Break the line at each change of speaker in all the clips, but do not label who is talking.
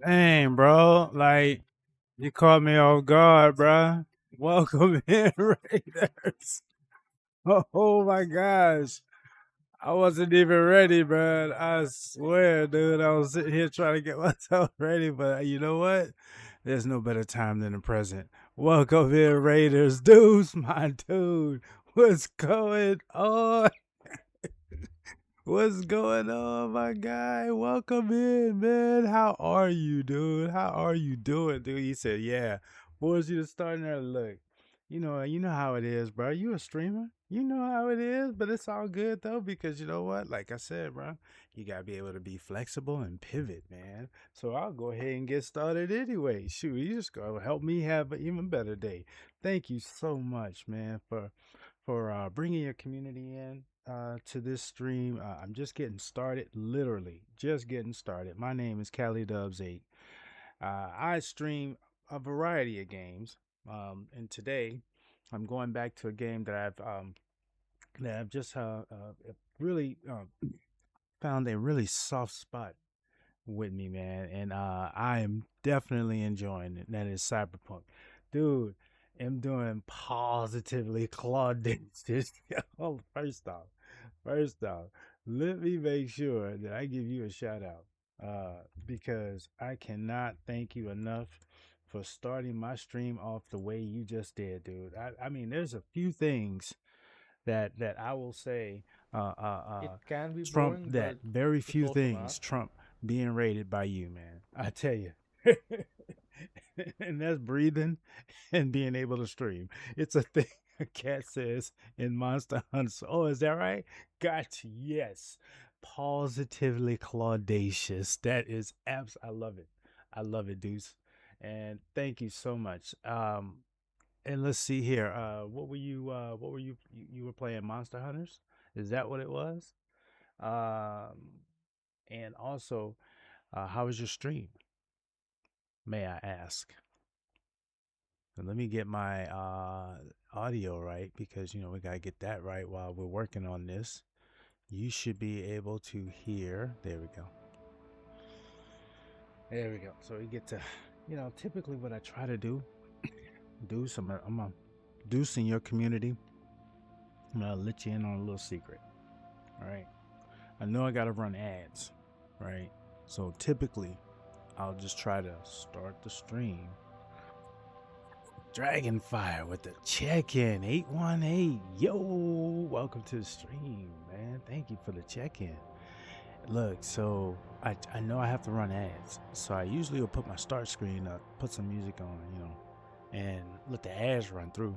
Dang, bro. Like, you caught me off guard, bro. Welcome in, Raiders. Oh my gosh. I wasn't even ready, bro. I swear, dude. I was sitting here trying to get myself ready, but you know what? There's no better time than the present. Welcome in, Raiders. Dudes, my dude. What's going on? What's going on, my guy? Welcome in, man. How are you, dude? How are you doing, dude? He said, "Yeah." Boys, you to start there. Look, you know how it is, bro. You a streamer. You know how it is, but it's all good though because you know what? Like I said, bro, you gotta be able to be flexible and pivot, man. So I'll go ahead and get started anyway. Shoot, you just gonna help me have an even better day. Thank you so much, man, for bringing your community in to this stream. I'm just getting started, literally just getting started. My name is Cali Dubs 8. I stream a variety of games, and today I'm going back to a game that I've just really found a really soft spot with me, man, and I am definitely enjoying it. That is Cyberpunk, dude. I'm doing positively claudacious. Oh, first off, let me make sure that I give you a shout out, because I cannot thank you enough for starting my stream off the way you just did, dude. I mean, there's a few things that I will say
It can be
trump
boring,
that.
but
Very
it's
few
also
things
not.
trump being rated by you, man. I tell you. And that's breathing and being able to stream. It's a thing a cat says in Monster Hunter. Oh, is that right? Gotcha. Yes. Positively claudacious. That is abs. I love it. I love it, Deuce. And thank you so much. And let's see here. What were you were playing Monster Hunters? Is that what it was? Um and also, how was your stream? May I ask? And let me get my audio right because we gotta get that right while we're working on this. You should be able to hear. There we go. There we go. So we get to, typically what I try to do some. I'm a Deuce in your community. I'm gonna let you in on a little secret. All right. I know I gotta run ads, right? So typically, I'll just try to start the stream. Dragonfire with the check-in 818. Yo, welcome to the stream, man. Thank you for the check-in. Look, so I know I have to run ads, so I usually will put my start screen up, put some music on, and let the ads run through.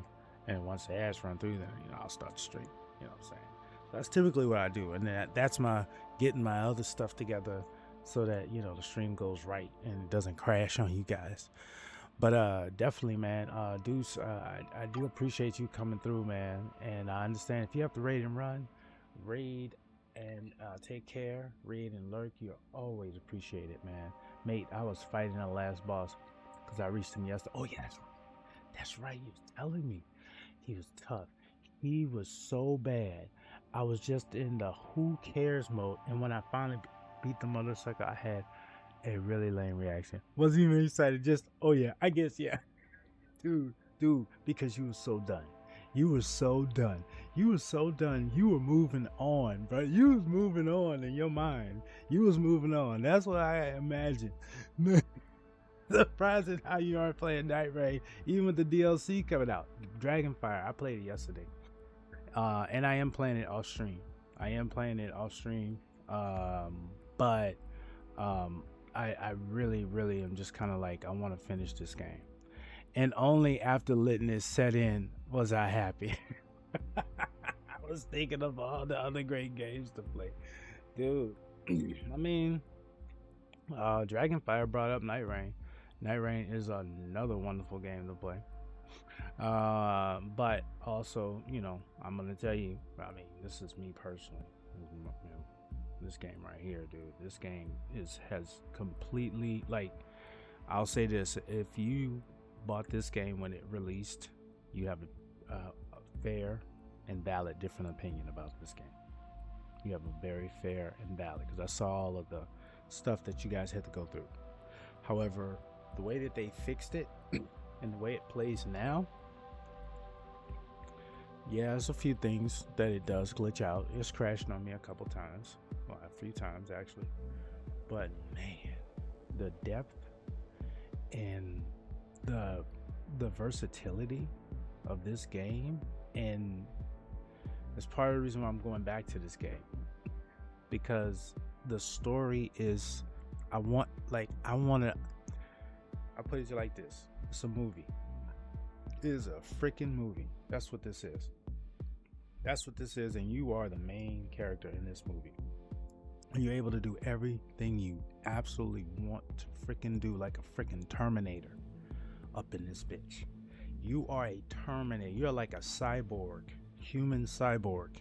And once the ads run through, then I'll start the stream. You know what I'm saying? That's typically what I do, and that's my getting my other stuff together so that the stream goes right and it doesn't crash on you guys. But definitely, man, Deuce, I do appreciate you coming through, man. And I understand if you have to raid and run, raid and take care, raid and lurk. You always appreciate it, man. Mate, I was fighting the last boss because I reached him yesterday. Oh yeah, that's right. He was telling me he was tough. He was so bad. I was just in the who cares mode, and when I finally beat the mother sucker, I had a really lame reaction. Wasn't even excited. Just, oh yeah, I guess yeah, dude, because you were so done. You were so done. You were so done. You were moving on, bro. You was moving on in your mind. You was moving on. That's what I imagined. Surprising how you aren't playing Night Raid, even with the DLC coming out. Dragonfire, I played it yesterday. And I am playing it off stream. I am playing it off stream. But um, I really, really am just kind of like, I want to finish this game. And only after letting it set in was I happy. I was thinking of all the other great games to play. Dude, I mean, Dragonfire brought up Night Rain. Night Rain is another wonderful game to play. But also, I'm gonna tell you. I mean, this is me personally. This game right here, dude. This game has completely like. I'll say this: if you bought this game when it released, you have a fair and valid different opinion about this game. You have a very fair and valid because I saw all of the stuff that you guys had to go through. However, the way that they fixed it and the way it plays now, yeah, there's a few things that it does glitch out. It's crashed on me a couple times, well, a few times actually. But man, the depth and the the versatility of this game, and it's part of the reason why I'm going back to this game, because the story is, I put it like this: it's a movie. It is a freaking movie. That's what this is. That's what this is, and you are the main character in this movie. And you're able to do everything you absolutely want to freaking do, like a freaking Terminator up in this bitch. You are a Terminator. You're like a cyborg, human cyborg,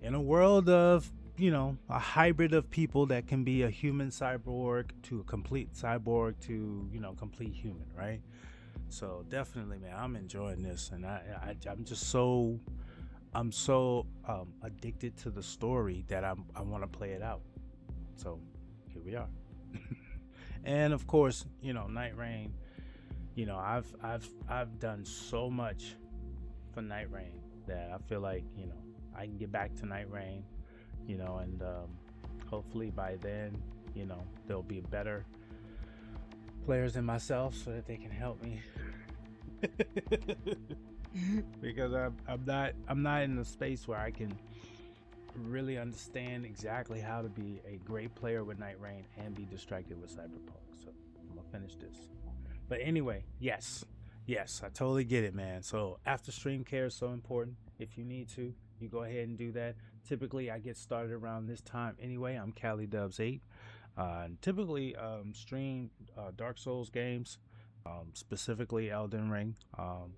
in a world of, a hybrid of people that can be a human cyborg to a complete cyborg to, complete human, right? So definitely, man, I'm enjoying this, and I'm so addicted to the story that I want to play it out. So here we are. And of course, Night Rain. I've done so much for Night Rain that I feel like I can get back to Night Rain, and hopefully by then, there'll be better players than myself so that they can help me. Because I'm not in a space where I can really understand exactly how to be a great player with Night Rain and be distracted with Cyberpunk. So I'm gonna finish this. But anyway, yes, I totally get it, man. So after stream care is so important. If you need to, you go ahead and do that. Typically, I get started around this time anyway. I'm Cali Dubs 8. Typically stream Dark Souls games, specifically Elden Ring.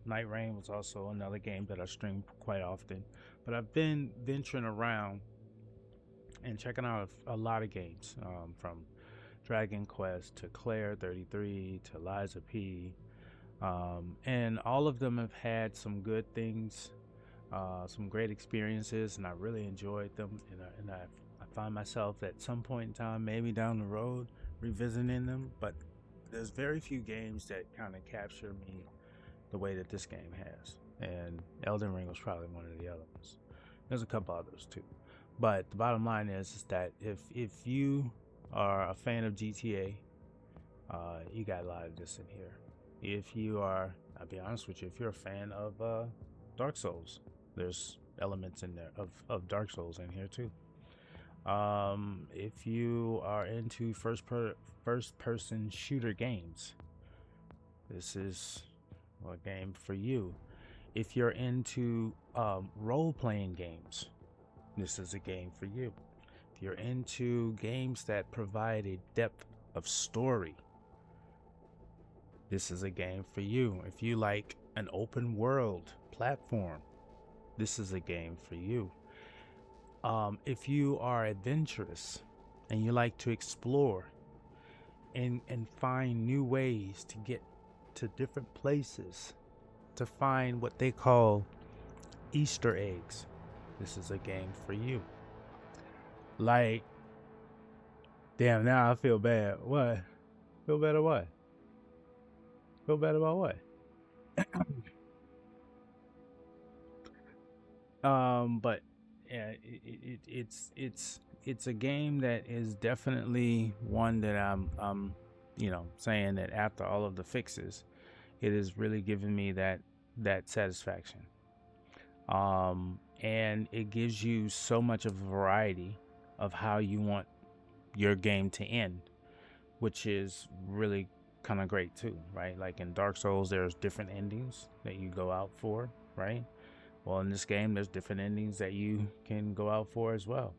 Night Rain was also another game that I stream quite often. But I've been venturing around and checking out a lot of games, from Dragon Quest to Claire 33 to Liza P. And all of them have had some good things, some great experiences, and I really enjoyed them. And I find myself at some point in time, maybe down the road, revisiting them. But there's very few games that kind of capture me the way that this game has. And Elden Ring was probably one of the other ones. There's a couple others too. But the bottom line is that if you are a fan of GTA, you got a lot of this in here. If you are, I'll be honest with you, if you're a fan of Dark Souls, there's elements in there of Dark Souls in here too. If you are into first person shooter games, this is a game for you. If you're into role playing games, this is a game for you. If you're into games that provide a depth of story, this is a game for you. If you like an open world platform, this is a game for you. If you are adventurous and you like to explore and find new ways to get to different places, to find what they call Easter eggs, this is a game for you. Like, damn, now I feel bad. What? Feel bad or what? Feel bad about what? But yeah, it's a game that is definitely one that I'm saying that after all of the fixes, it is really giving me that satisfaction. And it gives you so much of a variety of how you want your game to end, which is really kind of great too, right? Like in Dark Souls, there's different endings that you go out for, right? Well, in this game, there's different endings that you can go out for as well,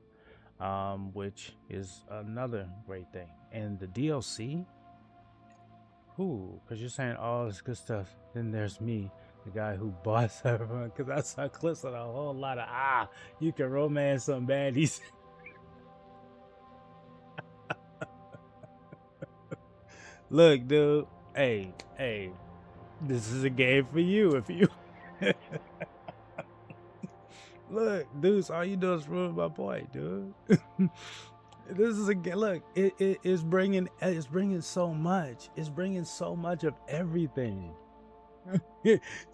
which is another great thing. And the DLC, because you're saying all this good stuff, then there's me, the guy who bought Cyberpunk, because I saw clips of a whole lot of, you can romance some baddies. Look, dude, hey, this is a game for you if you... Look, dudes, all you do is ruin my point, dude. This is a look. It is bringing. It's bringing so much. It's bringing so much of everything.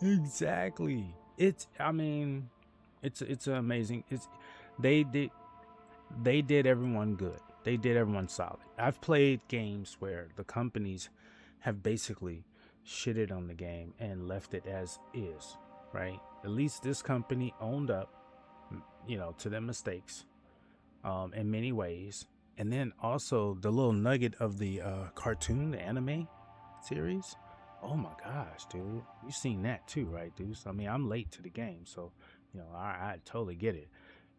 Exactly. It's. I mean, it's amazing. It's. They did. They did everyone good. They did everyone solid. I've played games where the companies have basically shitted on the game and left it as is. Right. At least this company owned up, to their mistakes in many ways. And then also the little nugget of the cartoon, the anime series. Oh my gosh, dude. You seen that too, right, dude? So, I mean, I'm late to the game. So, I totally get it.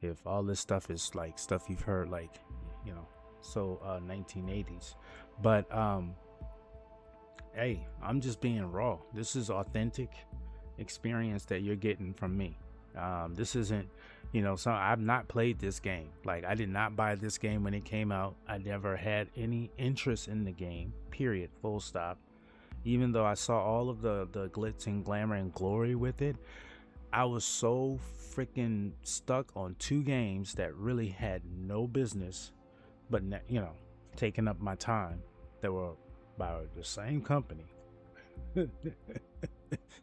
If all this stuff is like stuff you've heard, like, you know, 1980s. But, hey, I'm just being raw. This is authentic experience that you're getting from me. This isn't, so I've not played this game. Like, I did not buy this game when it came out. I never had any interest in the game, period, full stop. Even though I saw all of the glitz and glamour and glory with it, I was so freaking stuck on two games that really had no business, but, taking up my time, that were by the same company.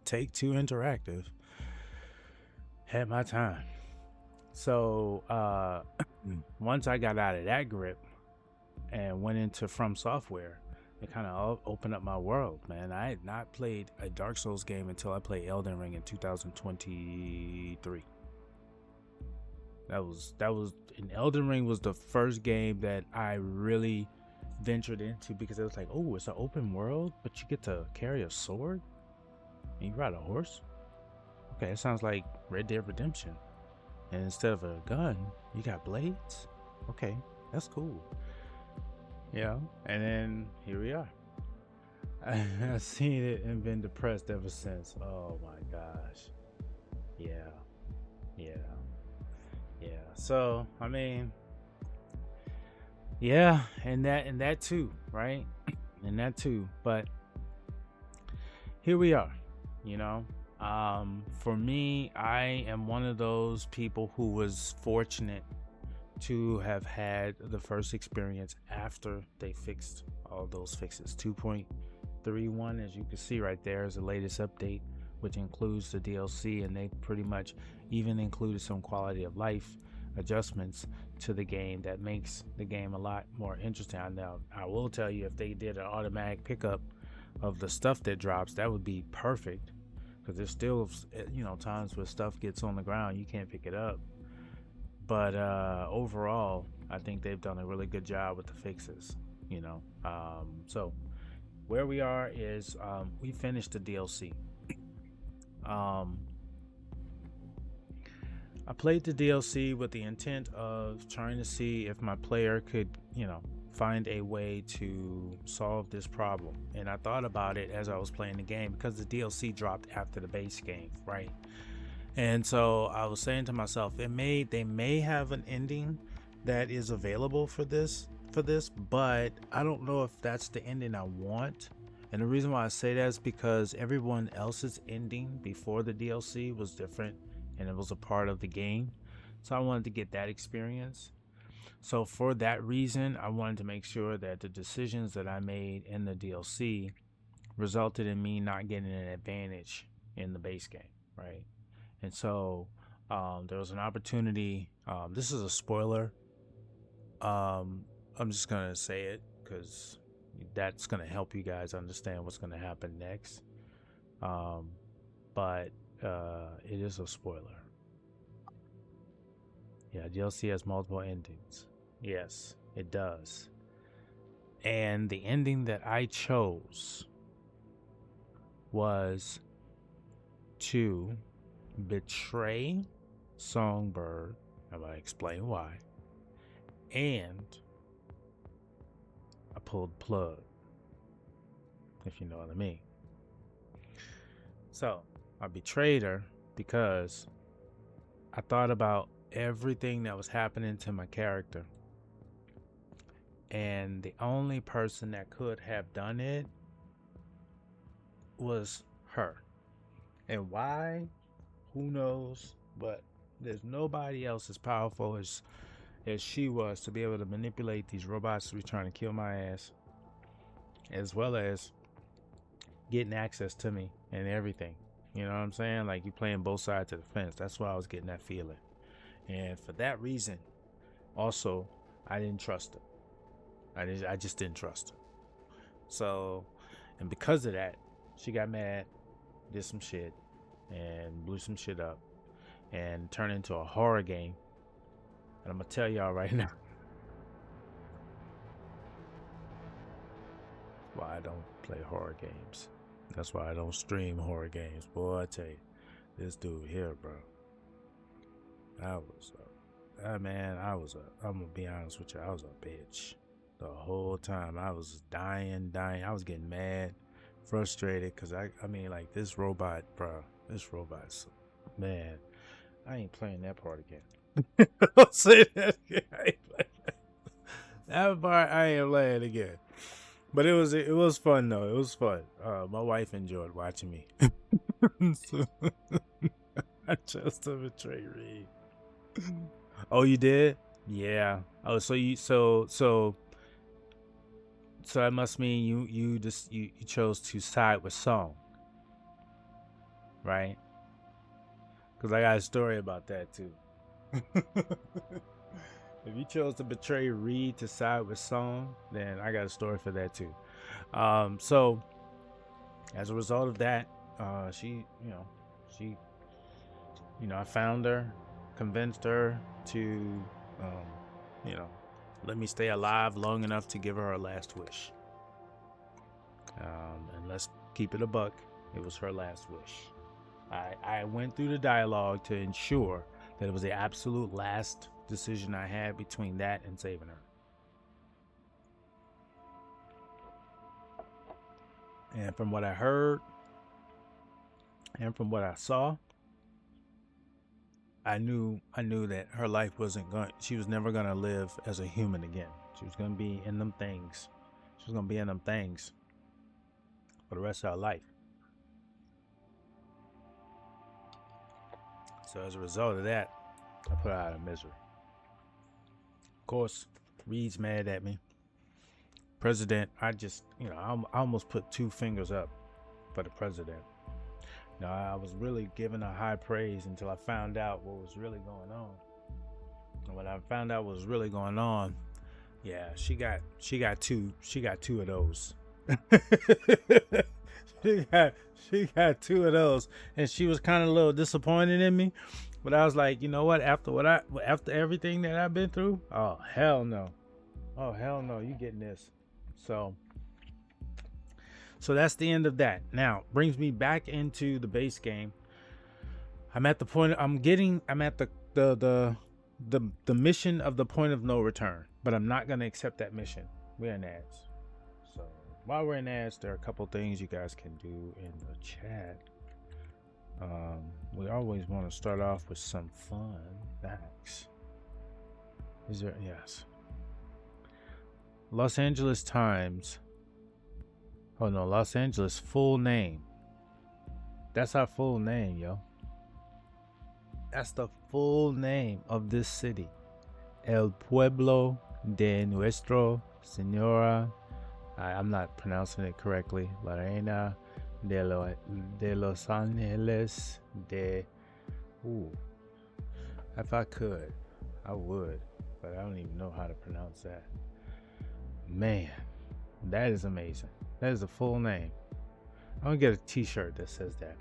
Take Two Interactive had my time. So once I got out of that grip and went into From Software, it kind of opened up my world, man. I had not played a Dark Souls game until I played Elden Ring in 2023. And Elden Ring was the first game that I really ventured into, because it was like, oh, it's an open world, but you get to carry a sword and you ride a horse. Okay, it sounds like Red Dead Redemption. And instead of a gun, you got blades. Okay, that's cool. Yeah, and then here we are. I've seen it and been depressed ever since. Oh my gosh. Yeah. So, I mean, yeah, and that too, right? And that too. But here we are, For me, I am one of those people who was fortunate to have had the first experience after they fixed all those fixes. 2.31, as you can see right there, is the latest update, which includes the DLC, and they pretty much even included some quality of life adjustments to the game that makes the game a lot more interesting. Now, I will tell you, if they did an automatic pickup of the stuff that drops, that would be perfect, because there's still, times where stuff gets on the ground, you can't pick it up. But overall, I think they've done a really good job with the fixes, So where we are is we finished the DLC. I played the DLC with the intent of trying to see if my player could, find a way to solve this problem. And I thought about it as I was playing the game, because the DLC dropped after the base game, right? And so I was saying to myself, they may have an ending that is available for this, but I don't know if that's the ending I want. And the reason why I say that is because everyone else's ending before the DLC was different, and it was a part of the game. So I wanted to get that experience. So for that reason, I wanted to make sure that the decisions that I made in the DLC resulted in me not getting an advantage in the base game, right? And so there was an opportunity. This is a spoiler. I'm just going to say it because that's going to help you guys understand what's going to happen next. But it is a spoiler. Yeah, DLC has multiple endings. Yes, it does. And the ending that I chose was to betray Songbird. I'm going to explain why. And I pulled the plug, if you know what I mean. So I betrayed her because I thought about everything that was happening to my character, and the only person that could have done it was her. And why? Who knows? But there's nobody else as powerful as as she was to be able to manipulate these robots to be trying to kill my ass, as well as getting access to me and everything. You know what I'm saying? Like you playing both sides of the fence. That's why I was getting that feeling. And for that reason, also, I didn't trust her. I just didn't trust her. So, and because of that, she got mad, did some shit, and blew some shit up, and turned into a horror game. And I'm gonna tell y'all right now why I don't play horror games. That's why I don't stream horror games. Boy, I tell you, this dude here, bro. I'm gonna be honest with you, I was a bitch. The whole time I was dying. I was getting mad, frustrated, because I mean, like, this robot, bro. This robot's, man, I ain't playing that part again. I'll say that again. I ain't playing that. That part, I ain't playing again. But it was fun, though. It was fun. My wife enjoyed watching me. So, I chose to betray Reed. Oh, you did? Yeah. Oh, so that must mean you chose to side with Song, right? Because I got a story about that too. If you chose to betray Reed to side with Song, then I got a story for that too. So as a result of that, she, I found her, convinced her to, let me stay alive long enough to give her her last wish. And let's keep it a buck. It was her last wish. I went through the dialogue to ensure that it was the absolute last decision I had between that and saving her. And from what I heard and from what I saw, I knew that her life she was never going to live as a human again. She was going to be in them things. She was going to be in them things for the rest of her life. So as a result of that, I put her out of misery. Of course, Reed's mad at me. President, I almost put 2 fingers up for the president. Now, I was really giving her high praise until I found out what was really going on. And when I found out what was really going on, yeah, she got 2 of those. she got 2 of those, and she was kind of a little disappointed in me. But I was like, you know what? After everything that I've been through, oh hell no, you getting this. So that's the end of that. Now brings me back into the base game. I'm at the point. I'm at the mission of the point of no return. But I'm not gonna accept that mission. We're in ads. So while we're in ads, there are a couple things you guys can do in the chat. We always want to start off with some fun facts. Is there? Yes. Los Angeles Times. Oh no, Los Angeles full name. That's our full name, yo. That's the full name of this city. El Pueblo de Nuestro Señora. I'm not pronouncing it correctly. La Reina de Los Angeles de. Ooh. If I could, I would, but I don't even know how to pronounce that. Man, that is amazing. That is a full name. I'm gonna get a t-shirt that says that.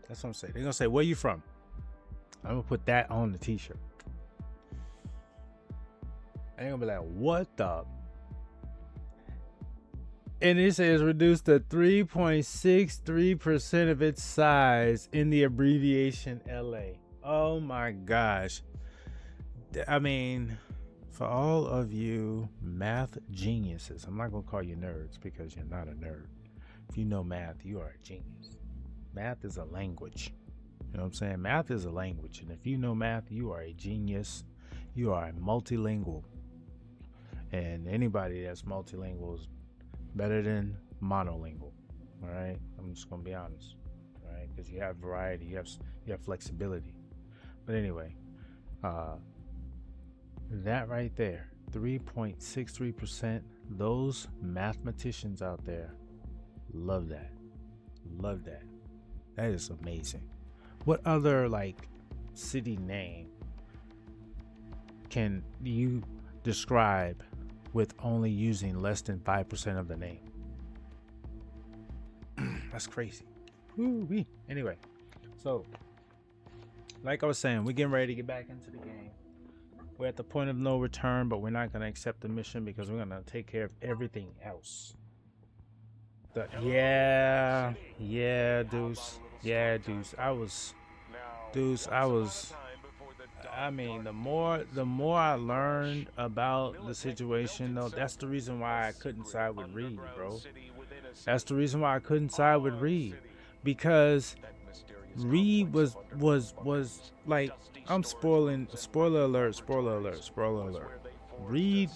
That's what I'm saying. They're gonna say, where you from? I'm gonna put that on the t-shirt. They're gonna be like, what the? And it says reduced to 3.63% of its size in the abbreviation LA. Oh my gosh. I mean, for all of you math geniuses, I'm not going to call you nerds because you're not a nerd. If you know math, you are a genius. Math is a language. You know what I'm saying? Math is a language. And if you know math, you are a genius. You are multilingual. And anybody that's multilingual is better than monolingual. All right? I'm just going to be honest. All right? Because you have variety. You have flexibility. But anyway, That right there, 3.63%. Those mathematicians out there love that. Love that. That is amazing. What other like city name can you describe with only using less than 5% of the name? That's crazy. Woo-wee. Anyway, so like I was saying, we're getting ready to get back into the game. We're at the point of no return, but we're not going to accept the mission because we're going to take care of everything else. Yeah, Deuce. Yeah, Deuce. Deuce, I mean, the more I learned about the situation, though, that's the reason why I couldn't side with Reed, bro. That's the reason why I couldn't side with Reed, because Reed was like, I'm spoiling. Spoiler alert! Spoiler alert! Spoiler alert! Reed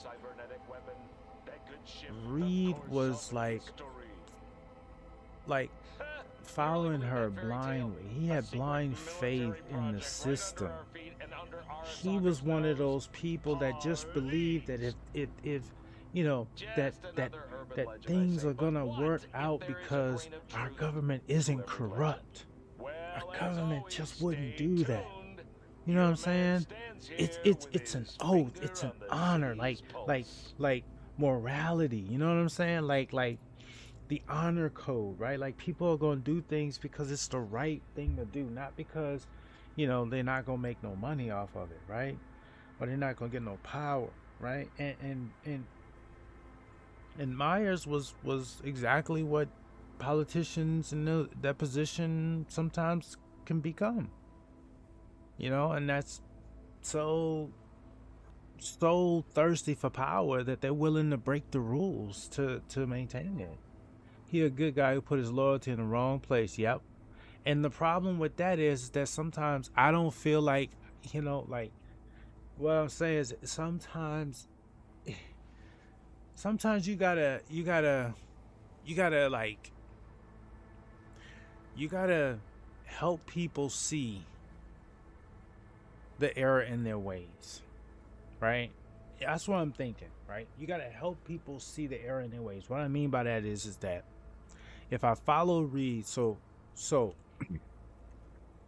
Reed was like following her blindly. He had blind faith in the system. He was one of those people that just believed that if you know that things are gonna work out because our government isn't corrupt. Our government just wouldn't do that. You know what I'm saying? It's an oath. It's an honor. Like morality. You know what I'm saying? Like the honor code, right? Like people are gonna do things because it's the right thing to do, not because, they're not gonna make no money off of it, right? Or they're not gonna get no power, right? And Myers was exactly what politicians in that position sometimes can become, and that's so thirsty for power that they're willing to break the rules to maintain it. He a good guy who put his loyalty in the wrong place. Yep. And the problem with that is that sometimes I don't feel like, like what I'm saying is sometimes you gotta like you gotta help people see the error in their ways, right? That's what I'm thinking, right? You gotta help people see the error in their ways. What I mean by that is that if I follow Reed, so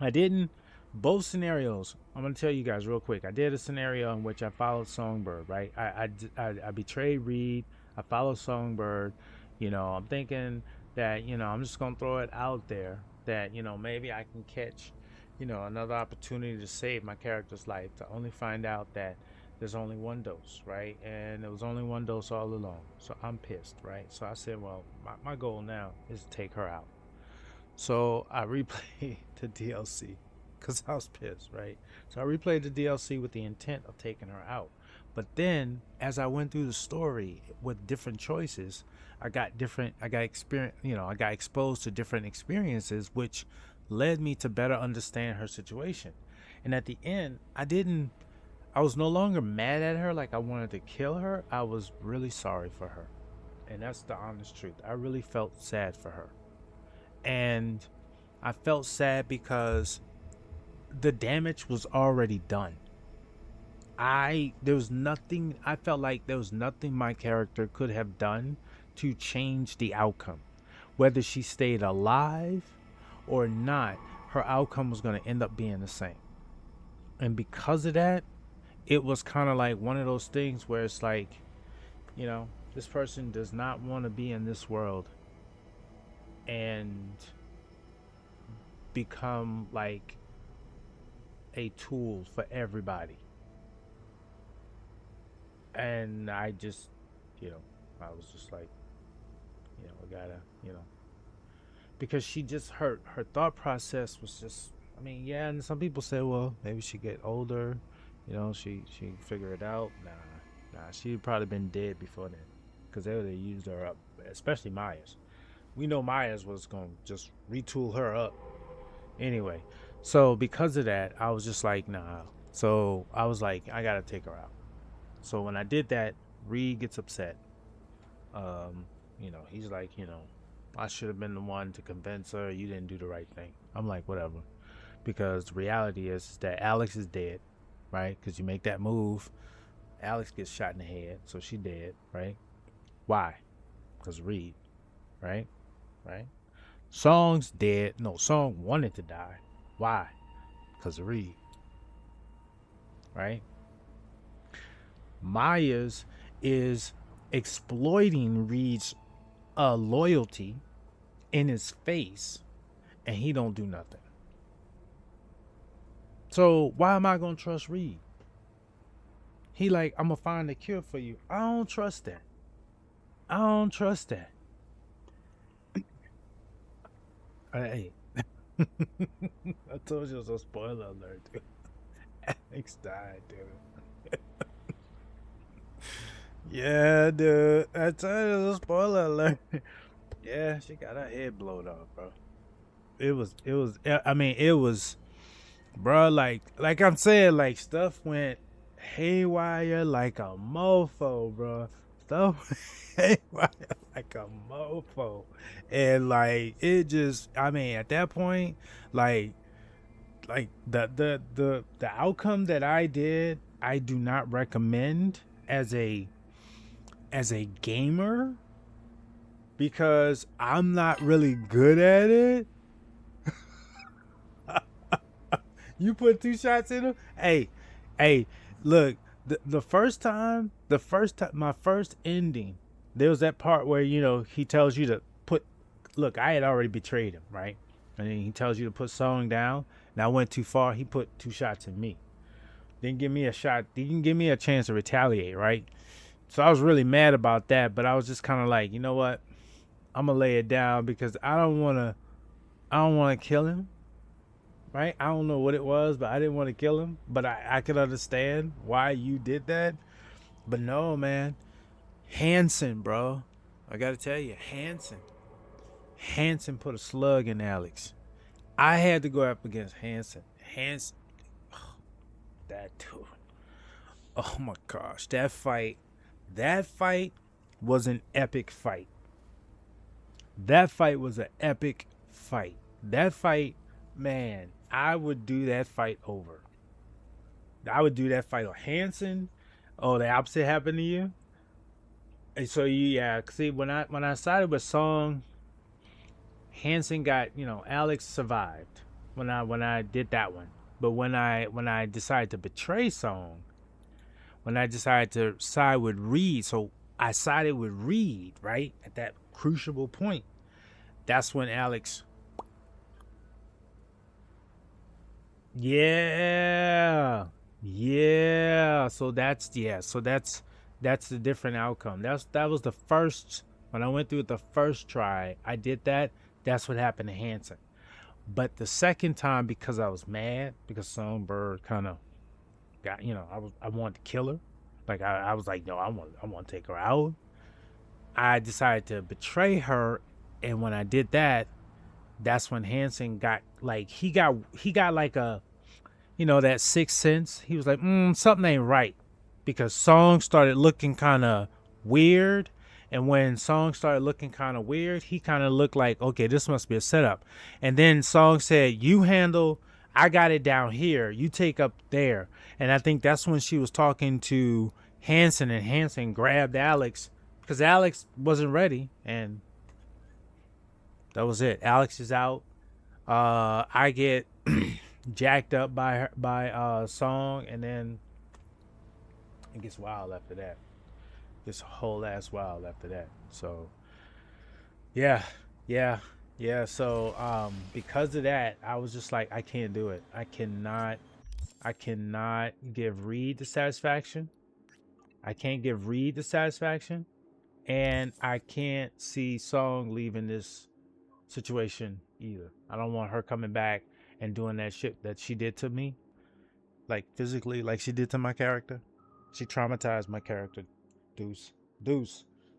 I didn't both scenarios. I'm gonna tell you guys real quick. I did a scenario in which I followed Songbird, right? I betrayed Reed. I followed Songbird. I'm thinking that I'm just gonna throw it out there that maybe I can catch another opportunity to save my character's life. To only find out that there's only one dose, right? And there was only one dose all along. So I'm pissed, right? So I said, well, my goal now is to take her out. So I replayed the DLC because I was pissed, right? So I replayed the DLC with the intent of taking her out. But then, as I went through the story with different choices, I got experience, I got exposed to different experiences, which led me to better understand her situation. And at the end, I was no longer mad at her like I wanted to kill her. I was really sorry for her. And that's the honest truth. I really felt sad for her. And I felt sad because the damage was already done. I felt like there was nothing my character could have done to change the outcome. Whether she stayed alive or not, her outcome was going to end up being the same. And because of that, it was kind of like one of those things where it's like, this person does not want to be in this world and become like a tool for everybody. And I just, I was just like, I gotta, because she just her thought process was just, I mean, yeah. And some people say, well, maybe she get older, she figure it out. Nah, she'd probably been dead before then, because they would have used her up, especially Myers. We know Myers was gonna just retool her up anyway. So because of that, I was just like, nah. So I was like, I gotta take her out. So when I did that, Reed gets upset. He's like, I should have been the one to convince her. You didn't do the right thing. I'm like, whatever. Because the reality is that Alex is dead, right? Because you make that move, Alex gets shot in the head, so she dead, right? Why? Because Reed, right? Right? Song's dead. No, Song wanted to die. Why? Because of Reed, right? Myers is exploiting Reed's loyalty in his face, and he don't do nothing. So why am I gonna trust Reed? He like, I'm gonna find a cure for you. I don't trust that. I don't trust that. Hey, I told you it was a spoiler alert, dude. Alex died, dude. Yeah, dude. I told you it was a spoiler alert. Yeah, she got her head blown off, bro. I mean, it was, bro, like I'm saying, like stuff went haywire like a mofo, bro. Stuff haywire like a mofo. And like it just, I mean, at that point, like the outcome that I did, I do not recommend as a gamer because I'm not really good at it. You put 2 shots in him? Hey, look, the first time, my first ending, there was that part where, he tells you to put, look, I had already betrayed him, right? And then he tells you to put Song down. And I went too far. He put 2 shots in me. Didn't give me a shot. Didn't give me a chance to retaliate, right? So I was really mad about that, but I was just kind of like, you know what? I'm gonna lay it down because I don't wanna kill him. Right? I don't know what it was, but I didn't want to kill him. But I could understand why you did that. But no, man. Hanson, bro. I gotta tell you, Hanson put a slug in Alex. I had to go up against Hanson. That dude. Oh my gosh. That fight was an epic fight. That fight was an epic fight. That fight, man, I would do that fight over. I would do that fight on Hanson. Oh, the opposite happened to you. And so yeah, see when I started with Song, Hanson got, Alex survived when I did that one. But when I decided to betray Song, when I decided to side with Reed, so I sided with Reed, right? At that crucible point. That's when Alex. Yeah. Yeah. So that's the different outcome. That was the first when I went through it the first try, I did that. That's what happened to Hanson. But the second time, because I was mad, because Songbird kind of got, I wanted to kill her. Like I was like, no, I want to take her out. I decided to betray her, and when I did that, that's when Hanson got like he got like a, that sixth sense. He was like, something ain't right, because Song started looking kind of weird. And when Song started looking kind of weird, he kind of looked like, okay, this must be a setup. And then Song said, you handle, I got it down here. You take up there. And I think that's when she was talking to Hanson, and Hanson grabbed Alex because Alex wasn't ready. And that was it. Alex is out. I get jacked up by Song, and then it gets wild after that. This whole ass wild after that. So yeah. So because of that, I was just like, I can't do it. I cannot give Reed the satisfaction. I can't give Reed the satisfaction. And I can't see Song leaving this situation either. I don't want her coming back and doing that shit that she did to me. Like physically, like she did to my character. She traumatized my character. Deuce.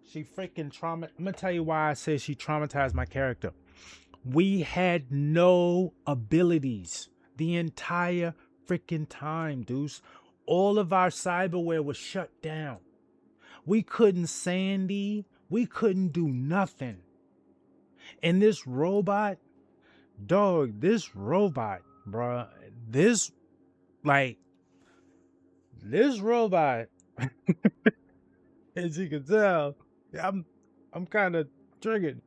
She freaking I'm gonna tell you why I say she traumatized my character. We had no abilities the entire freaking time, Deuce. All of our cyberware was shut down. We couldn't Sandy. We couldn't do nothing. And this robot, bruh, this robot As you can tell, I'm I'm kind of triggered.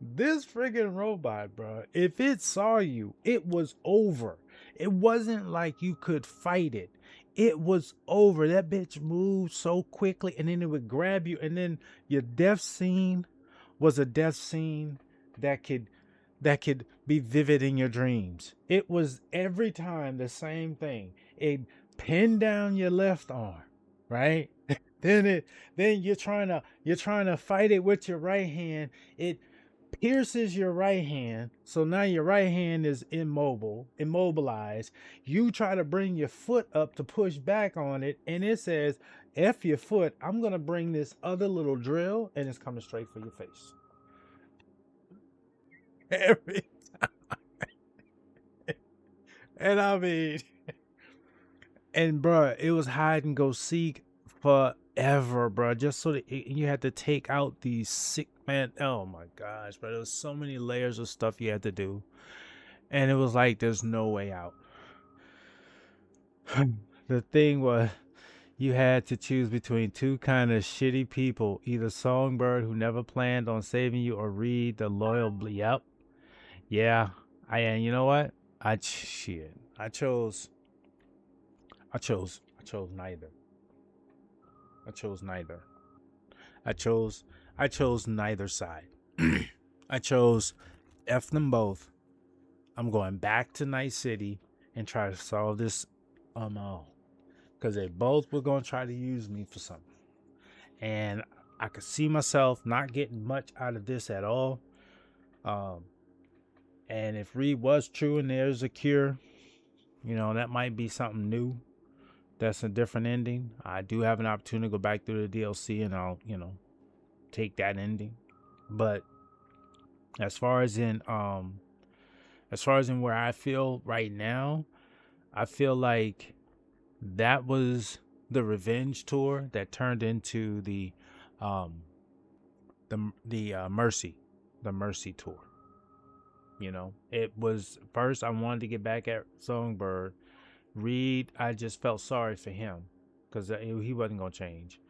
This friggin' robot, bro, if it saw you, it was over. It wasn't like you could fight it. It was over. That bitch moved so quickly, and then it would grab you, and then your death scene was a death scene that could be vivid in your dreams. It was every time the same thing. It pinned down your left arm, right? Then you're trying to fight it with your right hand. It pierces your right hand. So now your right hand is immobilized. You try to bring your foot up to push back on it, and it says, F your foot. I'm gonna bring this other little drill, and it's coming straight for your face. Every and I mean, and bro, it was hide and go seek forever, bro. Just so that you had to take out these sick man. Oh my gosh, bro, there was so many layers of stuff you had to do, and it was like there's no way out. The thing was, you had to choose between two kind of shitty people: either Songbird, who never planned on saving you, or Reed, the loyal. Yep, yeah. And you know what? Shit. I chose neither. I chose neither. I chose I chose neither side. I chose F them both. I'm going back to Night City and try to solve this all. Because they both were gonna try to use me for something. And I could see myself not getting much out of this at all. Um and if Reed was true and there's a cure, that might be something new. That's a different ending. I do have an opportunity to go back through the DLC and I'll, take that ending. But as far as in where I feel right now, I feel like that was the revenge tour that turned into um the mercy tour. It was first I wanted to get back at Songbird. Reed, I just felt sorry for him because he wasn't gonna change.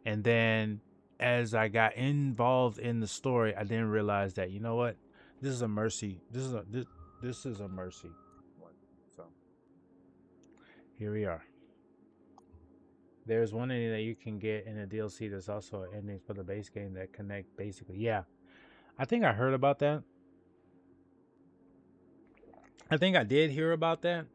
And then as I got involved in the story, I didn't realize that, you know what, this is a mercy. This is a mercy one. So here we are. There's one ending that you can get in a DLC. There's also an ending for the base game that connect basically. Yeah, I think I heard about that. I think I did hear about that.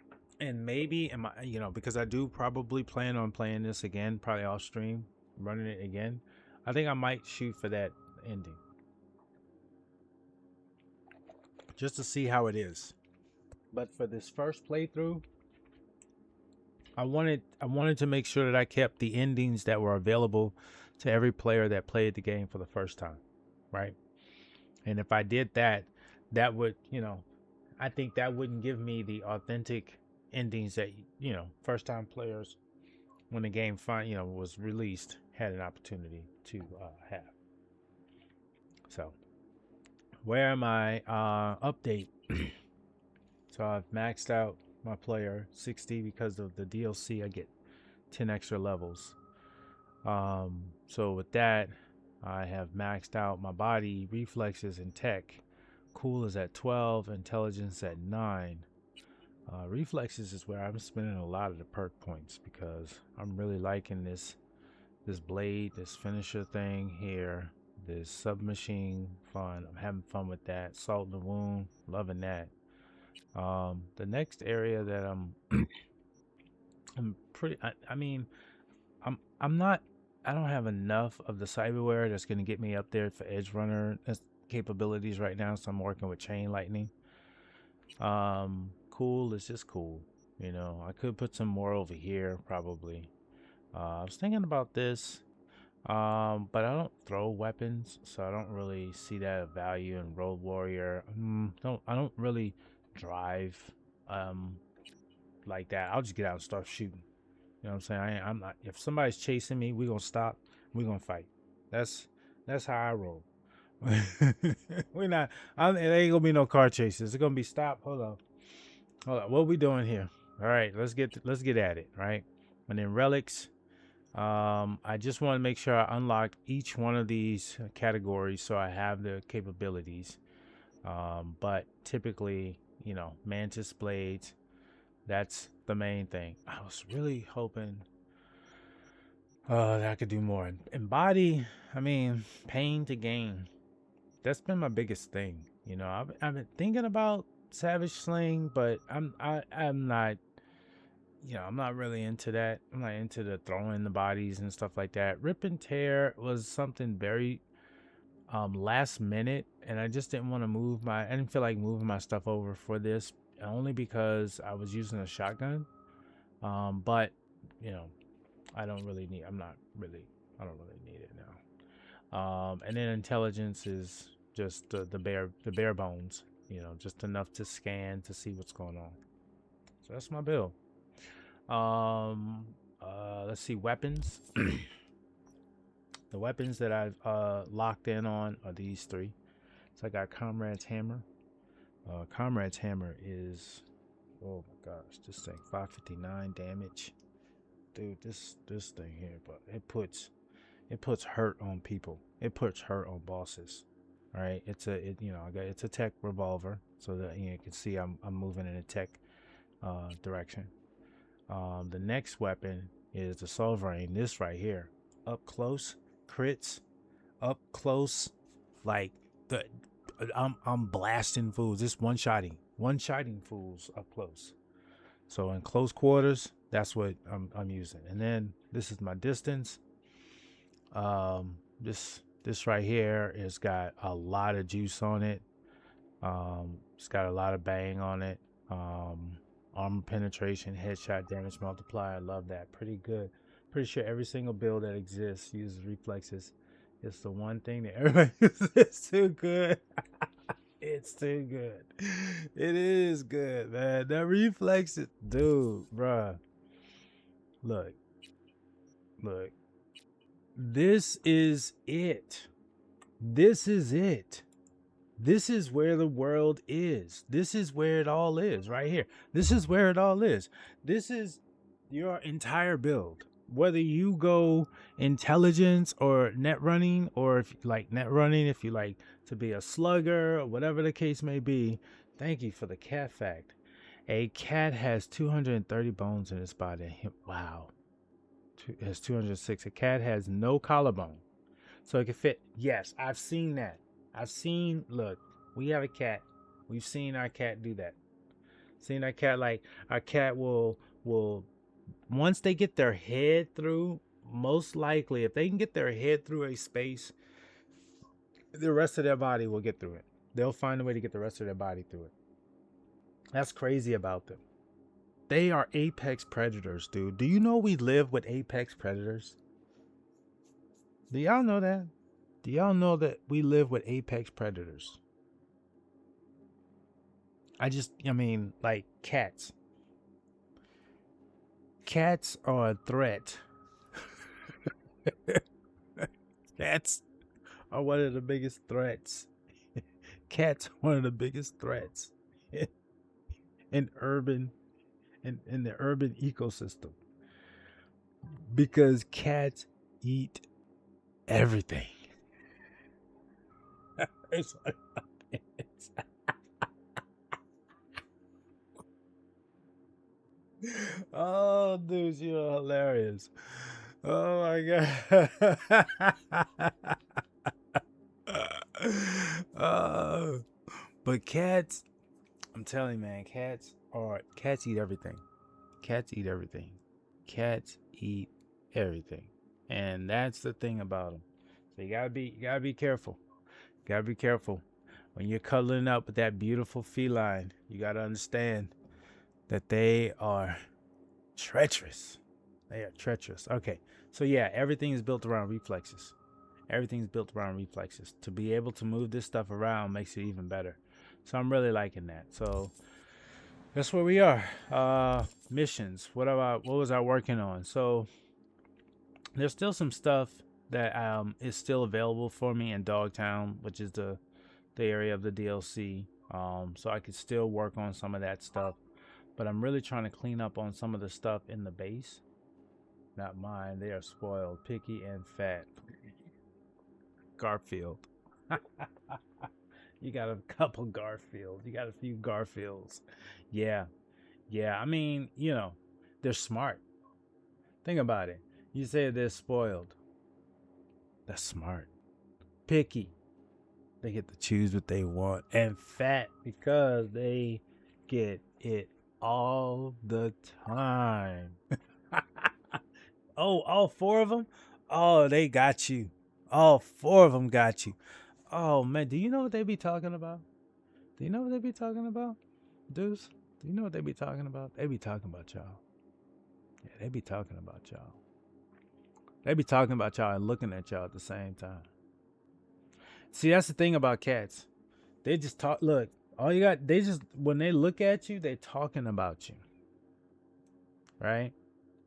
And maybe am I, because I do probably plan on playing this again, probably off stream, running it again. I think I might shoot for that ending just to see how it is. But for this first playthrough, I wanted to make sure that I kept the endings that were available to every player that played the game for the first time, right? And if I did that, that would, I think that wouldn't give me the authentic endings that first time players when the game was released had an opportunity to have. So where am I? Update. So I've maxed out my player 60 because of the DLC. I get 10 extra levels. So with that, I have maxed out my body, reflexes, and tech. Cool is at 12, intelligence at 9. Reflexes is where I'm spending a lot of the perk points because I'm really liking this blade, this finisher thing here, this submachine fun. I'm having fun with that. Salt in the wound, loving that. The next area that I'm pretty. I mean, I'm not. I don't have enough of the cyberware that's going to get me up there for edge runner capabilities right now. So I'm working with chain lightning. Cool is just cool. I could put some more over here probably. I was thinking about this, but I don't throw weapons, so I don't really see that value in Road Warrior. I don't really drive, um, like that. I'll just get out and start shooting. You know what I'm saying? I'm not. If somebody's chasing me, we gonna stop. We gonna fight. That's how I roll. We're not. There ain't gonna be no car chases. It's gonna be stop. Hold on. What we doing here? All right, let's get at it. Right, and then relics. I just want to make sure I unlock each one of these categories so I have the capabilities. But typically, mantis blades, that's the main thing. I was really hoping that I could do more. And body, I mean, pain to gain. That's been my biggest thing. I've been thinking about Savage Sling, but I'm not. I'm not really into that. I'm not into the throwing the bodies and stuff like that. Rip and tear was something very last minute, and I just didn't want to I didn't feel like moving my stuff over for this, only because I was using a shotgun. But you know, I don't really need it now. And then intelligence is just the bare bones. Just enough to scan to see what's going on. So that's my build. Um, let's see, weapons. The weapons that I've locked in on are these three. So I got Comrade's Hammer. Comrade's Hammer is, oh my gosh, this thing 559 damage, dude. This thing here, but it puts hurt on people. It puts hurt on bosses. All right, it's a tech revolver, so that you can see I'm moving in a tech direction. The next weapon is the Sovereign. This right here, up close crits, up close, like the I'm blasting fools. This one shotting fools up close. So in close quarters, that's what I'm using. And then this is my distance. This right here has got a lot of juice on it. It's got a lot of bang on it. Armor penetration, headshot damage multiplier. I love that. Pretty good. Pretty sure every single build that exists uses reflexes. It's the one thing that everybody uses. It's too good. It's too good. It is good, man. That reflexes, dude, bruh. Look, look. This is it. This is it. This is where the world is. This is where it all is, right here. This is where it all is. This is your entire build. Whether you go intelligence or net running, or if you like net running, if you like to be a slugger or whatever the case may be. Thank you for the cat fact. A cat has 230 bones in its body. Wow. It has 206. A cat has no collarbone. So it can fit. Yes, I've seen that. Look, we have a cat. We've seen our cat do that. Seen our cat, like, our cat will once they get their head through, most likely, if they can get their head through a space, the rest of their body will get through it. They'll find a way to get the rest of their body through it. That's crazy about them. They are apex predators, dude. Do you know we live with apex predators? Do y'all know that? Do y'all know that we live with apex predators? I mean, like cats. Cats are a threat. Cats are one of the biggest threats. Cats are one of the biggest threats in urban in the urban ecosystem, because cats eat everything. It's like, oh, dude, you're hilarious. Oh my god. uh, but cats, I'm telling you, man, cats eat everything. Cats eat everything. Cats eat everything, and that's the thing about them. So you gotta be careful. Gotta be careful when you're cuddling up with that beautiful feline. You gotta understand that they are treacherous. They are treacherous. Okay, so yeah, everything is built around reflexes. Everything's built around reflexes. To be able to move this stuff around makes it even better. So I'm really liking that. So that's where we are. Missions. What was I working on? So there's still some stuff that is still available for me in Dogtown, which is the area of the DLC. So I could still work on some of that stuff, but I'm really trying to clean up on some of the stuff in the base. Not mine. They are spoiled, picky, and fat. Garfield. You got a couple Garfields. You got a few Garfields. Yeah. Yeah. I mean, they're smart. Think about it. You say they're spoiled. That's smart. Picky. They get to choose what they want. And fat because they get it all the time. Oh, all four of them? Oh, they got you. All four of them got you. Oh, man. Do you know what they be talking about? Do you know what they be talking about? Dudes, do you know what they be talking about? They be talking about y'all. Yeah, they be talking about y'all. They be talking about y'all and looking at y'all at the same time. See, that's the thing about cats. They just talk. Look, all you got. They just when they look at you, they talking about you, right?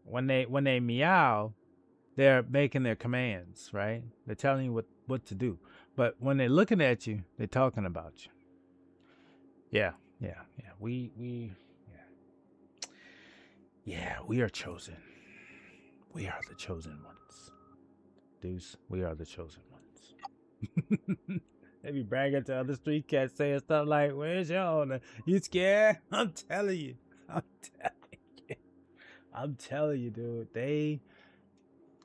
When they meow, they're making their commands, right? They're telling you what to do. But when they're looking at you, they're talking about you. Yeah, yeah, yeah. We are chosen. We are the chosen ones. Deuce, we are the chosen ones. They be bragging to other street cats saying stuff like, "Where's your owner? You scared?" I'm telling you. I'm telling you. I'm telling you, dude.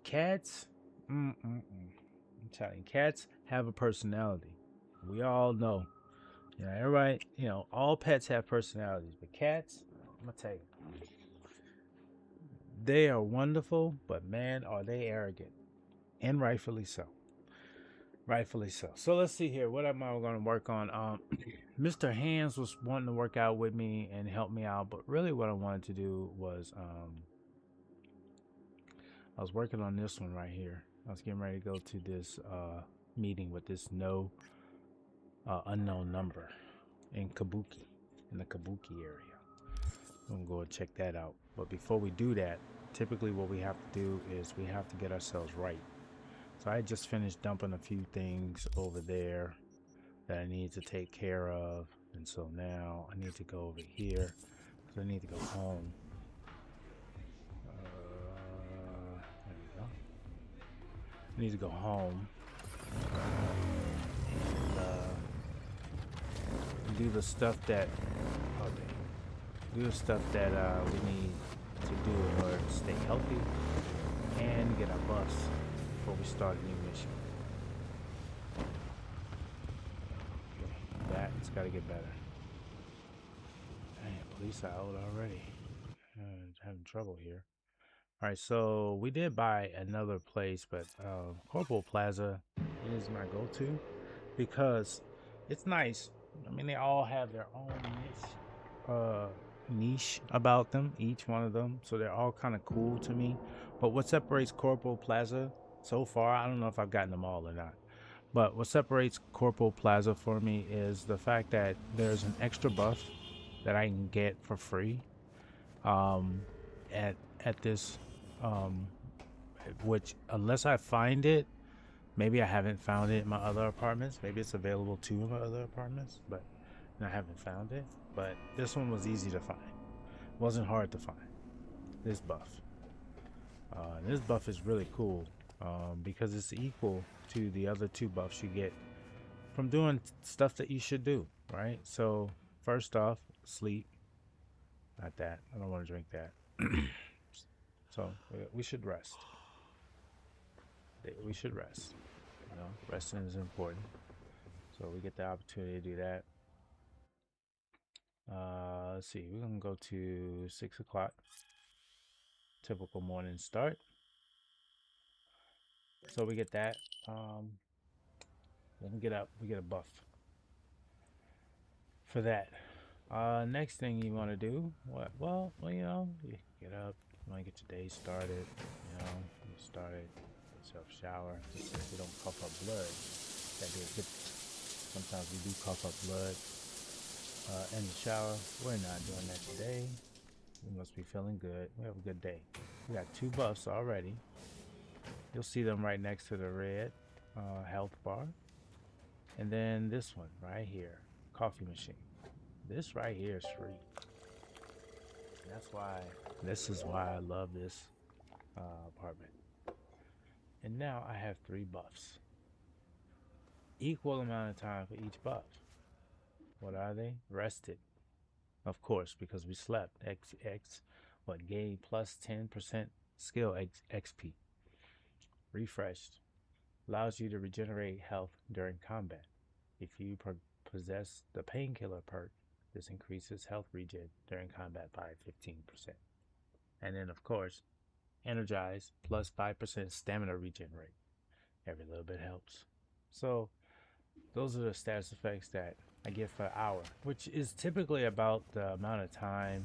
Cats. I'm telling you, cats have a personality. We all know. Everybody. All pets have personalities, but cats. I'm gonna tell you, they are wonderful, but man, are they arrogant, and rightfully so. Rightfully so. So let's see here. What am I going to work on? Mr. Hands was wanting to work out with me and help me out, but really what I wanted to do was I was working on this one right here. I was getting ready to go to this meeting with this no unknown number in Kabuki, in the Kabuki area. I'm gonna go and check that out. But before we do that, typically what we have to do is we have to get ourselves right. So I just finished dumping a few things over there that I need to take care of. And so now I need to go over here because I need to go home. There we go. I need to go home and do the stuff that, do the stuff that we need to do in order to stay healthy and get our bus before we start a new mission. It's got to get better. Dang, police are out already. Having trouble here. All right, so we did buy another place, but Corporal Plaza is my go-to because it's nice. I mean, they all have their own niche about them, each one of them, so they're all kind of cool to me. But what separates Corporal Plaza so far, I don't know if I've gotten them all or not. But what separates Corporal Plaza for me is the fact that there's an extra buff that I can get for free um, at this, um, which unless I find it, maybe I haven't found it in my other apartments. Maybe it's available too in my other apartments, but I haven't found it. But this one was easy to find. It wasn't hard to find. This buff. This buff is really cool because it's equal to the other two buffs you get from doing stuff that you should do, right? So first off, sleep. Not that. I don't want to drink that. So we should rest. We should rest. Resting is important. So we get the opportunity to do that. Let's see. We're gonna go to 6 o'clock. Typical morning start. So we get that. When we get up, we get a buff for that. Next thing you want to do, what? Well, you get up, you want to get your day started. You start it, get yourself a shower. Just so you don't cough up blood. That'd be a good thing. Sometimes we do cough up blood in the shower. We're not doing that today. We must be feeling good. We have a good day. We got 2 buffs already. You'll see them right next to the red health bar. And then this one right here, coffee machine. This right here is free. This is why I love this.
apartment. And now I have 3 buffs. Equal amount of time for each buff. What are they? Rested. Of course, because we slept. What, gain plus 10% skill XP. Refreshed. Allows you to regenerate health during combat. If you possess the painkiller perk, this increases health regen during combat by 15%. And then, of course, energize plus 5% stamina regen rate. Every little bit helps. So, those are the status effects that I get for an hour, which is typically about the amount of time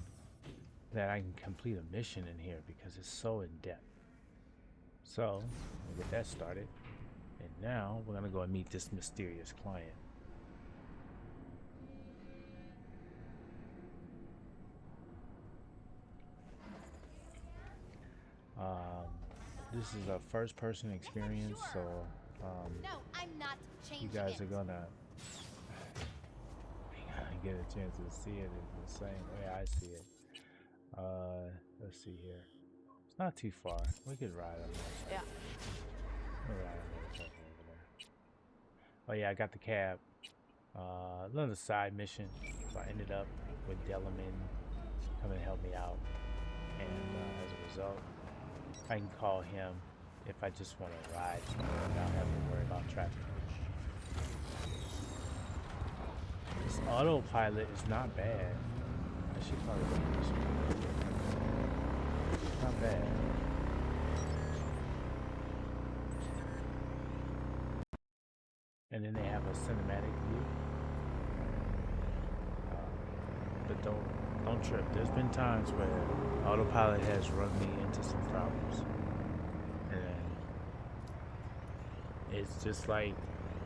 that I can complete a mission in here because it's so in depth. So, we'll get that started. And now we're going to go and meet this mysterious client. This is a first person experience, so
No, I'm not
you
changing
guys
it.
are gonna get a chance to see it in the same way I see it. Let's see here. It's not too far. We could ride on that.
Yeah.
We'll ride on that truck over there. Oh yeah, I got the cab. Another side mission. So I ended up with Delamain coming to help me out, and as a result, I can call him if I just want to ride without having to worry about traffic. This autopilot is not bad. I should probably look this one. Not bad. And then they have a cinematic view. But don't trip. There's been times where autopilot has run me into some problems. And it's just like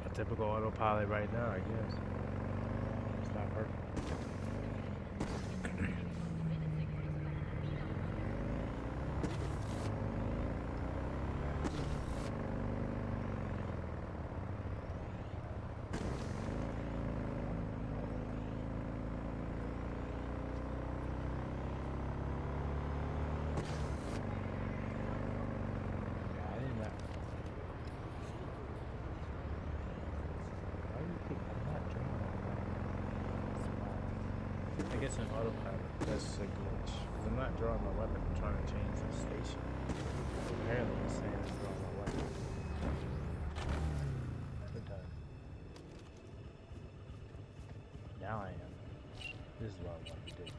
a typical autopilot right now, I guess. It's not perfect. I guess in autopilot, that's a glitch. Because I'm not drawing my weapon, I'm trying to change the station. Apparently it's saying I'm drawing my weapon. We're done. Now I am. This is what I want to do.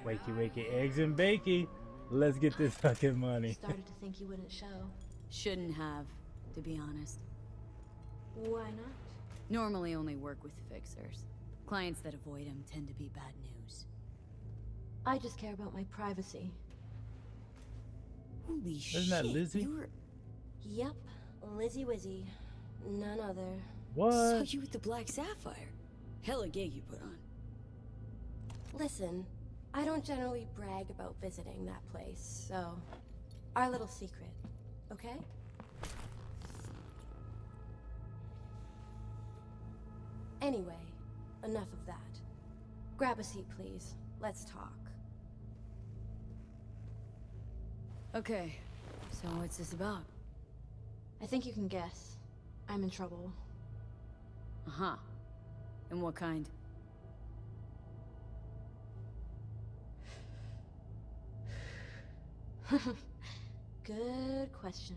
Wakey, wakey, eggs and bakey. Let's get this fucking money.
Started to think you wouldn't show.
Shouldn't have, to be honest.
Why not?
Normally only work with fixers. Clients that avoid him tend to be bad news.
I just care about my privacy.
Holy shit.
Isn't that Lizzie?
You're...
Yep, Lizzie Wizzy. None other.
What?
Saw you with the Black Sapphire. Hella gig you put on.
Listen, I don't generally brag about visiting that place, so... Our little secret, okay? Anyway, enough of that. Grab a seat, please. Let's talk.
Okay, so what's this about?
I think you can guess. I'm in trouble.
Uh-huh. And what kind?
Good question.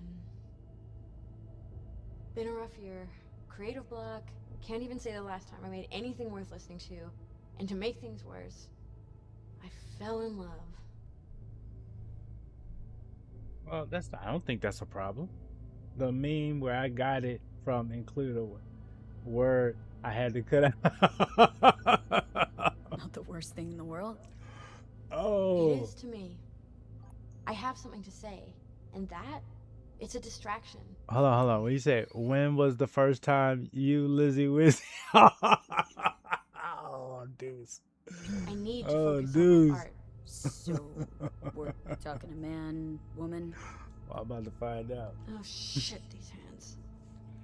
Been a rough year. Creative block. Can't even say the last time I made anything worth listening to. And to make things worse, I fell in love.
Well, I don't think that's a problem. The meme where I got it from included a word
I had to cut out.
Not the worst thing in the world.
It
Oh.
is to me. I have something to say, and that, it's a distraction.
Hold on. What you say? When was the first time you, Lizzie Wizzy? Oh, deuce.
I need to
Oh,
focus on my
deuce.
art.
So, we're talking a man, woman?
Well, I'm about to find out.
Oh shit, these hands.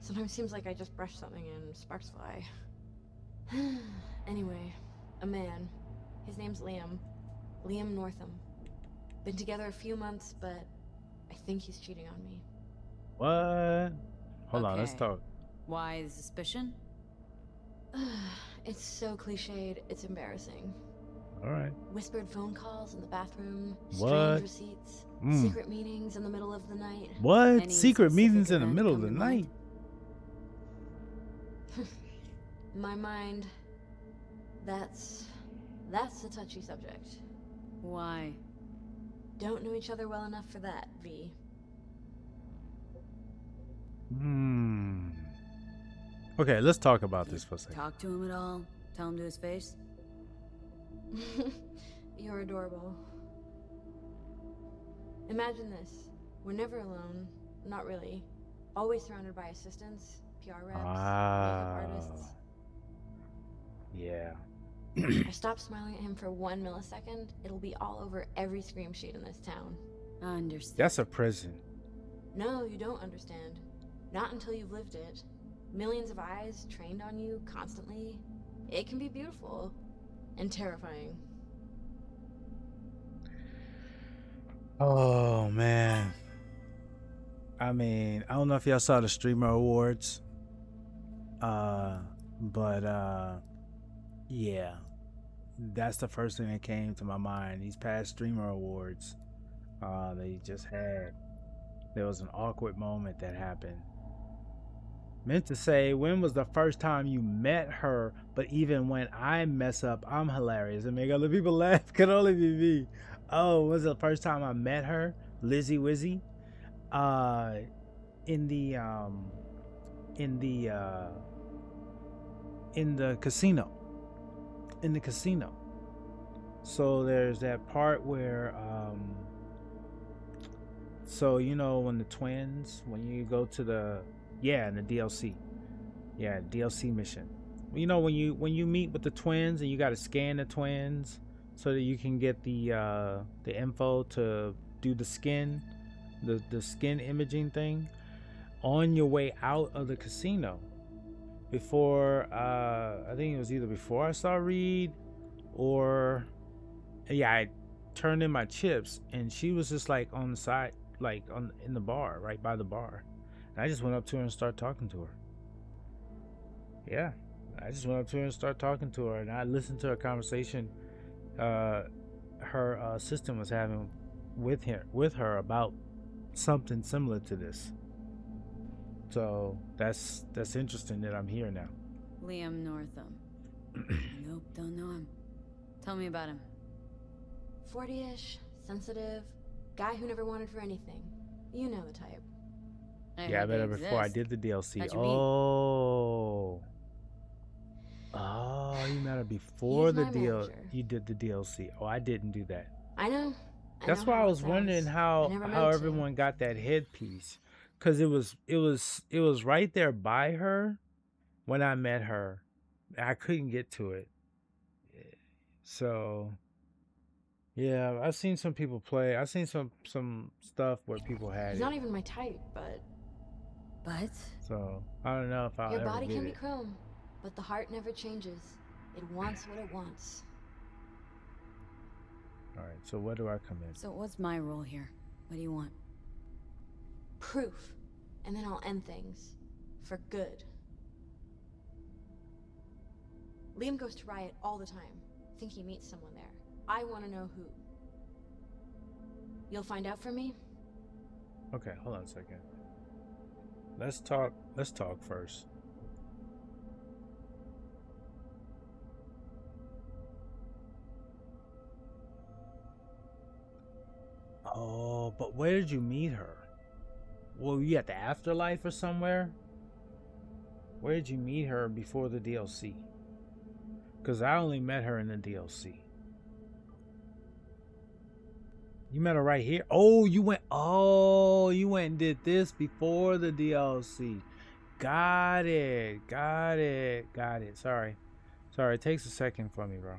Sometimes seems like I just brush something and sparks fly. Anyway, a man. His name's Liam. Liam Northam. Been together a few months, but I think he's cheating on me.
What? Hold on, let's
Okay.
talk.
Why the suspicion?
It's so cliched, it's embarrassing.
All right.
Whispered phone calls in the bathroom,
What?
strange receipts,
Mm.
secret meetings in the middle of the night.
What?
Any
Secret meetings
specific
in the
event
middle of
come
the
to
night?
mind?
My mind, that's a touchy subject.
Why?
Don't know each other well enough for that, V.
Hmm. Okay, let's talk about this for a second.
Talk to him at all? Tell him to his face?
You're adorable. Imagine this. We're never alone. Not really. Always surrounded by assistants, PR reps, makeup artists.
Yeah.
I stop smiling at him for 1 millisecond, it'll be all over every scream sheet in this town.
I understand.
That's a prison.
No, you don't understand. Not until you've lived it. Millions of eyes trained on you constantly. It can be beautiful and terrifying.
Oh man. I mean, I don't know if y'all saw the streamer awards. But yeah. That's the first thing that came to my mind. These past streamer awards, they just had, there was an awkward moment that happened. Meant to say, when was the first time you met her? But even when I mess up, I'm hilarious and make other people laugh. Can only be me. Oh, was the first time I met her, Lizzie Wizzy, in the casino. In the casino. So there's that part where so you know when the twins, when you go to the, yeah, in the DLC. Yeah, DLC mission. You know when you meet with the twins and you got to scan the twins so that you can get the info to do the skin imaging thing on your way out of the casino. Before I think it was either before I saw Reed or yeah, I turned in my chips and she was just like on the side, like in the bar, right by the bar. And I just went up to her and started talking to her. Yeah, I just went up to her and started talking to her, and I listened to a conversation her assistant was having with her about something similar to this. So that's interesting that I'm here now.
Liam Northam. Nope, don't know him. Tell me about him.
40-ish, sensitive, guy who never wanted for anything. You know the type.
Yeah, I met her before I did the DLC.
How'd you meet?
Oh, you met her before
He's
the
my
deal.
manager.
You did the DLC. Oh, I didn't do that.
I know.
That's
know
why
how
I
it
was wondering
sounds. I
how
never
how
meant to.
everyone got that headpiece, because it was right there by her when I met her. I couldn't get to it, so yeah, I've seen some people play. I've seen some stuff where people had
He's
it.
not even my type, but
But
So I don't know if I'll
your
ever
body
get
can be
it.
chrome, but the heart never changes. It wants what it wants.
All right, so where do I come in?
so what's my role here? What do you want?
Proof, and then I'll end things. For good. Liam goes to Riot all the time. Think he meets someone there. I want to know who. You'll find out for me?
Okay, hold on a second. Let's talk first. Oh, but where did you meet her? Were you at the afterlife or somewhere?
Where'd you meet her before the DLC? Because I only met her in the DLC. You met her right here. Oh, you went. Oh, you went and did this before the DLC. Got it. Got it. Got it. Sorry. Sorry. It takes a second for me, bro.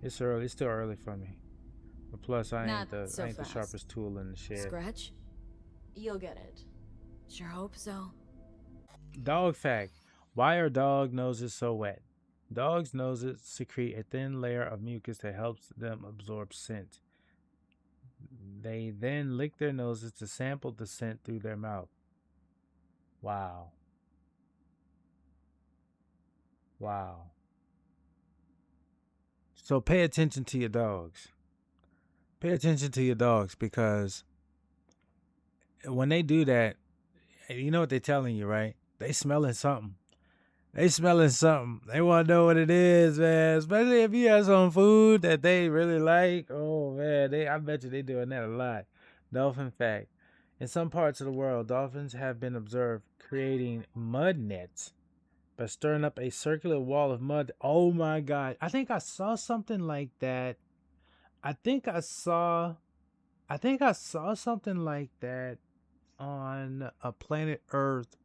It's early. It's still early for me. But plus, I
Not
ain't
so
the
fast.
sharpest tool in the shed.
Scratch?
You'll get it.
Sure hope so.
Dog fact: why are dog noses so wet? Dogs' noses secrete a thin layer of mucus that helps them absorb scent. They then lick their noses to sample the scent through their mouth. Wow. Wow. So pay attention to your dogs. Pay attention to your dogs, because when they do that, you know what they're telling you, right? They smelling something. They smelling something. They want to know what it is, man. Especially if you have some food that they really like. Oh man, I bet you they doing that a lot. Dolphin fact: in some parts of the world, dolphins have been observed creating mud nets by stirring up a circular wall of mud. Oh my God! I think I saw something like that. I think I saw something like that on a planet Earth.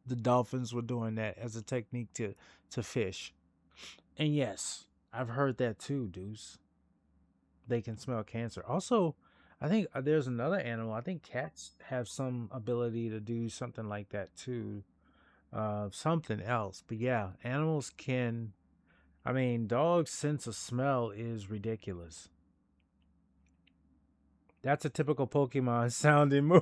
The dolphins were doing that as a technique to fish. And yes, I've heard that too, Deuce. They can smell cancer. Also, I think there's another animal. I think cats have some ability to do something like that too. Something else. But yeah, animals can. I mean, dogs' sense of smell is ridiculous. That's a typical Pokemon sounding move.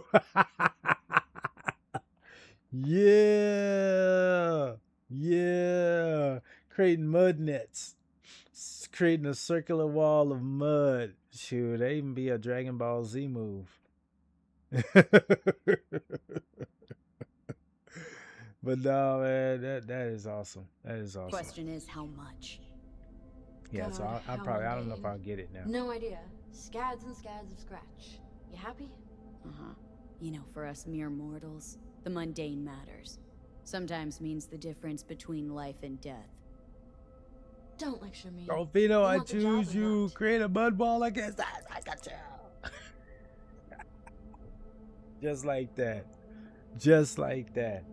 Yeah. Yeah. Creating mud nets. Creating a circular wall of mud. Shoot, that even be a Dragon Ball Z move. But no, man, that is awesome. That is awesome.
Question is how much?
Yeah, so
God,
I
how
probably, I don't know if
mundane.
I'll get it now.
No idea. Scads and scads of scratch. You happy?
Uh-huh. You know, for us mere mortals, the mundane matters. Sometimes means the difference between life and death.
Don't lecture me.
Dolphino,
You
I
want the job
choose
or
you.
not?
Create a mud ball against that. I got you. Just like that. Just like that.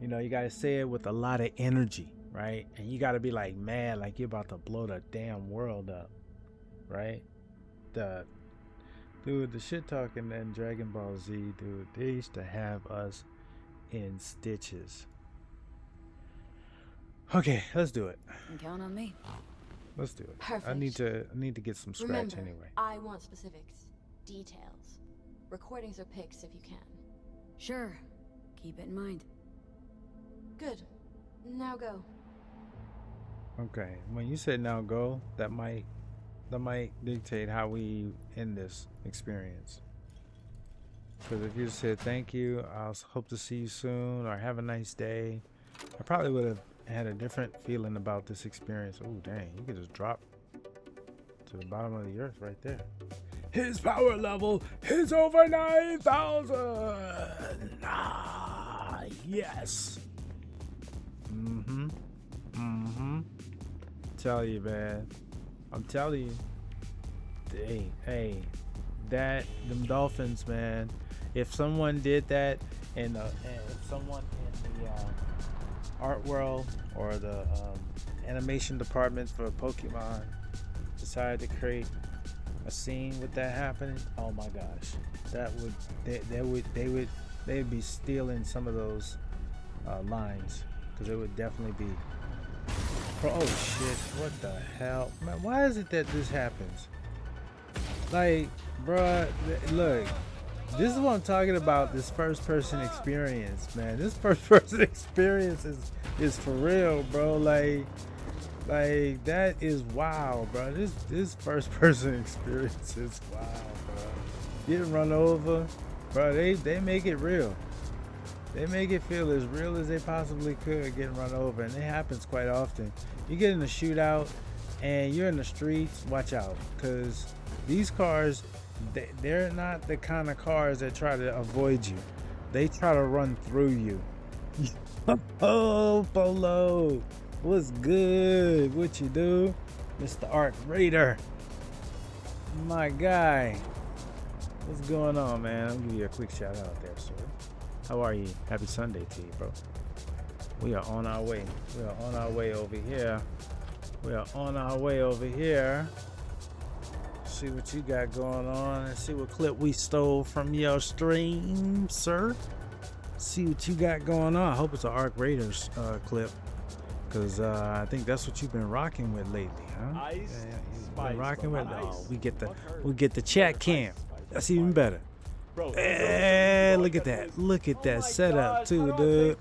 You know, you gotta say it with a lot of energy, right? And you gotta be like mad, like you're about to blow the damn world up, right? The shit talking in Dragon Ball Z, dude, they used to have us in stitches. Okay, let's do it.
And count on me.
Let's do it.
Perfect.
I need to get some scratch
Remember,
anyway.
I want specifics. Details. Recordings or pics if you can.
Sure. Keep it in mind.
Good. Now go.
Okay, when you said now go, that might dictate how we end this experience. Because if you just said thank you, I'll hope to see you soon, or have a nice day, I probably would have had a different feeling about this experience. Oh dang, you could just drop to the bottom of the earth right there. His power level is over 9,000. Ah, yes. Tell you, man. I'm telling you. Hey, them dolphins, man. If someone did that, and if someone in the art world or the animation department for Pokemon decided to create a scene with that happening, oh my gosh, they'd be stealing some of those lines, because it would definitely be. Oh shit! What the hell, man? Why is it that this happens? Like, bruh, look, this is what I'm talking about. This first-person experience, man. This first-person experience is for real, bro. Like that is wow, bro. This first-person experience is wow, bro. Getting run over, bro. They make it real. They make it feel as real as they possibly could, getting run over, and it happens quite often. You get in a shootout and you're in the streets, watch out, because these cars, they're not the kind of cars that try to avoid you. They try to run through you.
Oh, Polo. What's good? What you do? Mr. Arc Raider. My guy. What's going on, man? I'll give you a quick shout out there, sir. How are you? Happy Sunday to you, bro. We are on our way. We are on our way over here. We are on our way over here. See what you got going on and see what clip we stole from your stream, sir. See what you got going on. I hope it's an Arc Raiders clip, because I think that's what you've been rocking with lately, huh?
Ice,
You've
spice,
been rocking
bro,
with.
not
Oh,
ice.
we get the chat cam. That's even better.
Bro,
Hey, look at that. Look at that setup too, dude.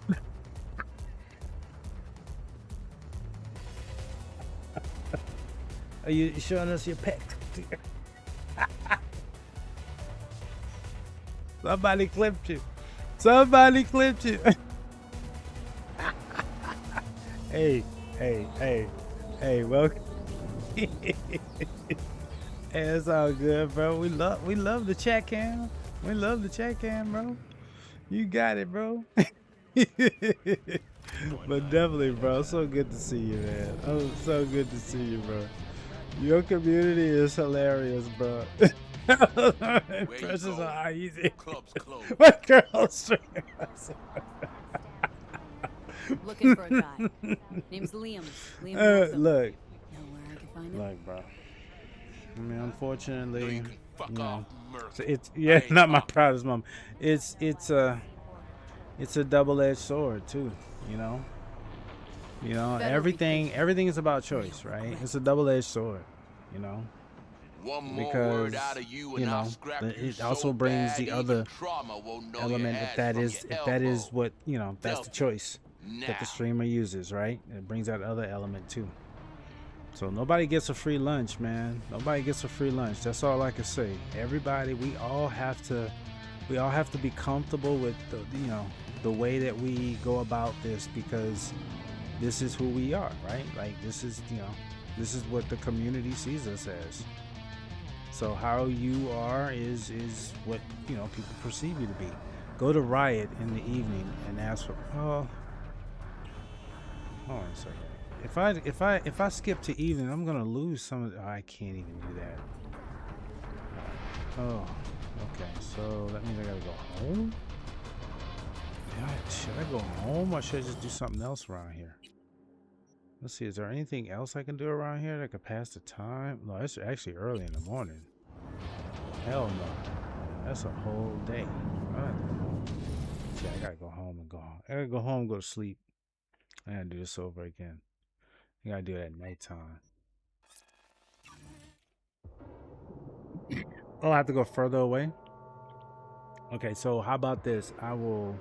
Are you showing us your pet? Somebody clipped you. Somebody clipped you. Hey, welcome. Hey, it's all good, bro. We love the chat cam. We love the chat cam, bro. You got it, bro. But definitely, bro, so good to see you, man. Oh, so good to see you, bro. Your community is hilarious, bro. Precious on how easy. My girl's
Looking for a guy. Name's Liam. Liam Malcolm.
look,
Know where I can find him?
look, bro. I mean, unfortunately,
You can fuck
you know,
off, Merc.
it's
I
yeah,
ain't
not my
talking.
proudest mom. It's a double-edged sword too. You know,
Better
everything
rethink.
is about choice, right? It's a double-edged sword. You know,
One more
because
word out of you and I'll scrap you
it
so
also brings
bad,
the
even
other
trauma won't know
element
your
if
ass
that
from
is
your
that is
elbow.
what that's the
Delta.
choice that
Now.
the streamer uses, right? It brings that other element too. So nobody gets a free lunch, man. Nobody gets a free lunch. That's all I can say. Everybody, we all have to be comfortable with the way that we go about this, because this is who we are, right? Like this is what the community sees us as. So how you are is what people perceive you to be. Go to Riot in the evening and ask for hold on a second. If I skip to evening, I'm gonna lose some of I can't even do that. Oh, okay. So that means I gotta go home? Should I go home or should I just do something else around here? Let's see, is there anything else I can do around here that could pass the time? No, it's actually early in the morning. Hell no. That's a whole day. I have to go home. See, I gotta go home and go home. I gotta go home and go to sleep. I gotta do this over again. I gotta do it at nighttime. Oh, I have to go further away? Okay, so how about this? I will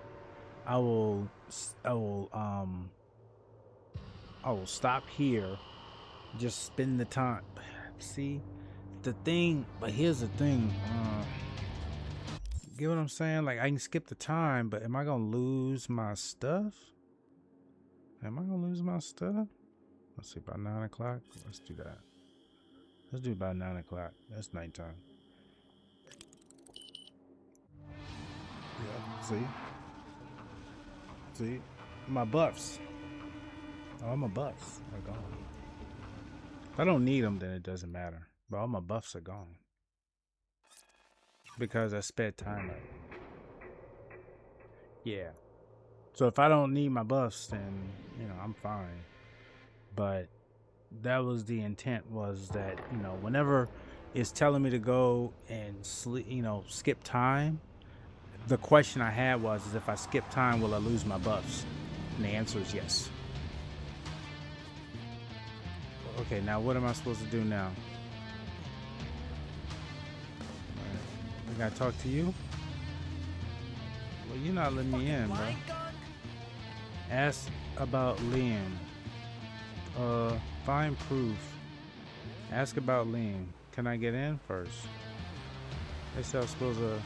stop here. Just spend the time. See? The thing, but here's the thing. Get what I'm saying? Like, I can skip the time, but am I gonna lose my stuff? Am I gonna lose my stuff? Let's see, about 9 o'clock. Let's do that. Let's do about 9 o'clock. That's nighttime. Yeah, see, my buffs. All my buffs are gone. If I don't need them, then it doesn't matter. But all my buffs are gone because I sped time up. Yeah. So if I don't need my buffs, then I'm fine. But that was the intent, was that whenever it's telling me to go and sleep, skip time, the question I had was, is if I skip time, will I lose my buffs? And the answer is yes. Okay, now what am I supposed to do now? I gotta talk to you? Well, you're not letting me in, bro. Ask about Liam. Find proof. Ask about Liam. Can I get in first? They said I was supposed to...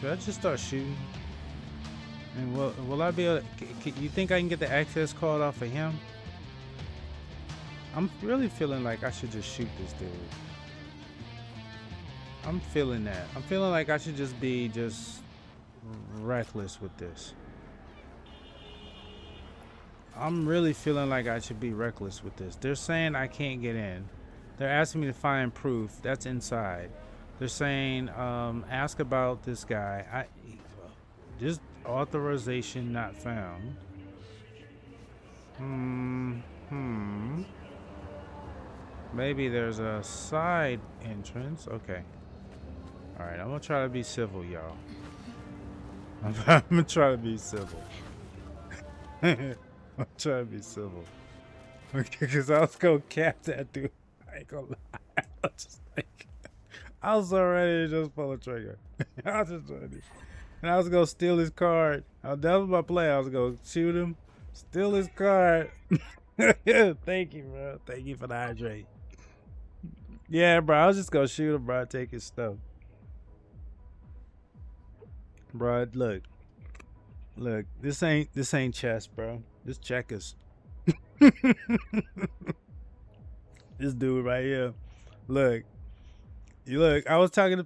Should I just start shooting? And will I be able to... You think I can get the access card off of him? I'm really feeling like I should just shoot this dude. I'm feeling that. I'm feeling like I should just be reckless with this. I'm really feeling like I should be reckless with this. They're saying I can't get in. They're asking me to find proof. That's inside. They're saying, ask about this guy. This authorization not found. Maybe there's a side entrance. Okay. All right. I'm gonna try to be civil, y'all. I'm gonna try to be civil. I'm trying to be civil. Okay, because I was gonna cap that dude. I ain't gonna lie. I was just like, I was so ready to just pull a trigger. I was just ready. And I was gonna steal his card. That was my play. I was gonna shoot him, steal his card. Thank you, bro. Thank you for the hydrate. Yeah, bro. I was just gonna shoot him, bro. Take his stuff. Bro, look. This ain't chess, bro. This checkers. This dude right here. Look. I was telling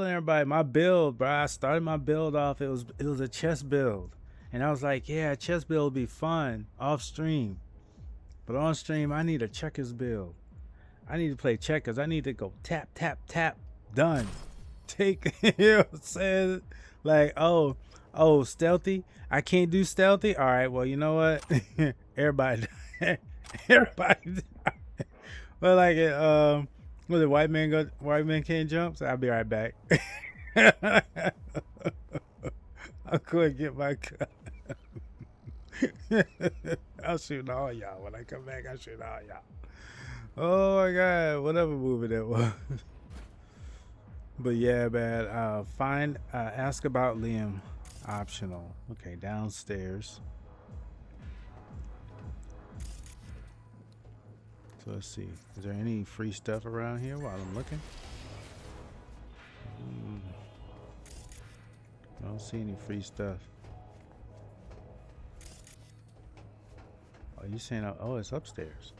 everybody my build, bro. I started my build off. It was a chess build. And I was like, yeah, chess build would be fun off stream. But on stream, I need a checkers build. I need to play checkers. I need to go tap, tap, tap. Done. Take, you know what I'm saying? Like, oh, stealthy. I can't do stealthy. All right, well, you know what? Everybody. Well, like, was it white man can't jump? So I'll be right back. I'll go and get my gun. I'll shoot all y'all. When I come back, I'll shoot all y'all. Oh my God, whatever movie that was. But yeah, man, ask about Liam, optional. Okay, downstairs. So let's see, is there any free stuff around here while I'm looking? I don't see any free stuff. Oh, you saying, oh, it's upstairs.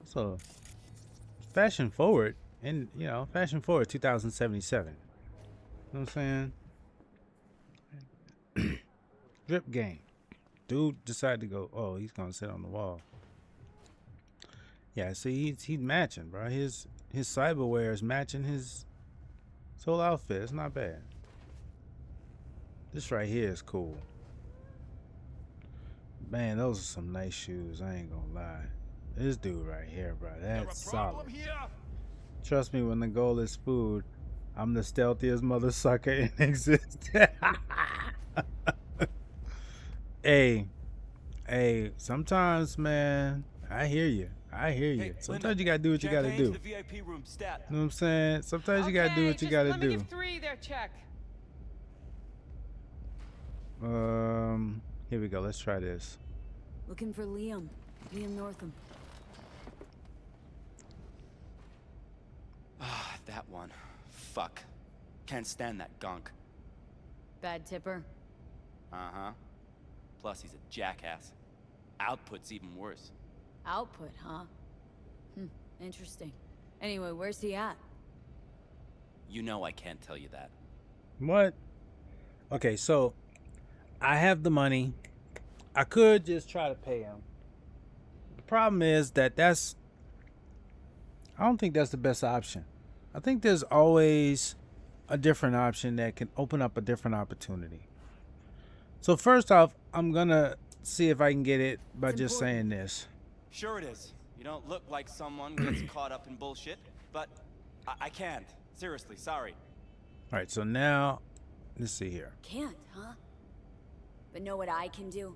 So, fashion forward. And, fashion forward 2077. You know what I'm saying? Drip game. Dude decided to go, oh, he's going to sit on the wall. Yeah, see, he's matching, bro. His cyberware is matching his whole outfit. It's not bad. This right here is cool. Man, those are some nice shoes. I ain't going to lie. This dude right here, bro. That's solid. Here? Trust me, when the goal is food, I'm the stealthiest mother sucker in existence. Hey, sometimes, man, I hear you. Hey, sometimes Linda, you gotta do what you gotta do. The VIP room, stat. You know what I'm saying? Sometimes you gotta do what you gotta do. Give 3 there, check. Here we go. Let's try this.
Looking for Liam Northam.
That one. Fuck. Can't stand that gunk.
Bad tipper?
Uh-huh. Plus, he's a jackass. Output's even worse.
Output, huh? Interesting. Anyway, where's he at?
You know I can't tell you that.
What? Okay, so I have the money. I could just try to pay him. The problem is I don't think that's the best option. I think there's always a different option that can open up a different opportunity. So first off, I'm gonna see if I can get it by just saying this.
Sure it is. You don't look like someone gets caught up in bullshit, but I can't. Seriously, sorry.
All right, so now, let's see here.
Can't, huh? But know what I can do?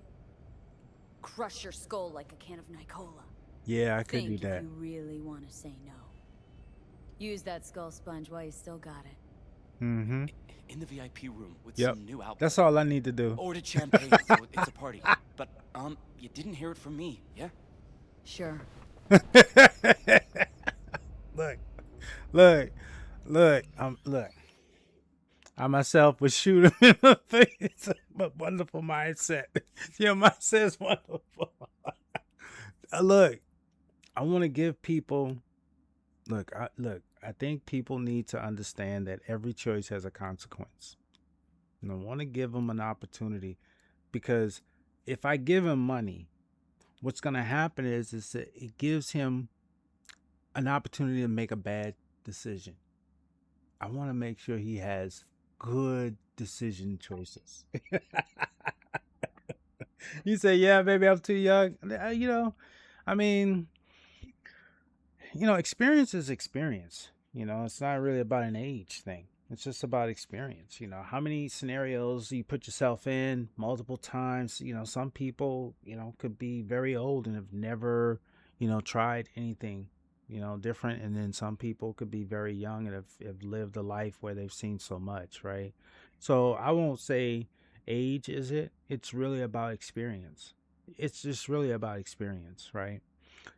Crush your skull like a can of Nicola.
Yeah, I could do that.
If you really want to say no. Use that skull sponge while you still got it.
Mm-hmm.
In the VIP room with some new outfit.
That's all I need to do.
Ordered champagne, so it's a party. But, you didn't hear it from me, yeah?
Sure.
Look. I myself would shoot him in the face. But wonderful mindset. Your mindset is wonderful. Look, I want to give people. Look, I think people need to understand that every choice has a consequence. And I want to give them an opportunity, because if I give him money, what's going to happen is that it gives him an opportunity to make a bad decision. I want to make sure he has good decision choices. You say, yeah, maybe I'm too young. I mean, experience is experience. It's not really about an age thing. It's just about experience. How many scenarios you put yourself in multiple times. Some people, could be very old and have never, tried anything, different. And then some people could be very young and have lived a life where they've seen so much, right? So I won't say age is it. It's really about experience. It's just really about experience, right?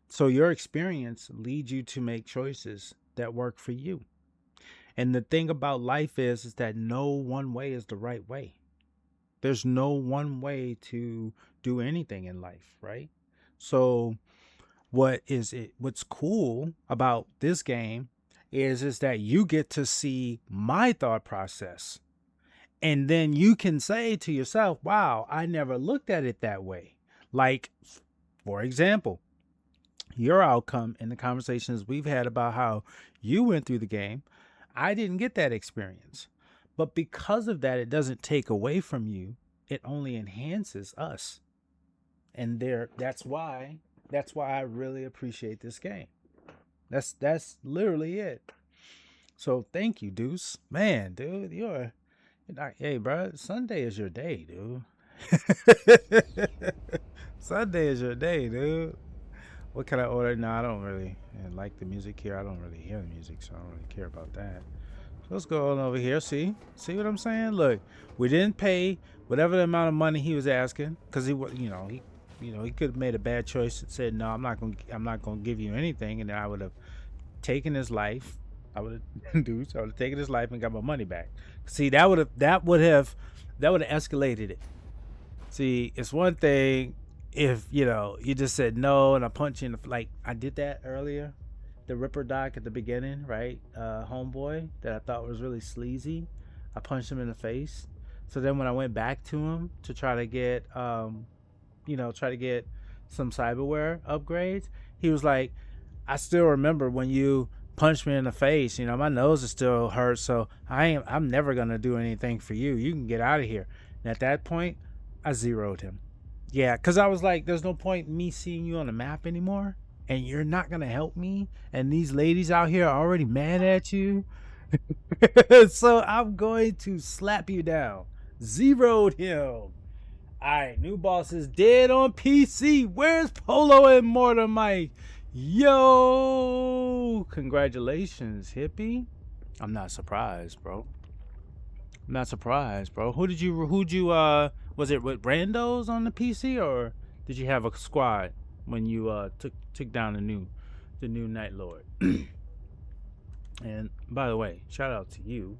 So your experience leads you to make choices that work for you. And the thing about life is that no one way is the right way. There's no one way to do anything in life, right? So what's cool about this game is that you get to see my thought process. And then you can say to yourself, wow, I never looked at it that way. Like, for example, your outcome in the conversations we've had about how you went through the game, I didn't get that experience. But because of that, it doesn't take away from you. It only enhances us. And that's why I really appreciate this game. That's literally it. So thank you, Deuce. Man, dude, hey, bro, Sunday is your day, dude. Sunday is your day, dude. What can I order? No, I don't really like the music here. I don't really hear the music, so I don't really care about that. So let's go on over here. See what I'm saying? Look, we didn't pay whatever the amount of money he was asking, because he could have made a bad choice and said, no, I'm not gonna give you anything, and then I would have taken his life. I would have taken his life and got my money back. See, that would have escalated it. See, it's one thing if you just said no and I punch you in the, like I did that earlier, the Ripper Doc at the beginning, right? Homeboy that I thought was really sleazy, I punched him in the face. So then when I went back to him to try to get some cyberware upgrades, he was like, I still remember when you punched me in the face. My nose is still hurt, so I'm never gonna do anything for you. You can get out of here. And at that point, I zeroed him. Yeah, because I was like, there's no point in me seeing you on the map anymore, and you're not gonna help me, and these ladies out here are already mad at you. So I'm going to slap you down. Zeroed him. Alright, new boss is dead on PC. Where's Polo and Mortar Mike? Yo! Congratulations, hippie. I'm not surprised, bro. Who'd you was it with randos on the PC, or did you have a squad when you took down the new Night Lord? And by the way, shout out to you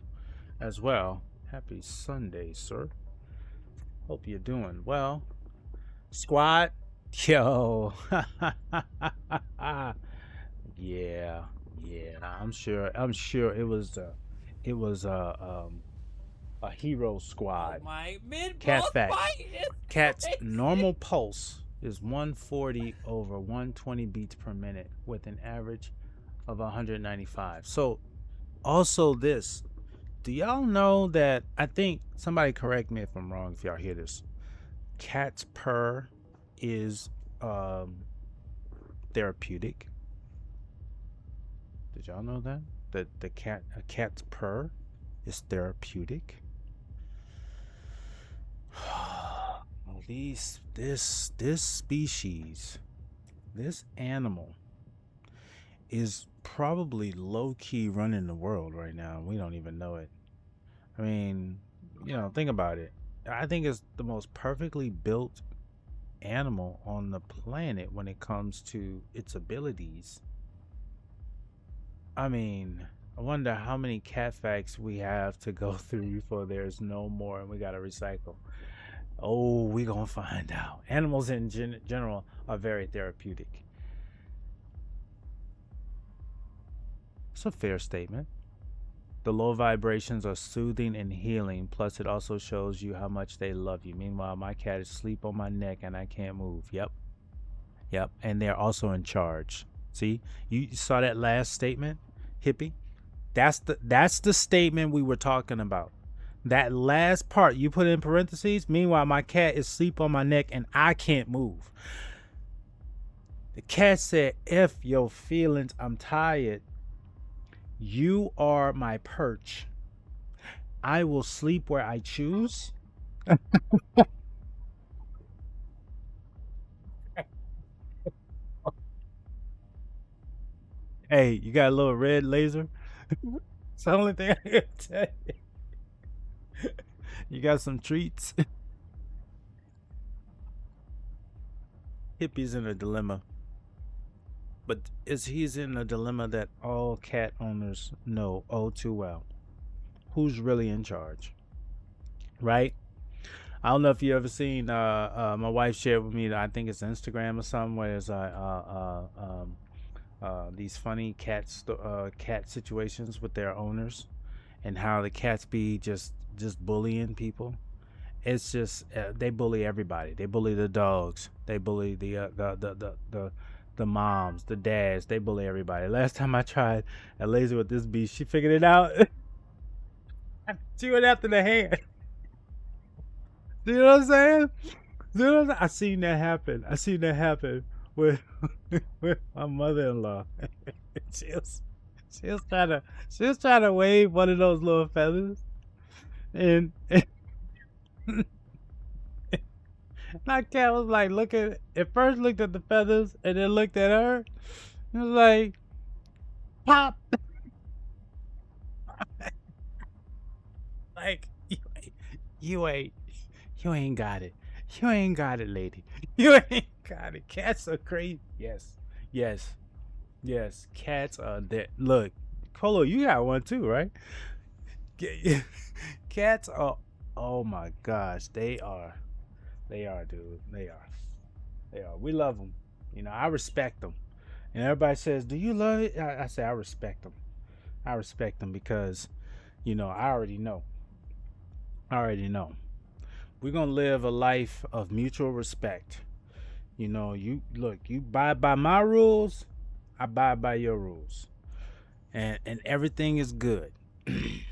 as well. Happy Sunday, sir. Hope you're doing well. Squad, yo. Yeah. I'm sure it was a hero squad.
Oh my
Cat fact. Cat's normal pulse is 140 over 120 beats per minute with an average of 195. So also this, do y'all know that, I think somebody correct me if I'm wrong if y'all hear this, cat's purr is therapeutic? Did y'all know that? That a cat's purr is therapeutic? This species, this animal is probably low-key running the world right now. We don't even know it. I mean, think about it. I think it's the most perfectly built animal on the planet when it comes to its abilities. I mean, I wonder how many cat facts we have to go through before there's no more and we gotta recycle. Oh, we gonna find out. Animals in general are very therapeutic.
That's a fair statement. The low vibrations are soothing and healing. Plus, it also shows you how much they love you. Meanwhile, my cat is asleep on my neck and I can't move. Yep. Yep. And they're also in charge. See, you saw that last statement, hippie? That's the statement we were talking about. That last part you put in parentheses. Meanwhile, my cat is asleep on my neck and I can't move. The cat said, "If your feelings, I'm tired. You are my perch. I will sleep where I choose." Hey, you got a little red laser? It's the only thing I can tell you. You got some treats? Hippie's in a dilemma. But he's in a dilemma that all cat owners know oh too well. Who's really in charge? Right? I don't know if you ever seen my wife shared with me, I think it's Instagram or something, where there's these funny cat situations with their owners and how the cats be just bullying people. It's just they bully everybody. They bully the dogs. They bully the moms, the dads. They bully everybody. Last time I tried a laser with this beast, she figured it out. She went after the hand. You know what I'm saying? You know what I'm saying? I seen that happen with with my mother-in-law. she was she was trying to wave one of those little feathers, and my cat was like looking. At first, looked at the feathers, and then looked at her. It was like, pop. Like you ain't you ain't got it. You ain't got it, lady. You ain't got it. Cats are crazy. Yes. Yes. Yes. Cats are dead. Look, Colo, you got one too, right? Cats are, oh my gosh. They are, dude. They are. We love them. You know, I respect them. And everybody says, "Do you love it?" I say, I respect them. I respect them because, you know, I already know. We're gonna live a life of mutual respect. You know, you look, you abide by my rules, I abide by your rules. And everything is good. Everything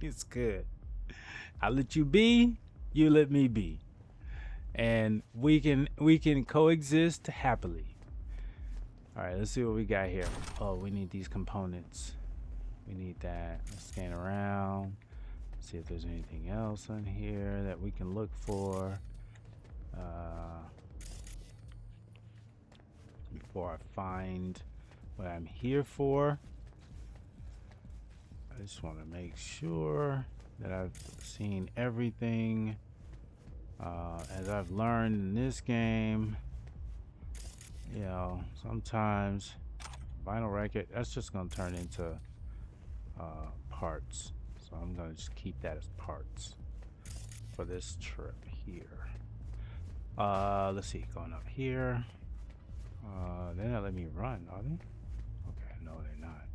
is good. I let you be, you let me be. And we can coexist happily. Alright, let's see what we got here. Oh, we need these components. We need that. Let's scan around. See if there's anything else on here that we can look for before I find what I'm here for. I just want to make sure that I've seen everything. As I've learned in this game, you know, sometimes vinyl record, that's just going to turn into parts. So I'm going to just keep that as parts for this trip here. Let's see, going up here. They're not letting me run, are they? Okay, no, they're not.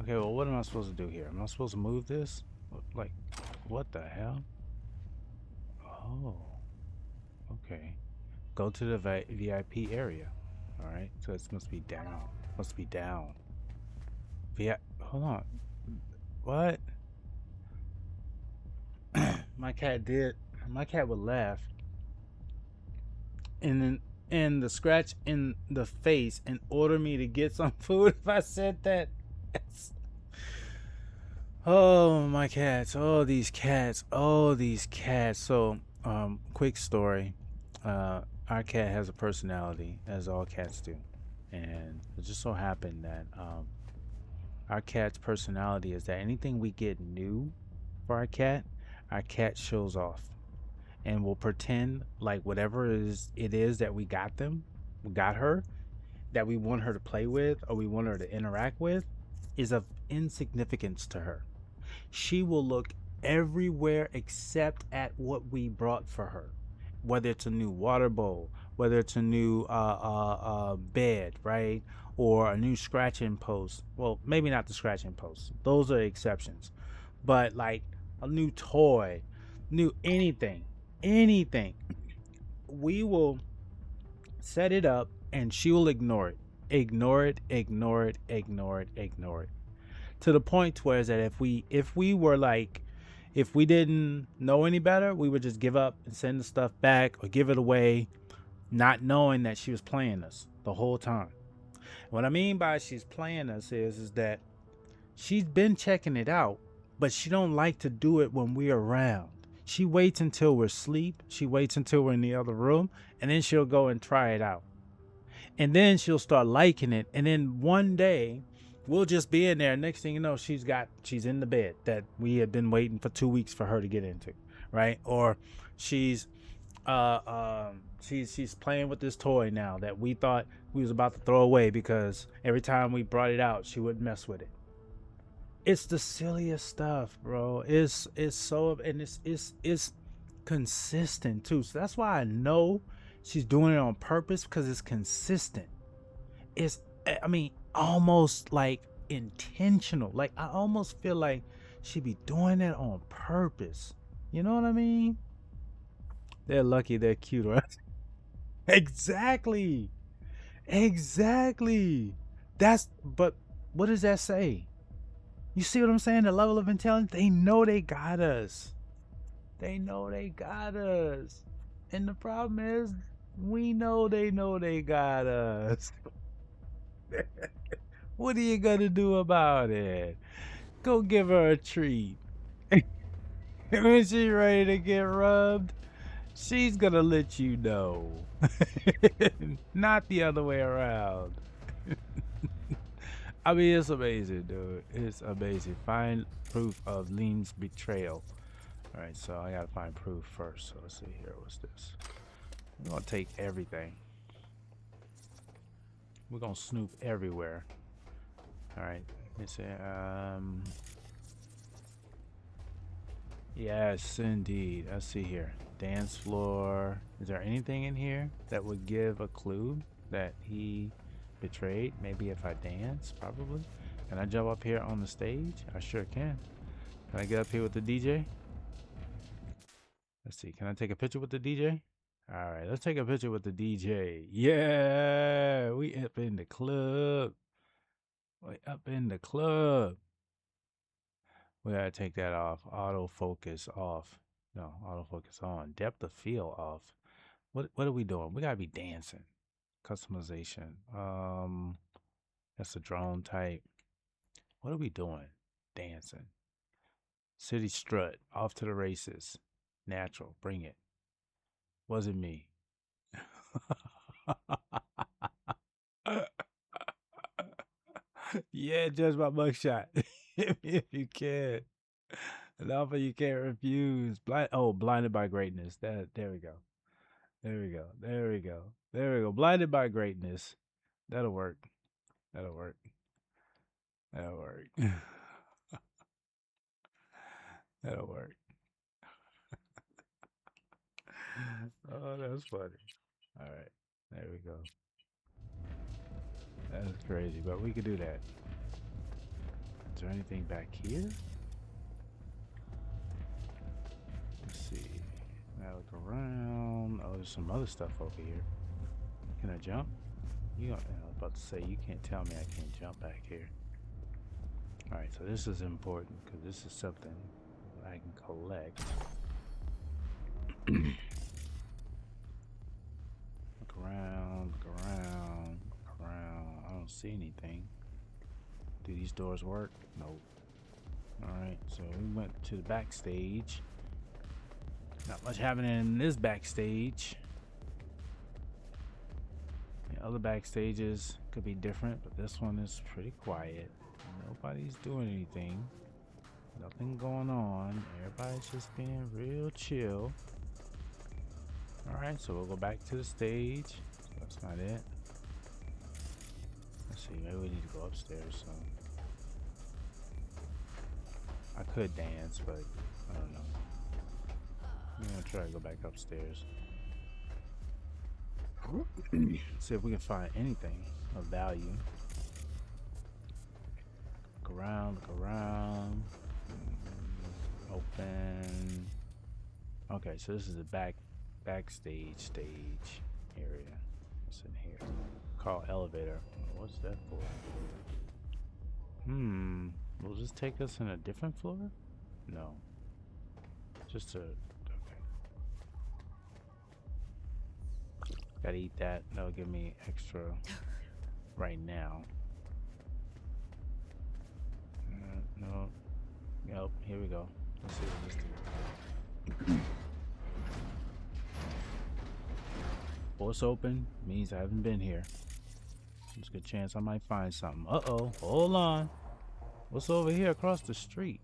Okay, well, what am I supposed to do here? Am I supposed to move this? Like, what the hell? Oh, okay. Go to the VIP area. All right, so it must be down. Must be down. Hold on. What? My cat would laugh and the scratch in the face and order me to get some food if I said that. Oh, my cats. Oh, these cats. So, quick story. Our cat has a personality, as all cats do. And it just so happened that our cat's personality is that anything we get new for our cat shows off and will pretend like whatever it is that we got her, that we want her to play with or we want her to interact with, is of insignificance to her. She will look everywhere except at what we brought for her, whether it's a new water bowl,
whether it's a new bed, right? Or a new scratching post. Well, maybe not the scratching post. Those are exceptions. But like a new toy, new anything. We will set it up and she will ignore it. Ignore it, ignore it, ignore it, ignore it. To the point where is that if we were like if we didn't know any better, we would just give up and send the stuff back or give it away, not knowing that she was playing us the whole time. What I mean by she's playing us is that she's been checking it out, but she don't like to do it when we're around. She waits until we're asleep. She waits until we're in the other room, and then she'll go and try it out. And then she'll start liking it. And then one day, we'll just be in there. Next thing you know, she's in the bed that we had been waiting for 2 weeks for her to get into, right? Or she's she's playing with this toy now that we thought we was about to throw away because every time we brought it out, she wouldn't mess with it. It's the silliest stuff, bro. It's so, and it's consistent too. So that's why I know she's doing it on purpose, because it's consistent. It's, I mean, almost like intentional. Like I almost feel like she be doing it on purpose. You know what I mean? They're lucky they're cute, right? Exactly. Exactly. But what does that say? You see what I'm saying? The level of intelligence, they know they got us. They know they got us. And the problem is, we know they got us. What are you gonna do about it? Go give her a treat. When she's ready to get rubbed, she's gonna let you know. Not the other way around. I mean, it's amazing, dude. It's amazing. Find proof of Lean's betrayal. All right, so I gotta find proof first. So let's see here. What's this? We're gonna take everything. We're gonna snoop everywhere. All right. Let's see. Yes, indeed. Let's see here. Dance floor. Is there anything in here that would give a clue that he betrayed? Maybe if I dance, probably. Can I jump up here on the stage? I sure can. Can I get up here with the DJ? Let's see. Can I take a picture with the DJ? All right, let's take a picture with the DJ. Yeah, we up in the club. We up in the club. We gotta take that off. Autofocus off. No, autofocus on. Depth of field off. What are we doing? We gotta be dancing. Customization. That's a drone type. What are we doing? Dancing. City strut. Off to the races. Natural. Bring it. Wasn't me. Yeah, judge my mugshot. if you can. An offer you can't refuse. Blinded by greatness. There we go. There we go. There we go. There we go. Blinded by greatness. That'll work. That'll work. That'll work. That'll work. Oh, that's funny. All right. There we go. That's crazy, but we could do that. Is there anything back here? Let's see. Now look around. Oh, there's some other stuff over here. Can I jump? I was about to say, you can't tell me I can't jump back here. Alright, so this is important because this is something I can collect. Look around, look around, look around. I don't see anything. Do these doors work? Nope. Alright, so we went to the backstage. Not much happening in this backstage. The other backstages could be different, but this one is pretty quiet. Nobody's doing anything. Nothing going on. Everybody's just being real chill. Alright, so we'll go back to the stage. That's not it. Let's see, maybe we need to go upstairs. So I could dance, but I don't know. I'm gonna try to go back upstairs.
See if we can find anything of value. Look around, look around. Open. Okay, so this is the backstage area. What's in here? Call elevator. What's that for? Will this take us in a different floor? No. Just to okay. Gotta eat that. That'll give me extra right now. No. Yep, here we go. Let's see what this do. Force open means I haven't been here. There's a good chance I might find something. Uh-oh. Hold on. What's over here across the street?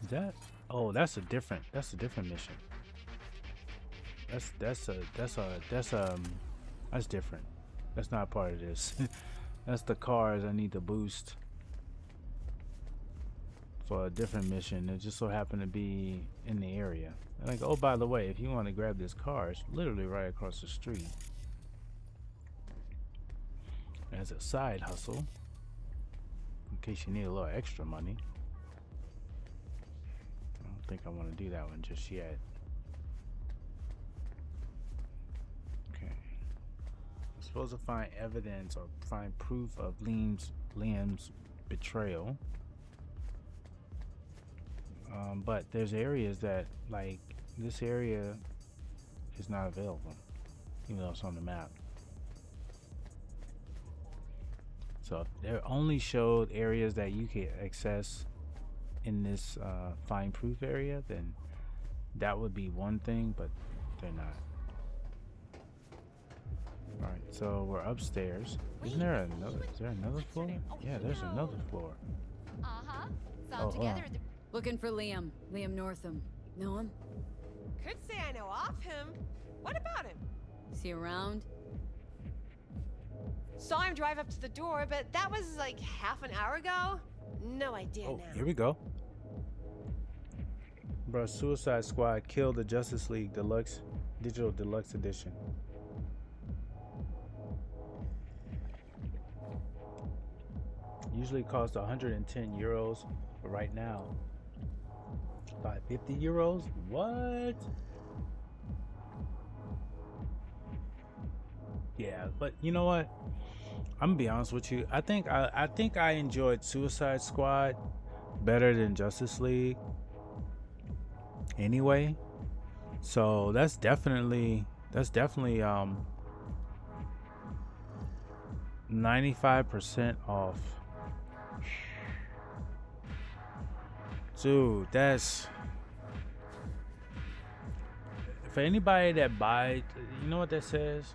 Is that oh, that's different mission. That's different. That's not part of this. That's the cars I need to boost for a different mission. It just so happened to be in the area. And like, oh, by the way, if you want to grab this car, it's literally right across the street. As a side hustle, in case you need a little extra money. I don't think I want to do that one just yet. Okay. I'm supposed to find evidence or find proof of Liam's betrayal. But there's areas that, like, this area is not available, even though it's on the map. So if they only showed areas that you can access in this find proof area, then that would be one thing, but they're not. All right, so we're upstairs. Isn't there another? Is there another floor? Yeah, there's another floor.
It's all together. Looking for Liam. Liam Northam. Know him?
Could say I know of him. What about him?
Is he around?
Saw him drive up to the door, but that was like half an hour ago. No idea
Oh,
now.
here we go. Bro, Suicide Squad killed the Justice League Digital Deluxe Edition. Usually costs 110 euros, but right now, by 50 euros? What? Yeah, but you know what? I'm gonna be honest with you. I think I enjoyed Suicide Squad better than Justice League. Anyway, so that's definitely 95% off. Dude, that's for anybody that buys. You know what that says?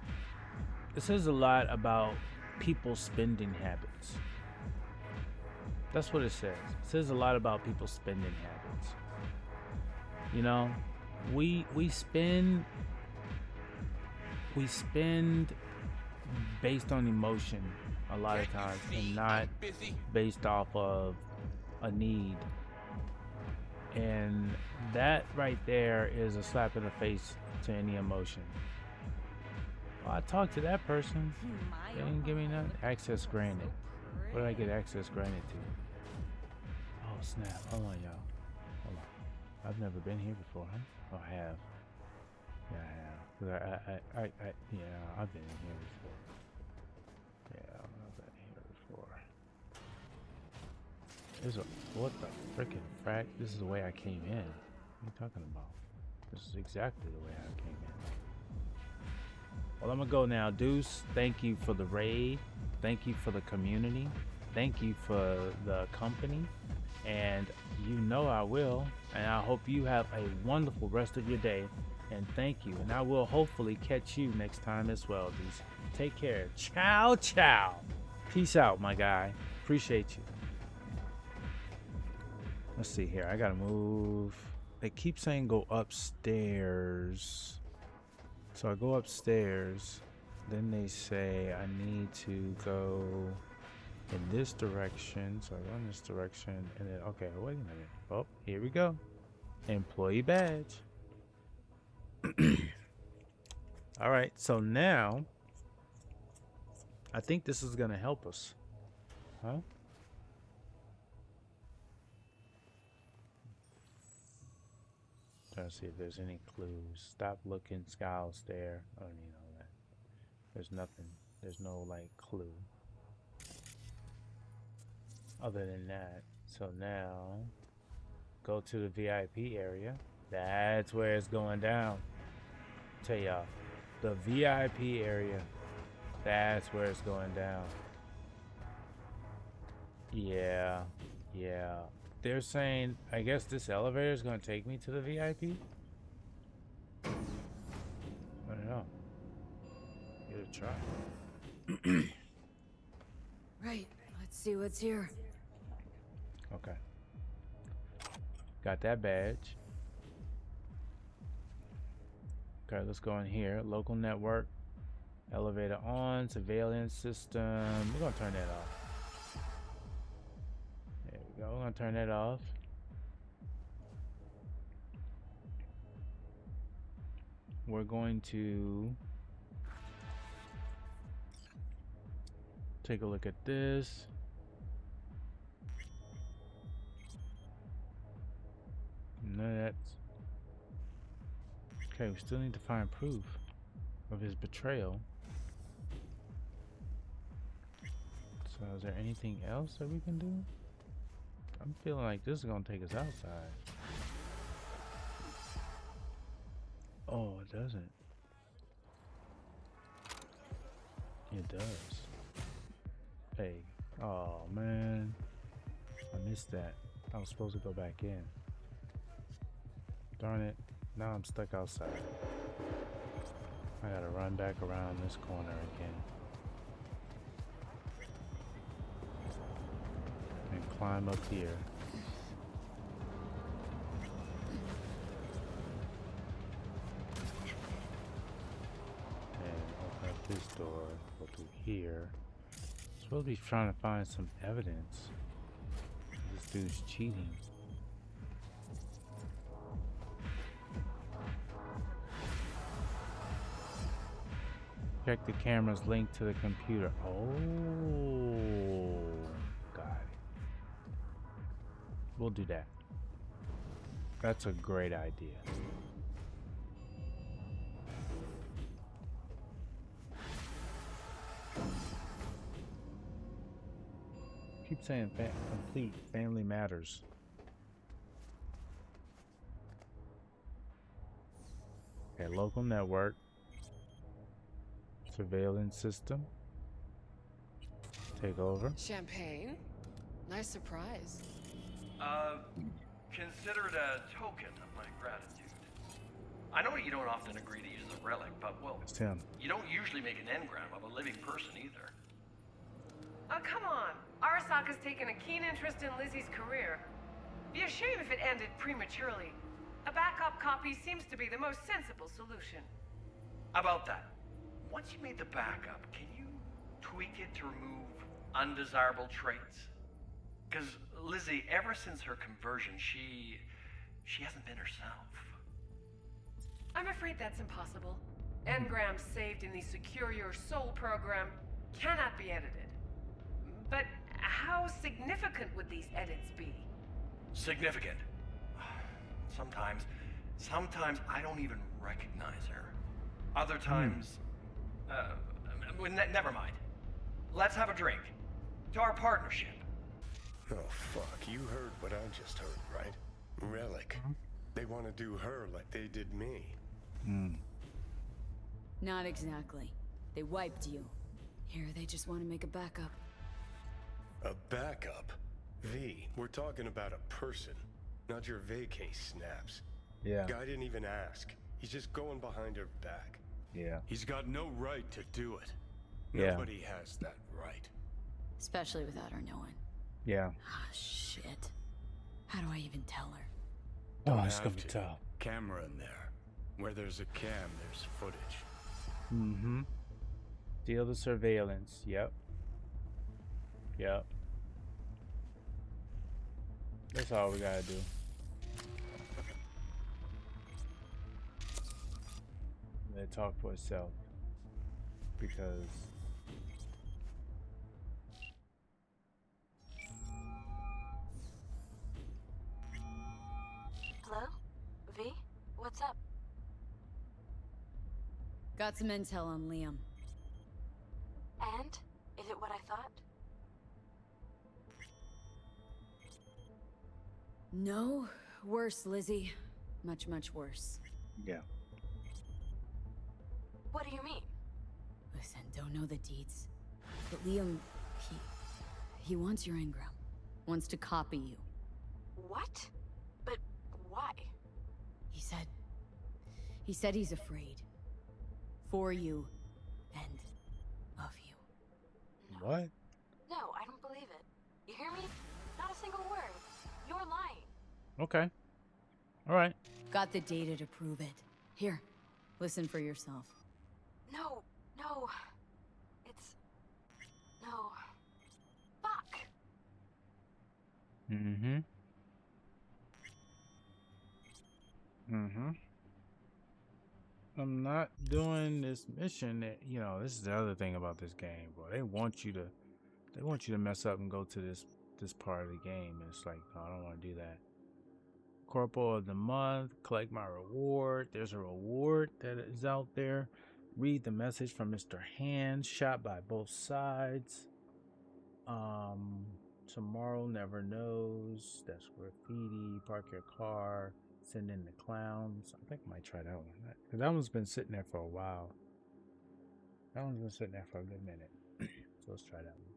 It says a lot about people's spending habits. That's what it says. It says a lot about people's spending habits. You know, we spend based on emotion a lot of times, and not based off of a need. And that right there is a slap in the face to any emotion. Well, I talked to that person. They didn't give me nothing. Access granted. What did I get access granted to? Oh snap! Hold on, y'all. Hold on. I've never been here before, huh? Oh, I have. Yeah, I have. 'Cause yeah, I've been in here before. Yeah, I've been here before. What the freaking frack? This is the way I came in. What are you talking about? This is exactly the way I came in. Well, I'm gonna go now. Deuce, thank you for the raid. Thank you for the community. Thank you for the company. And you know I will. And I hope you have a wonderful rest of your day. And thank you. And I will hopefully catch you next time as well, Deuce. Take care. Ciao, ciao. Peace out, my guy. Appreciate you. Let's see here. I gotta move. They keep saying go upstairs. So I go upstairs. Then they say I need to go in this direction. So I go in this direction. And then, okay, wait a minute. Oh, here we go. Employee badge. All right, so now I think this is gonna help us, huh? Trying to see if there's any clues. Stop looking, scowl, stare. I don't need all that. There's nothing. There's no like clue other than that. So now go to the VIP area. That's where it's going down. Tell y'all, the VIP area. That's where it's going down. Yeah, yeah. They're saying, I guess this elevator is going to take me to the VIP? I don't know. Give it a try.
Right. Let's see what's here.
Okay. Got that badge. Okay, let's go in here. Local network. Elevator on. Surveillance system. We're going to turn that off. There we go. We're going to turn that off. We're going to take a look at this. None of that's... Okay, we still need to find proof of his betrayal. So is there anything else that we can do? I'm feeling like this is gonna take us outside. Oh, it doesn't. It does. Hey, oh man, I missed that. I was supposed to go back in. Darn it, now I'm stuck outside. I gotta run back around this corner again. And climb up here. And open up this door, go through here. Supposed to be trying to find some evidence. This dude's cheating. Check the camera's linked to the computer. Oh, got it. We'll do that. That's a great idea. Keep saying complete family matters. Okay, local network. Surveillance system. Take over.
Champagne? Nice surprise.
Consider it a token of my gratitude. I know you don't often agree to use a relic, but well,
It's him.
you don't usually make an engram of a living person either.
Oh, come on. Arasaka's taken a keen interest in Lizzie's career. Be a shame if it ended prematurely. A backup copy seems to be the most sensible solution.
About that, once you made the backup, can you tweak it to remove undesirable traits? Because Lizzie, ever since her conversion, she hasn't been herself.
I'm afraid that's impossible. Engrams saved in the Secure Your Soul program cannot be edited. But how significant would these edits be?
Significant. Sometimes I don't even recognize her. Other times, never mind. Let's have a drink. To our partnership.
Oh, fuck. You heard what I just heard, right? Relic. They want to do her like they did me.
Not exactly. They wiped you. Here, they just want to make a backup.
A backup? V, we're talking about a person, not your vacay snaps.
Yeah.
Guy didn't even ask. He's just going behind her back.
Yeah.
He's got no right to do it.
Yeah.
Nobody has that right.
Especially without her knowing.
Yeah.
Ah, shit. How do I even tell her?
Oh, it's gonna be tough.
Camera in there. Where there's a cam, there's footage.
Mm-hmm. Deal the surveillance. Yep. Yep. That's all we gotta do. let it talk for itself. Because
Hello? V? What's up?
Got some intel on Liam.
And? Is it what I thought?
No, worse, Lizzie. Much, much worse.
Yeah.
What do you mean?
Listen, don't know the deeds. But Liam, he wants your engram. Wants to copy you.
What? But why?
He said he's afraid. For you. And of you.
What?
No, I don't believe it. You hear me? Not a single word. You're lying.
okay. All right.
Got the data to prove it. Here, listen for yourself.
No. It's... No. Fuck.
Mm-hmm. I'm not doing this mission that, you know, this is the other thing about this game, bro. They want you to mess up and go to this part of the game. And it's like, no, I don't want to do that. Corporal of the month, collect my reward. There's a reward that is out there. Read the message from Mr. Hand, shot by both sides. Tomorrow never knows. That's graffiti. Park your car. Send in the clowns. I think I might try that one. Because that one's been sitting there for a while. That one's been sitting there for a good minute. So let's try that one.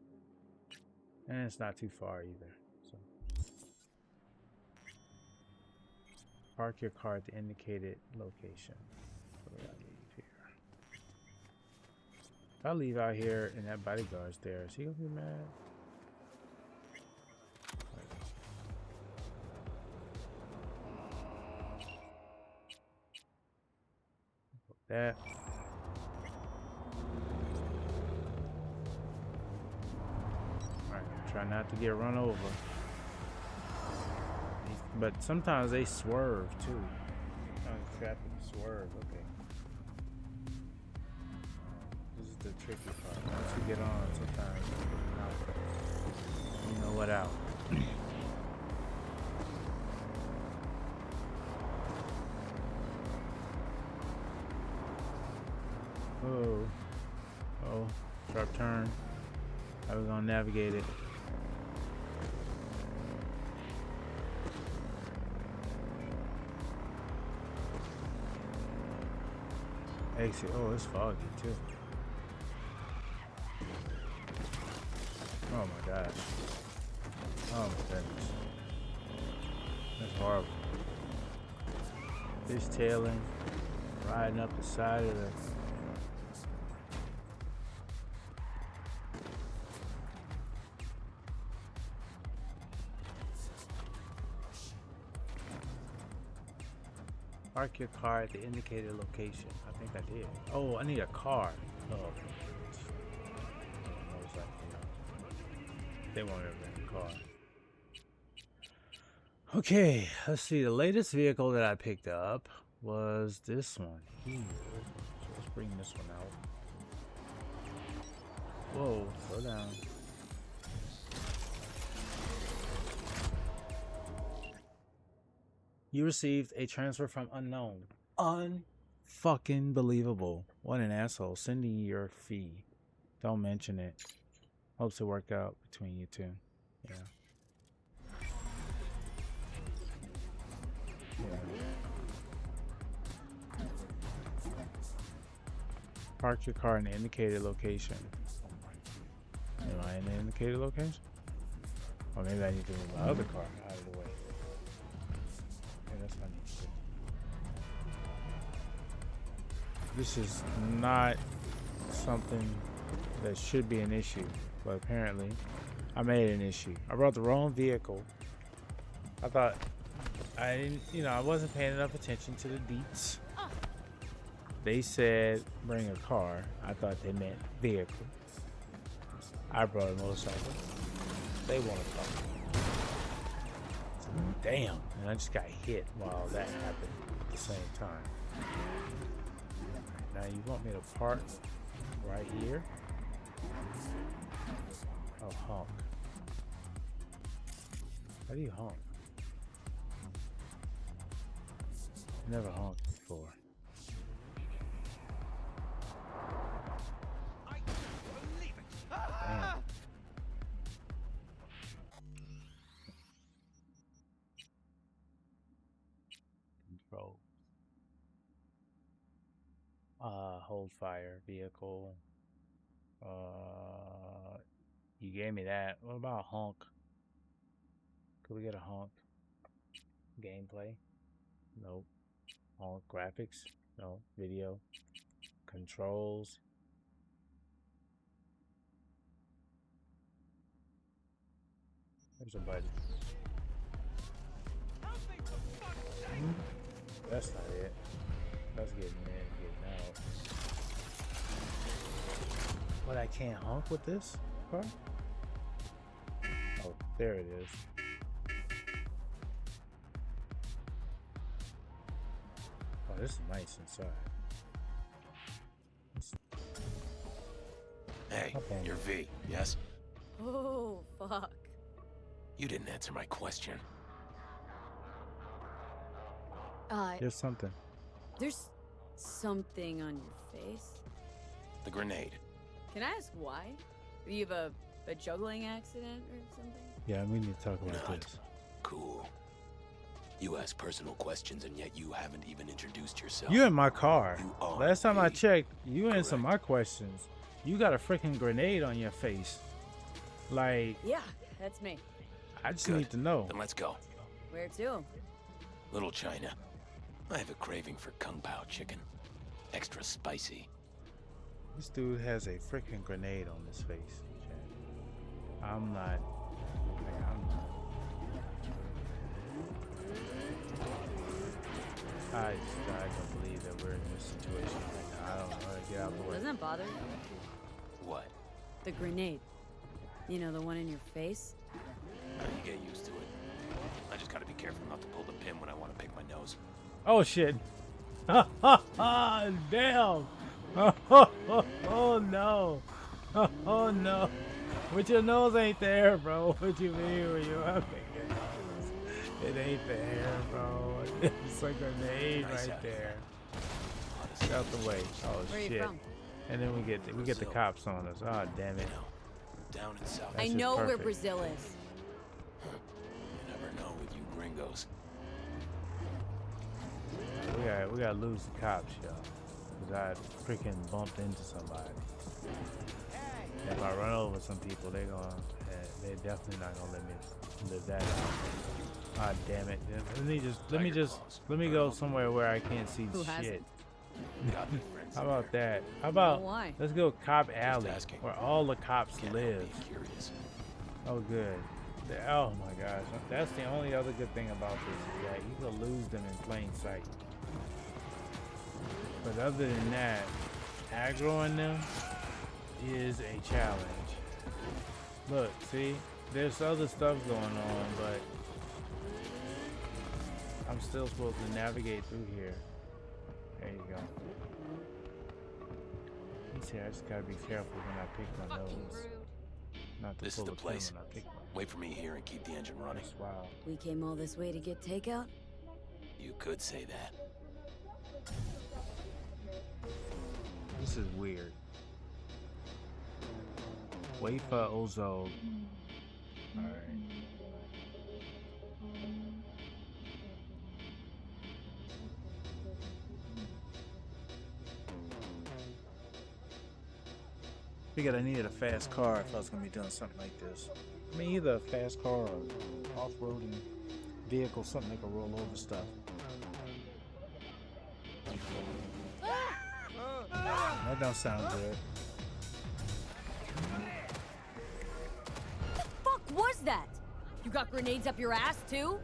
And it's not too far either. So park your car at the indicated location. What do I leave here? If I leave out here and that bodyguard's there, is he gonna be mad? That. Alright, try not to get run over. But sometimes they swerve too. Sometimes traffic swerve, okay. This is the tricky part. Once you get on, sometimes you know what out. Oh, sharp turn. How we gonna navigate it? Exit. Oh, it's foggy too. Oh my gosh. Oh my goodness. That's horrible. Fishtailing, riding up the side of the. Park your car at the indicated location. I think I did. Oh, I need a car. Oh, they won't ever rent a car. Okay, let's see. The latest vehicle that I picked up was this one here. So let's bring this one out. Whoa, slow down. You received a transfer from unknown. Unfucking believable. What an asshole. Sending you your fee. Don't mention it. Hopes to work out between you two. Yeah. Park your car in the indicated location. Am I in the indicated location? Or maybe I need to move my other car out of the way. Okay, that's what I need to do. This is not something that should be an issue, but apparently I made an issue. I brought the wrong vehicle. I thought I didn't, I wasn't paying enough attention to the deets. They said bring a car. I thought they meant vehicle. I brought a motorcycle. They want a car. Damn, and I just got hit while that happened at the same time. Now you want me to park right here? Oh, honk. How do you honk? Never honked before. Damn. Control. Hold fire, vehicle. You gave me that. What about honk? Could we get a honk? Gameplay? Nope. Honk graphics? No. Video. Controls. There's a button. That's not it. That's getting in, getting out. But I can't honk with this car? Oh, there it is. Oh, this is nice inside.
Hey, you're V, yes?
Oh, fuck.
You didn't answer my question.
There's something.
There's something on your face.
The grenade.
Can I ask why? Do you have a juggling accident or something?
Yeah, we need to talk about
Not
this.
cool. You ask personal questions and yet you haven't even introduced yourself.
You in my car.
You are
Last time I
V.
checked, you answered my questions. You got a freaking grenade on your face. Like,
Yeah, that's me.
I just
Good.
need to know.
Then let's go.
Where to?
Little China. I have a craving for Kung Pao chicken. Extra spicy.
This dude has a freaking grenade on his face. Chad. I'm not. I don't believe that we're in this situation right now. I don't know how to get out the way.
Doesn't that bother you?
What?
The grenade. You know, the one in your face?
You get used to it. I just gotta be careful not to pull the pin when I want to pick my nose.
Oh shit! Damn! Oh no! Oh no! But your nose ain't there, bro. What you mean when you okay? It ain't there, bro. It's a grenade right there. Get out the way. Oh
Where are you
shit!
from?
And then we get the cops on us. Oh damn it!
Down in South.
I
just
know where
perfect.
Brazil is.
You never know with you gringos.
We gotta lose the cops, y'all. Cause I freaking bumped into somebody. If I run over some people, they're definitely not gonna let me live that out. Ah, damn it! Let me go somewhere where I can't see
Who hasn't?
shit.
Got me friends
How
in
about
there.
that? How about
Why?
let's go Cop Alley,
asking.
where all the cops
Can't help
live.
being curious.
Oh, good. Oh my gosh, that's the only other good thing about this is that you can lose them in plain sight. But other than that, aggroing them is a challenge. Look, see, there's other stuff going on, but I'm still supposed to navigate through here. There you go. You see, I just gotta be careful when I pick my nose. Not to
This is
pull
the
the pin
place.
when I pick my
Wait for me here and keep the engine running.
nose. Wow.
We came all this way to get takeout?
You could say that.
This is weird. Wait for Ozo. Alright. Figured I needed a fast car if I was gonna be doing something like this. I mean, either a fast car or off-roading vehicle, something that can roll over stuff. That don't sound good.
The fuck was that? You got grenades up your ass too?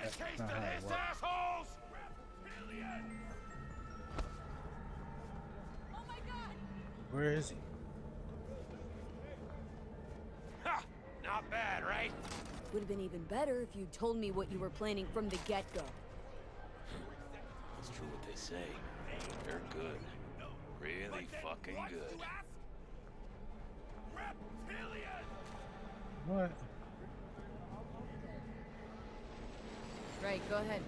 That's not how it works. Where is he?
Ha! Not bad, right?
Would have been even better if you'd told me what you were planning from the get-go.
It's true what they say. They're good. Really fucking good.
What?
Right, go ahead.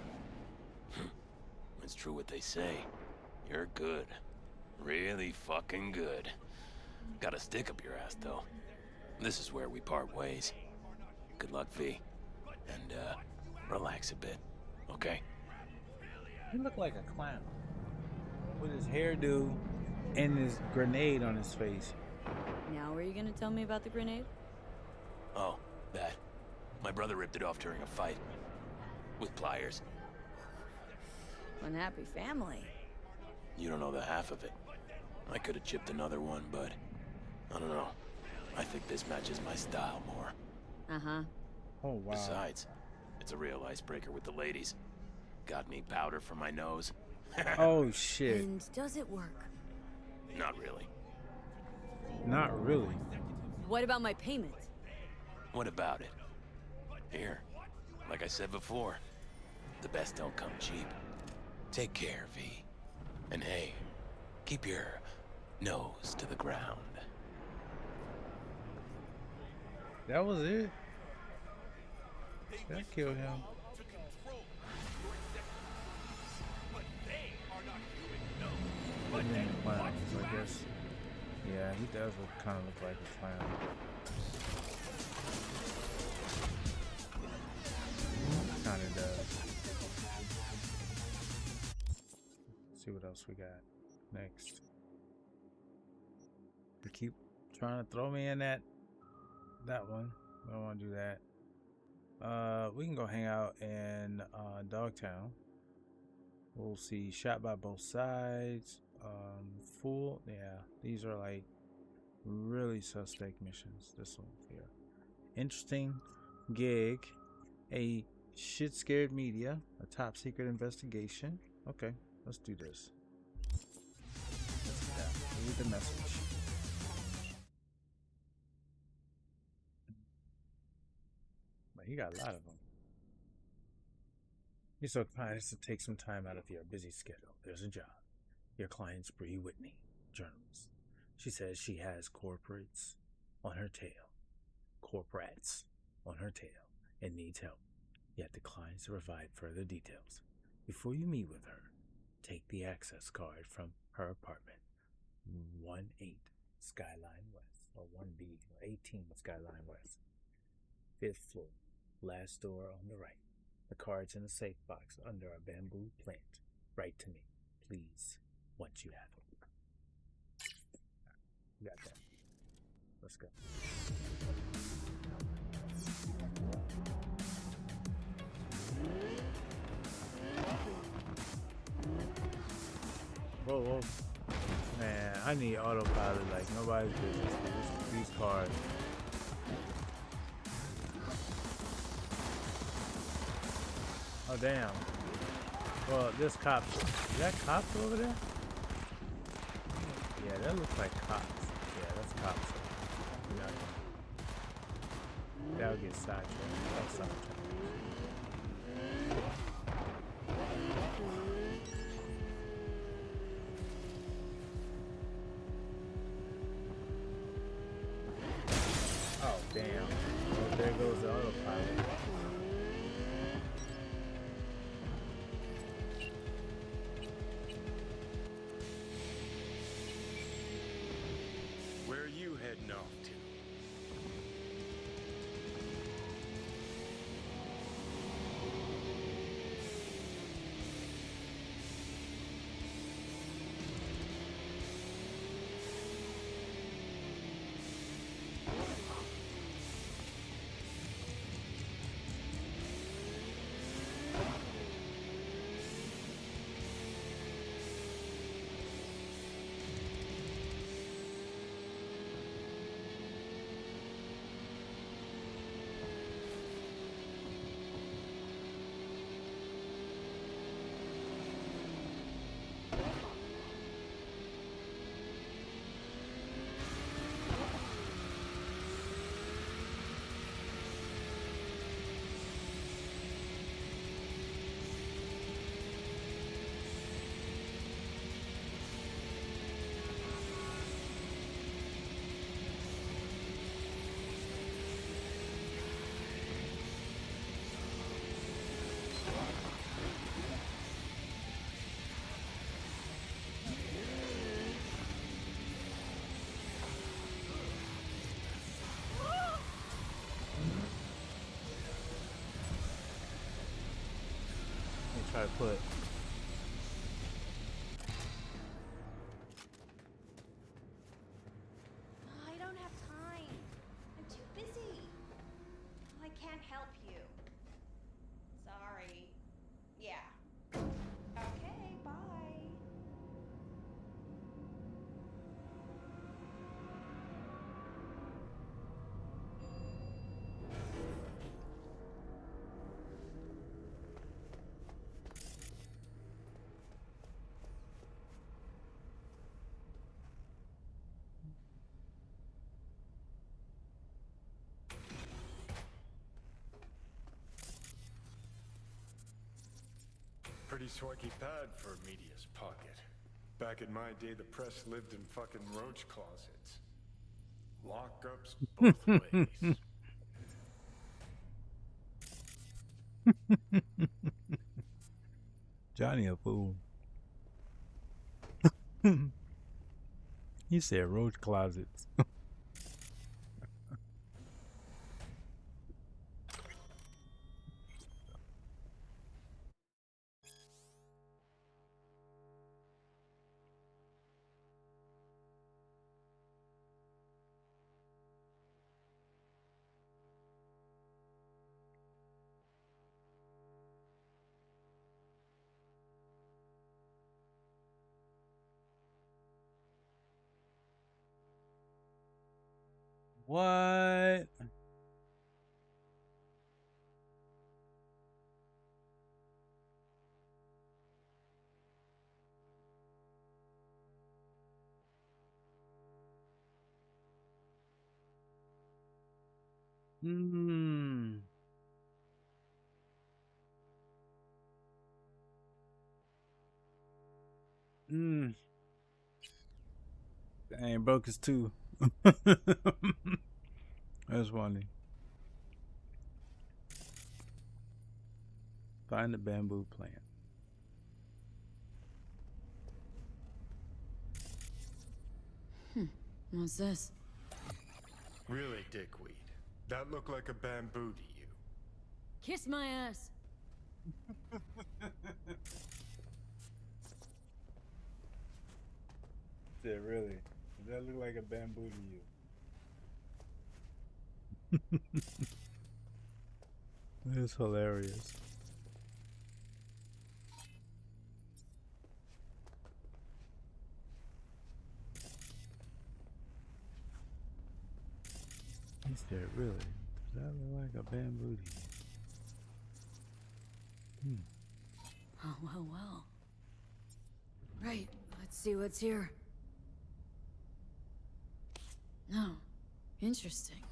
It's true what they say. You're good. Really fucking good. Got a stick up your ass, though. This is where we part ways. Good luck, V. And, relax a bit, okay?
He looked like a clown. With his hairdo and his grenade on his face.
Now are you gonna tell me about the grenade?
Oh, that. My brother ripped it off during a fight. With pliers.
Unhappy family.
You don't know the half of it. I could have chipped another one, but... I don't know. I think this matches my style more.
Uh-huh.
Oh, wow.
Besides, it's a real icebreaker with the ladies. Got any powder for my nose?
Oh, shit.
And does it work?
Not really.
Not really.
What about my payment?
What about it? Here, like I said before, the best don't come cheap. Take care, V. And hey, keep your nose to the ground.
That was it? That killed him. And then the clowns, I guess. Yeah, he does kind of look like a clown. Kind of does. Let's see what else we got next. You keep trying to throw me in that one. I don't want to do that. We can go hang out in Dogtown. We'll see shot by both sides. Fool. Yeah, these are like really suspect missions. This one here. Interesting gig. A shit scared media. A top secret investigation. Okay, let's do this. Let's do that. Read the message. But he got a lot of them. You're so kind as to take some time out of your busy schedule. There's a job. Your client's Bree Whitney, journalist. She says she has corporates on her tail. Corporates on her tail and needs help. Yet declines to provide further details. Before you meet with her, take the access card from her apartment. 1-8 Skyline West, or 1B, or 18 Skyline West. 5th floor, last door on the right. The card's in a safe box under a bamboo plant. Write to me, please, once you have it. You got that. Let's go. Whoa, whoa. Man, I need autopilot like nobody's business. These cars. Oh, damn. Well, this cops. Is that cops over there? Yeah, that looks like cops. Yeah, that's cops. That'll get sidetracked. That's sidetracked. Oh, damn. Well, there goes the autopilot.
Where are you heading off to?
Alright, put.
I don't have time. I'm too busy. I can't help you. Sorry. Yeah. Okay, bye.
Pretty swanky pad for a media's pocket. Back in my day, the press lived in fucking roach closets. Lockups both ways.
Johnny a fool. He said roach closets. What? Hmm. Hmm. Dang, broke his tooth. That's funny. Find the bamboo plant.
What's this?
Really, dickweed? That looked like a bamboo to you?
Kiss my ass.
Said really? Does that look like a bamboo to you? It's hilarious. He said, really? Does that look like a bamboo to you?
Oh, well. Right, let's see what's here. Oh, interesting.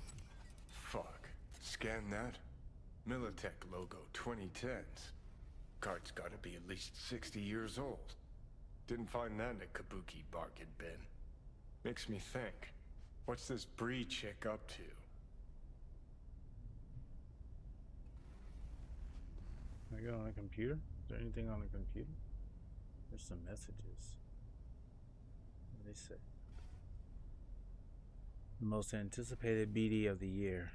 Fuck. Scan that. Militech logo 2010s. Card's gotta be at least 60 years old. Didn't find that in a kabuki bargain bin. Makes me think. What's this Bree chick up to?
I go on a computer? Is there anything on the computer? There's some messages. What do they say? The most anticipated BD of the year.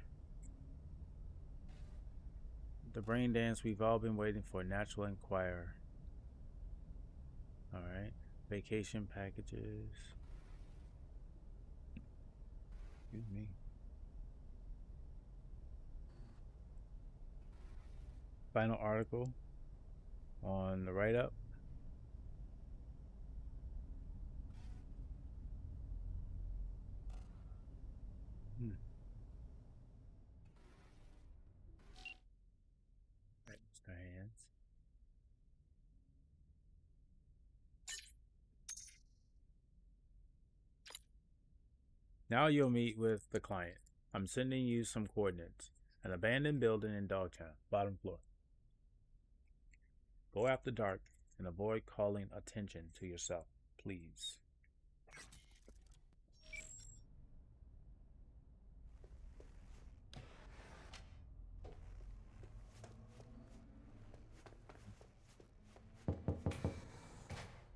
The brain dance we've all been waiting for. Natural Enquirer. Alright. Vacation packages.
Excuse me.
Final article on the write-up. Their hands. Now you'll meet with the client. I'm sending you some coordinates. An abandoned building in Dogtown, bottom floor. Go after dark and avoid calling attention to yourself, please.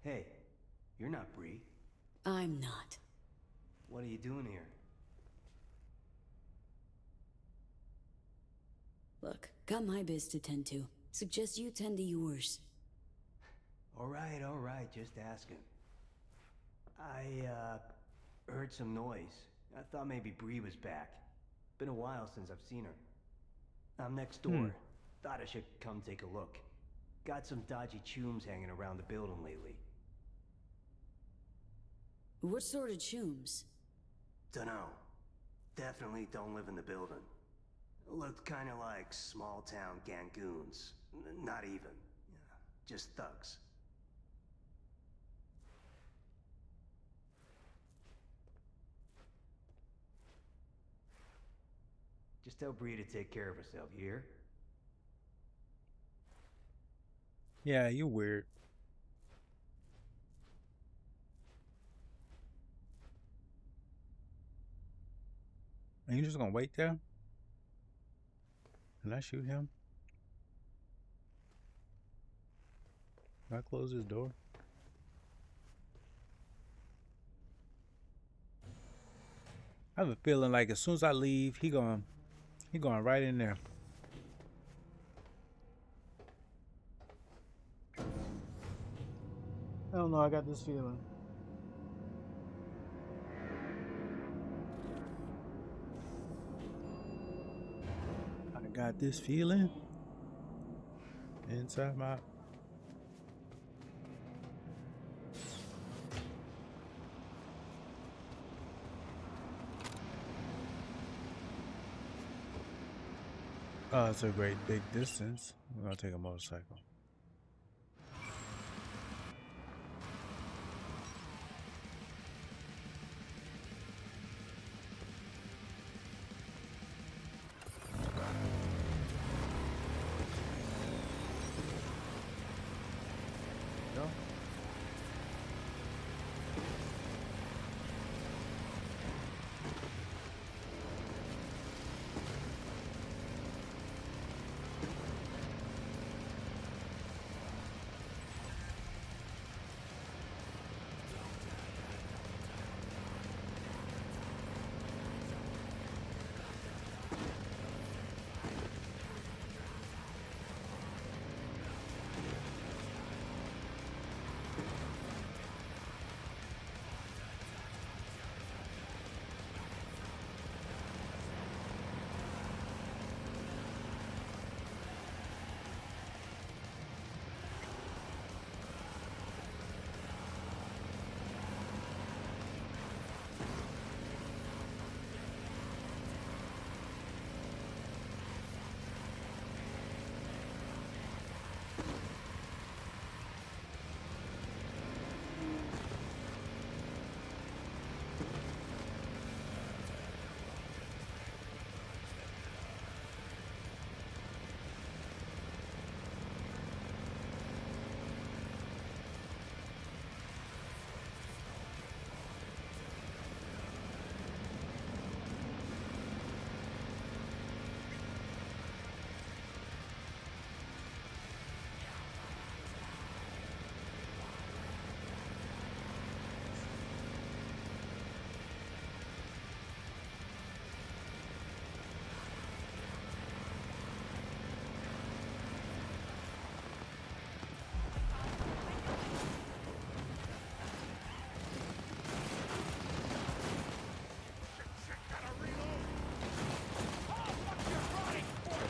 Hey, you're not Bree.
I'm not.
What are you doing here?
Look, got my biz to tend to. Suggest you tend to yours.
All right, just asking. I, heard some noise. I thought maybe Bree was back. Been a while since I've seen her. I'm next door. Thought I should come take a look. Got some dodgy chooms hanging around the building lately.
What sort of chooms?
Dunno. Definitely don't live in the building. Looked kinda like small-town gangoons. Not even. Just thugs. Just tell Bree to take care of herself, you hear?
Yeah, you weird. Are you just gonna wait there? Can I shoot him? Can I close his door? I have a feeling like as soon as I leave, he going right in there. I don't know, I got this feeling. I got this feeling inside my... Oh, it's a great big distance. We're gonna take a motorcycle. Go.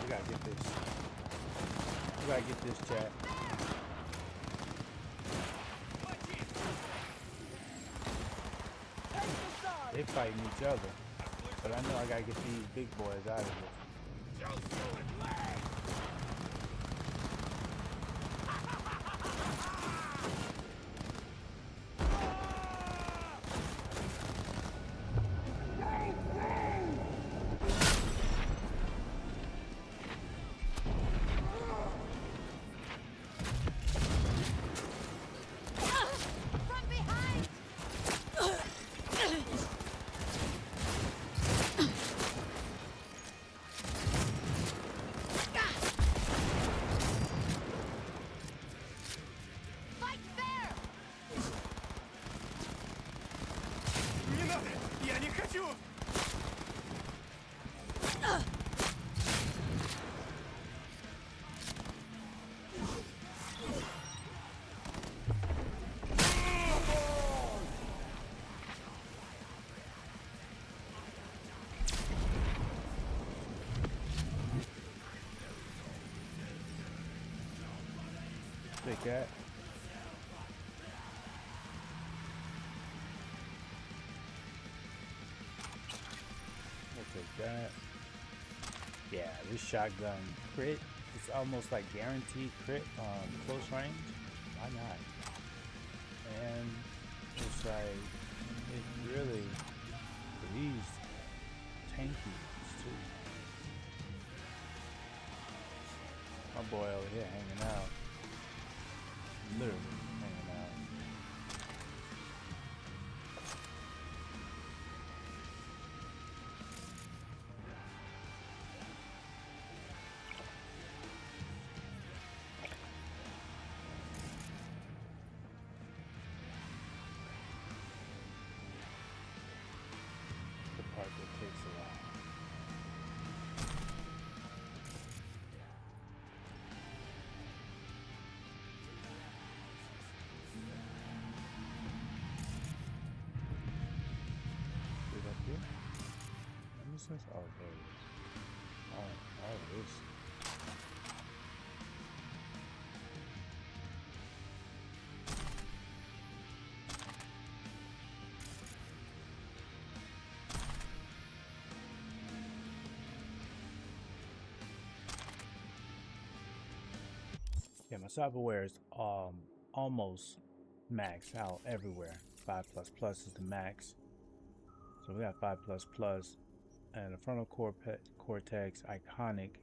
We gotta get this chat. They fighting each other, but I know I gotta get these big boys out of here.
take that. We'll take that. Yeah, this shotgun crit is almost like guaranteed crit on close range. Why not? And it's like it really these tankies too. My boy over here hanging out. Literally hanging out. The part that takes a while. Is it up here? Let me see. Oh, there it is. Oh, it is. Yeah, my cyberware is almost maxed out everywhere. 5 plus plus is the max. So we got 5 plus plus and the frontal cortex iconic.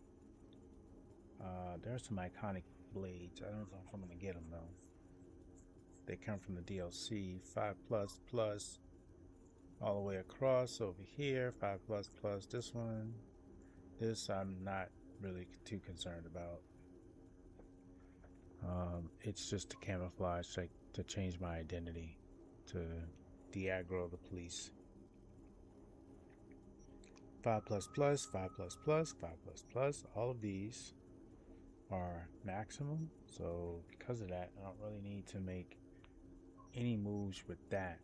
There's some iconic blades. I don't know if I'm gonna get them though. They come from the DLC. 5 plus plus all the way across over here. 5 plus plus. This one. This I'm not really too concerned about. It's just to camouflage, like to change my identity, to de-aggro the police. 5 plus plus, 5 plus plus, 5 plus plus. All of these are maximum. So because of that, I don't really need to make any moves with that.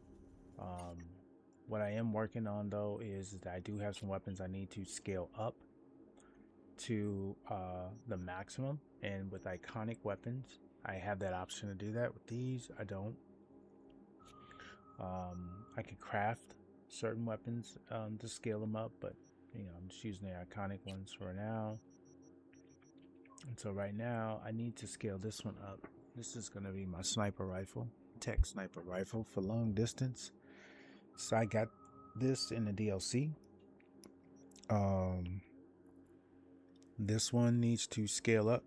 What I am working on though is that I do have some weapons I need to scale up to the maximum, and with iconic weapons I have that option to do that. With these I don't. I can craft certain weapons to scale them up, but you know, I'm just using the iconic ones for now. And so right now I need to scale this one up. This is going to be my sniper rifle, tech sniper rifle for long distance. So I got this in the DLC. This one needs to scale up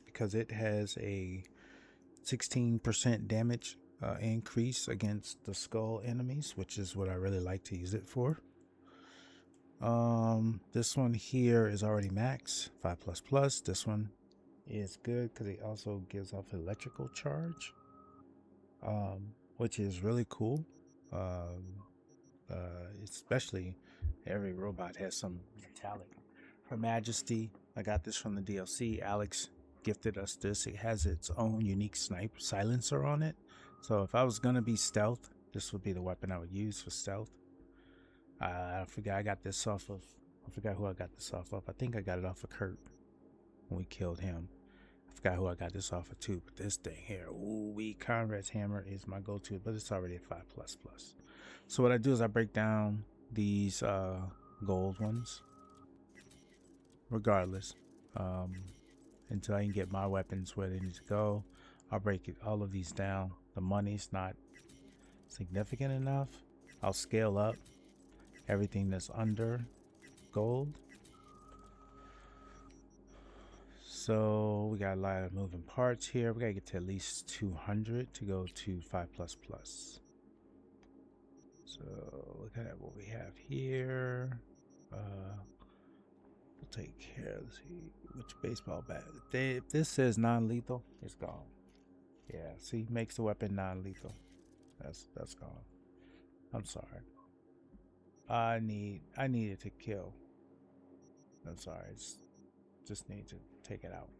because it has a 16% damage increase against the skull enemies, which is what I really like to use it for. This one here is already max 5 plus plus. This one is good because it also gives off electrical charge, which is really cool. Especially every robot has some metallic. Her Majesty, I got this from the DLC. Alex gifted us this. It has its own unique sniper silencer on it. So if I was gonna be stealth, this would be the weapon I would use for stealth. I forgot I got this off of. I forgot who I got this off of. I think I got it off of Kurt when we killed him. I forgot who I got this off of too. But this thing here, ooh, Conrad's hammer is my go-to, but it's already at 5 plus plus. So what I do is I break down these gold ones, regardless, until I can get my weapons where they need to go. I'll break all of these down. The money's not significant enough. I'll scale up everything that's under gold. So we got a lot of moving parts here. We gotta get to at least 200 to go to 5 plus plus. So look at what we have here. We'll take care. Let's see which baseball bat. If this says non-lethal, it's gone. Yeah, see, makes the weapon non-lethal. That's gone. I'm sorry. I needed to kill. I'm sorry. Just need to take it out.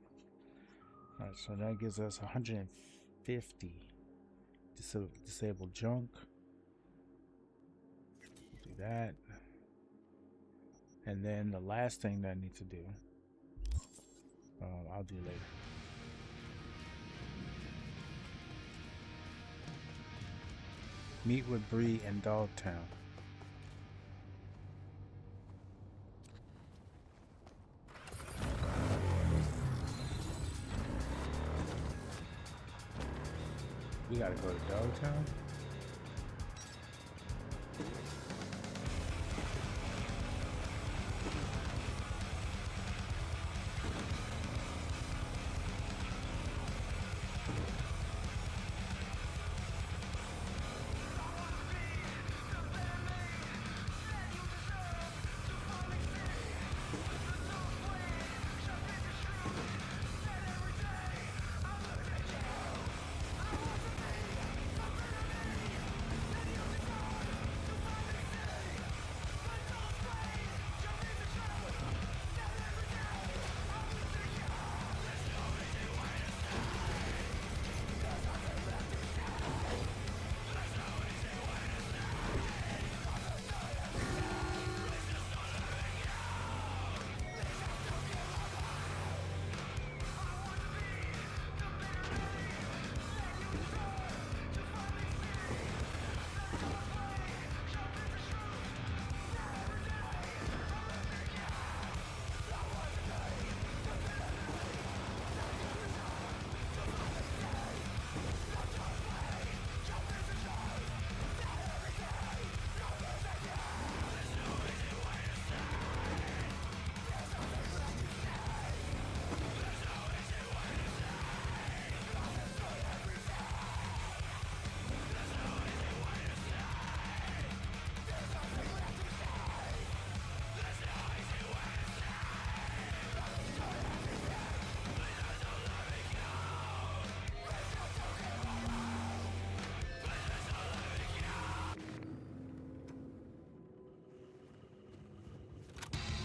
All right, so that gives us 150 disabled junk. Do that. And then the last thing that I need to do, I'll do later. Meet with Bree in Dogtown. We gotta go to Dogtown?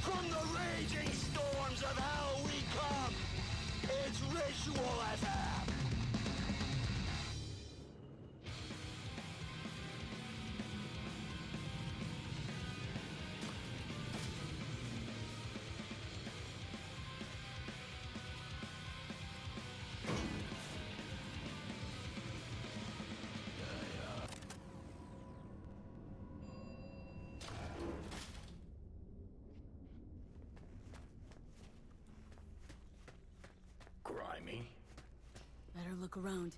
From the raging storms of hell we come. It's ritual as hell. Grimy.
Better look around.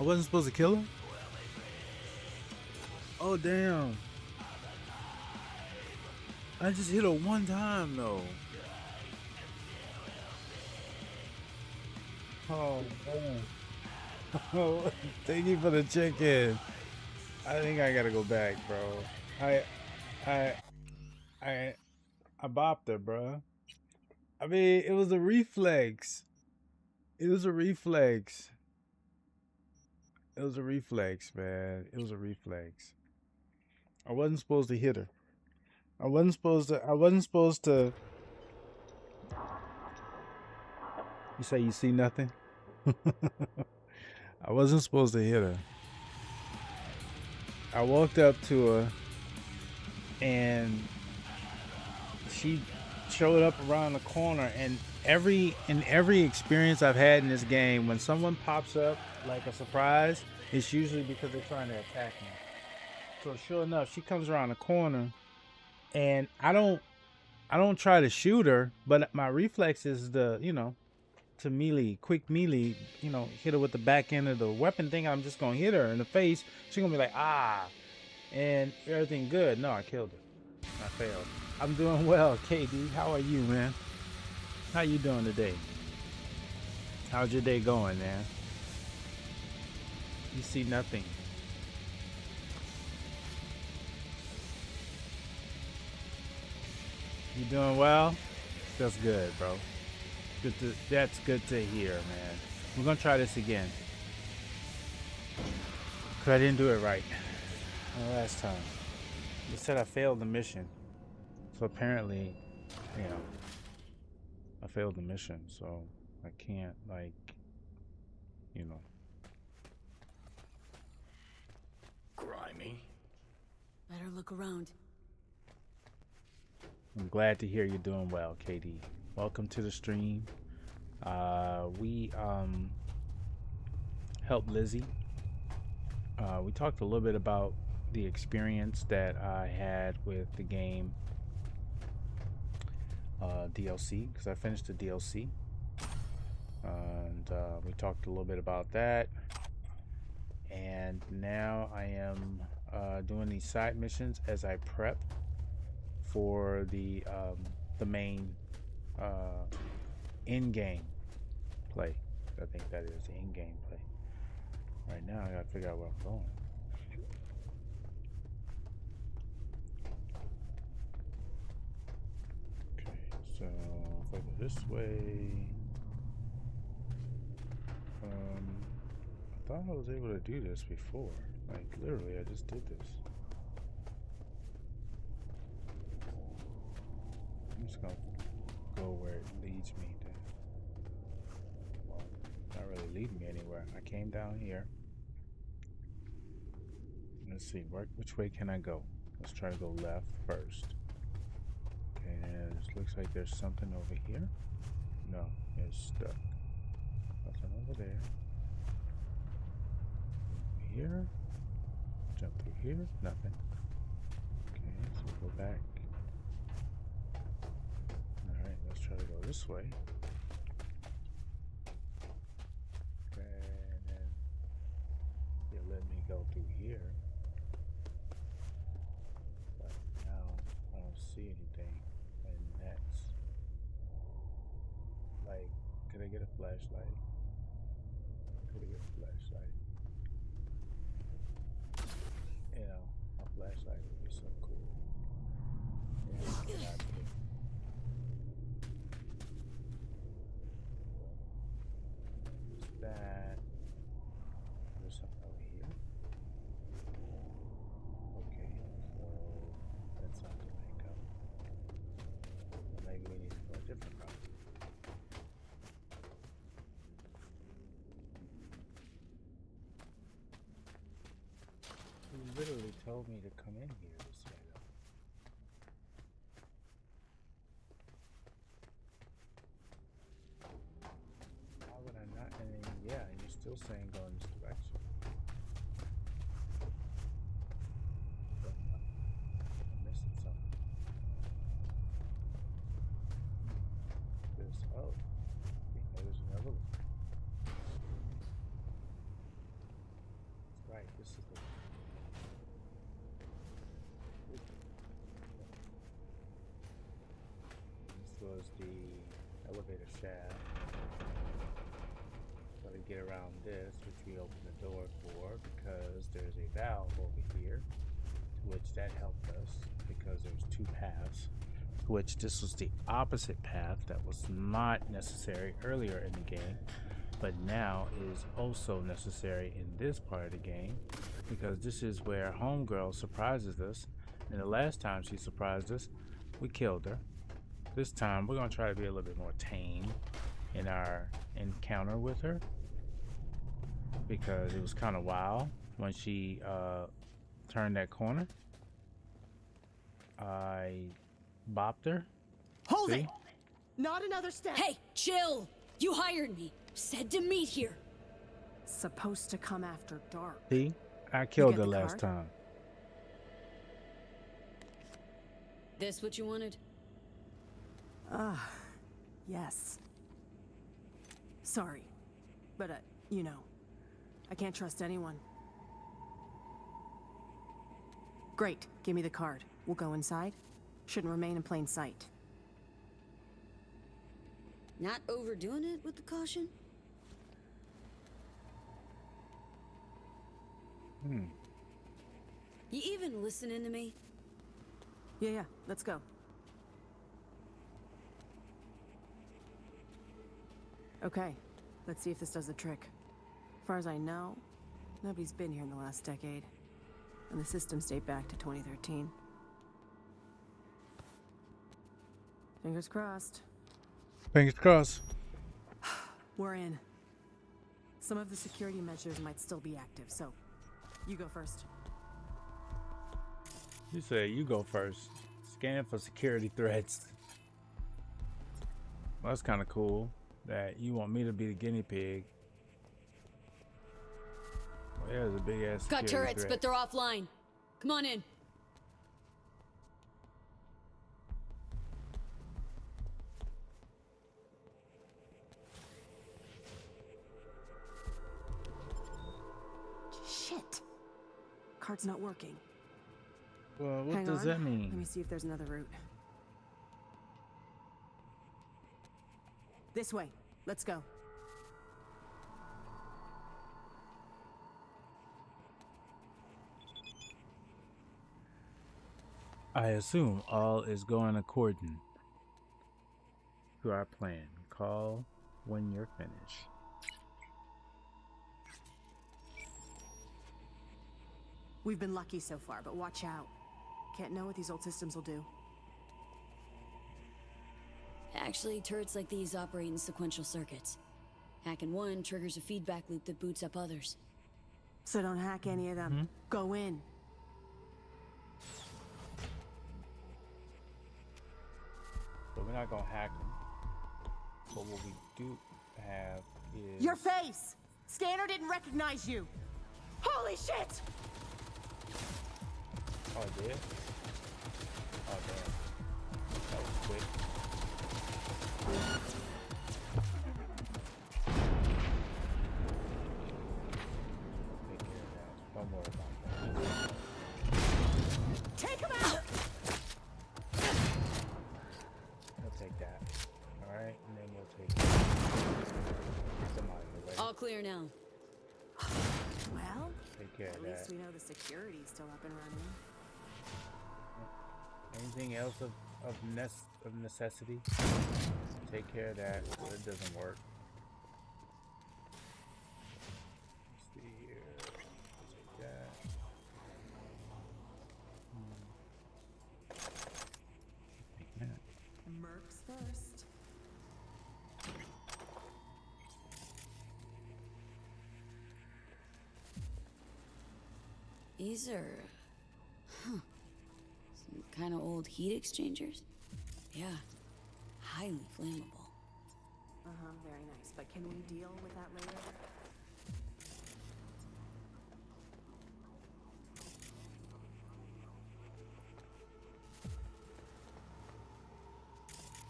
I wasn't supposed to kill her? Oh, damn. I just hit her one time, though. Oh, man. Oh, thank you for the check-in. I think I gotta go back, bro. I bopped her, bro. I mean, it was a reflex. It was a reflex. It was a reflex, man. It was a reflex. I wasn't supposed to hit her. I wasn't supposed to. You say you see nothing? I wasn't supposed to hit her. I walked up to her and she showed up around the corner, and in every experience I've had in this game, when someone pops up like a surprise, it's usually because they're trying to attack me. So sure enough, she comes around the corner, and I don't try to shoot her, but my reflex is to melee, quick melee, hit her with the back end of the weapon thing. I'm just gonna hit her in the face. She's gonna be like, ah, and everything good. No, I killed her. I failed. I'm doing well, KD. How are you, man? How you doing today? How's your day going, man? You see nothing. You doing well? That's good, bro. That's good to hear, man. We're gonna try this again. Cause I didn't do it right last time. They said I failed the mission. So apparently, I failed the mission, so I can't,
Grimy.
Better look around.
I'm glad to hear you're doing well, KD. Welcome to the stream. We helped Lizzie. We talked a little bit about the experience that I had with the game DLC, because I finished the DLC. And we talked a little bit about that. And now I am doing these side missions as I prep for the main in-game play. I think that is the in-game play. Right now, I gotta figure out where I'm going. Okay, so if I go this way, I thought I was able to do this before. Like literally, I just did this. I'm just gonna go where it leads me. Well, not really leading me anywhere. I came down here. Let's see, which way can I go? Let's try to go left first. Okay, and it looks like there's something over here. No, it's stuck. Nothing over there. Over here. Jump through here. Nothing. Okay, so we'll go back. Alright, let's try to go this way. Okay, and then you let me go through here. But now I don't see anything. And that's like, could I get a flashlight? Could I get a flashlight? You know, a flashlight would be so cool. Yeah, that. There's something over here. Okay, so that's not the way to go. Well, maybe we need to go a different route. He literally told me to come in here this way, though. Why would I not? I mean, yeah, you're still saying go in this direction. But I'm missing something. There's, oh, there's another one.
was the elevator shaft. Gotta get around this, which we opened the door for because there's a valve over here, to which that helped us because there's two paths. To which this was the opposite path that was not necessary earlier in the game, but now is also necessary in this part of the game because this is where Homegirl surprises us. And the last time she surprised us, we killed her. This time we're gonna try to be a little bit more tame in our encounter with her because it was kind of wild when she turned that corner. I bopped her.
Hold
See?
it! Not another step!
Hey, chill! You hired me. Said to meet here.
Supposed to come after dark.
See? I killed
get
her
the
last
card?
time.
This what you wanted?
Yes. Sorry. But, you know, I can't trust anyone. Great. Give me the card. We'll go inside. Shouldn't remain in plain sight.
Not overdoing it with the caution? You even listening to me?
Yeah, let's go. Okay, let's see if this does the trick. As far as I know, nobody's been here in the last decade. And the systems date back to 2013. Fingers crossed.
Fingers crossed.
We're in. Some of the security measures might still be active, so you go first.
You say you go first. Scan for security threats. Well, that's kind of cool that you want me to be the guinea pig. Well, there's a big ass
Got
security
turrets,
threat.
but they're offline. Come on in.
Shit! Card's not working.
Well, what
Hang
does
on.
that mean?
Let me see if there's another route. This way. Let's go.
I assume all is going according to our plan. Call when you're finished.
We've been lucky so far, but watch out. Can't know what these old systems will do.
Actually, turrets like these operate in sequential circuits. Hacking one triggers a feedback loop that boots up others.
So don't hack any of them. Go in.
But we're not gonna hack them. But what we do have is
Your face! Scanner didn't recognize you! Holy shit!
Oh, it did? Oh, damn. That was quick. Take care of that. Don't worry about that.
Take him out!
We'll take that. Alright, and then we'll take somebody away.
All clear now.
Well,
Take care
at
of
least
that.
we know the security's still up and running.
Anything else of necessity? Take care of that so it doesn't work. Let's see here. Take that. Take that.
Mercs first.
These are... some kind of old heat exchangers? Yeah, highly flammable.
Very nice. But can we deal with that later?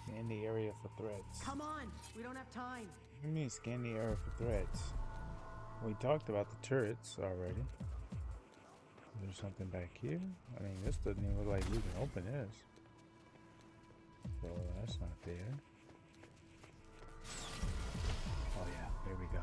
Scan the area for threats.
Come on! We don't have time!
What do you mean scan the area for threats? We talked about the turrets already. Is there something back here? I mean, this doesn't even look like we can open this. So that That's not there. Oh yeah, here we go.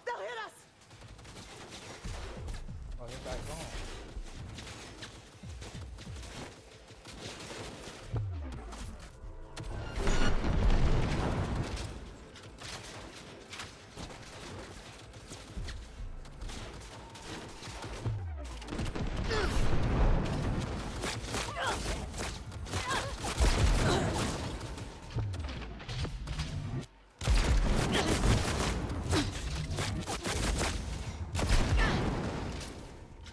They'll hit us!
Oh, they're back on.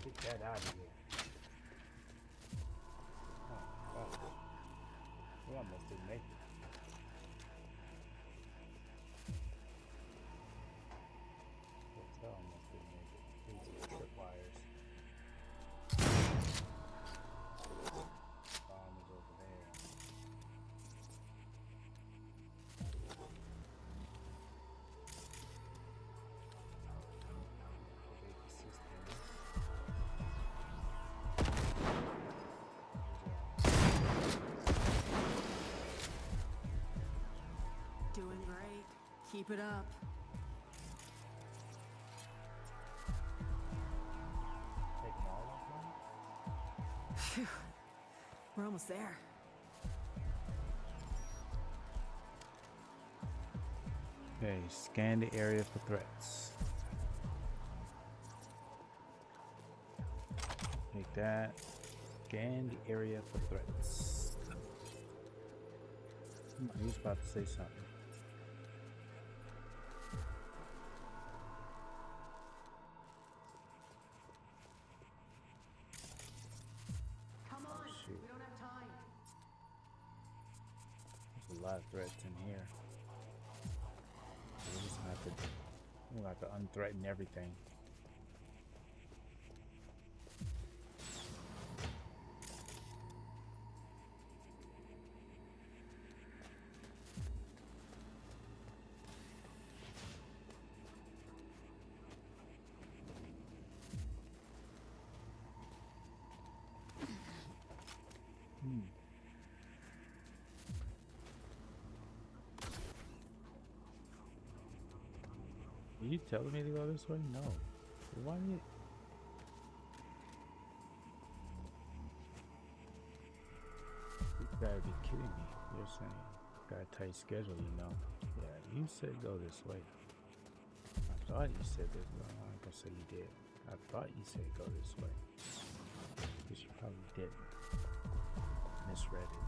Get that out of here. Oh, fuck. We almost didn't make it. Hotel almost didn't make it. These are tripwires. Bomb is over there. Activate the systems.
Doing great. Keep it up.
Taking all of them?
Phew. We're almost there.
Okay, scan the area for threats. Take that. Scan the area for threats. He was about to say something.
Come on,
shoot.
we don't have time.
There's a lot of threats in here. We just have to unthreaten everything. Are you telling me to go this way? No. Why do you? You gotta be kidding me. You're saying got a tight schedule, you know. Yeah, you said go this way. I thought you said this. Well, I'm not gonna say you did. I thought you said go this way. But you probably didn't. Misread it.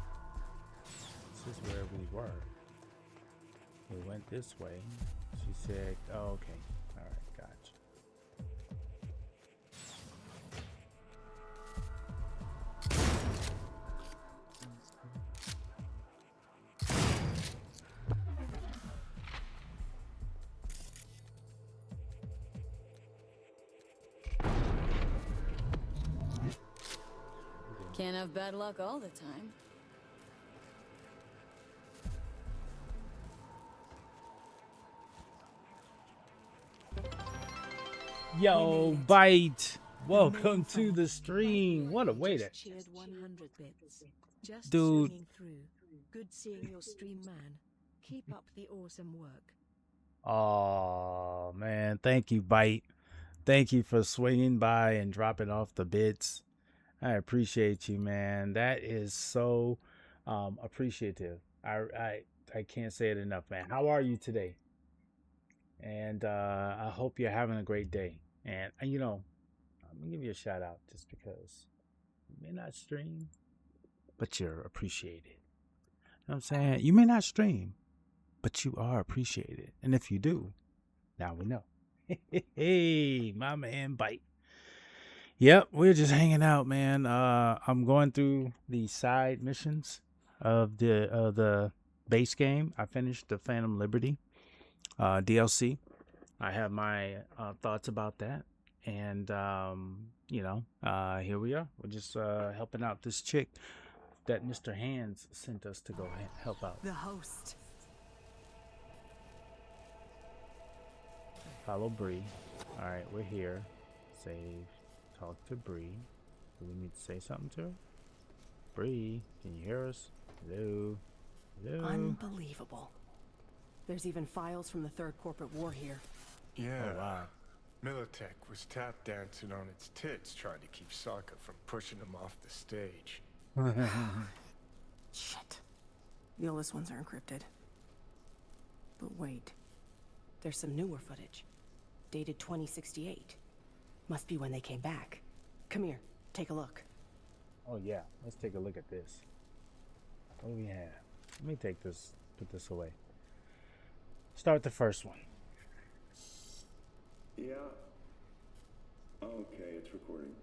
This is where we were. We went this way. She said, oh, okay. All right, gotcha.
Can't have bad luck all the time.
Yo, Bite! Welcome to the stream. What a way to...
Cheered 100 bits. Just
Dude.
swinging through. Good seeing your stream, man. Keep up the awesome work.
Oh, man. Thank you, Bite. Thank you for swinging by and dropping off the bits. I appreciate you, man. That is so appreciative. I can't say it enough, man. How are you today? And I hope you're having a great day. And you know, I'm gonna give you a shout out just because you may not stream, but you're appreciated. You know what I'm saying? You may not stream, but you are appreciated. And if you do, now we know. Hey, my man Bite. Yep, we're just hanging out, man. I'm going through the side missions of the base game. I finished the Phantom Liberty DLC. I have my thoughts about that, and you know, here we are. We're just helping out this chick that Mr. Hands sent us to go help out.
The host.
Follow Bree. Alright, we're here. Save. Talk to Bree. Do we need to say something to her? Bree, can you hear us? Hello? Hello?
Unbelievable. There's even files from the Third Corporate War here.
Yeah.
Oh, wow.
Militech was tap dancing on its tits trying to keep Sokka from pushing him off the stage.
Shit. The oldest ones are encrypted. But wait. There's some newer footage. Dated 2068. Must be when they came back. Come here. Take a look.
Oh yeah, let's take a look at this. What do we have? Let me take this, put this away. Start the first one.
Yeah. Okay, it's recording.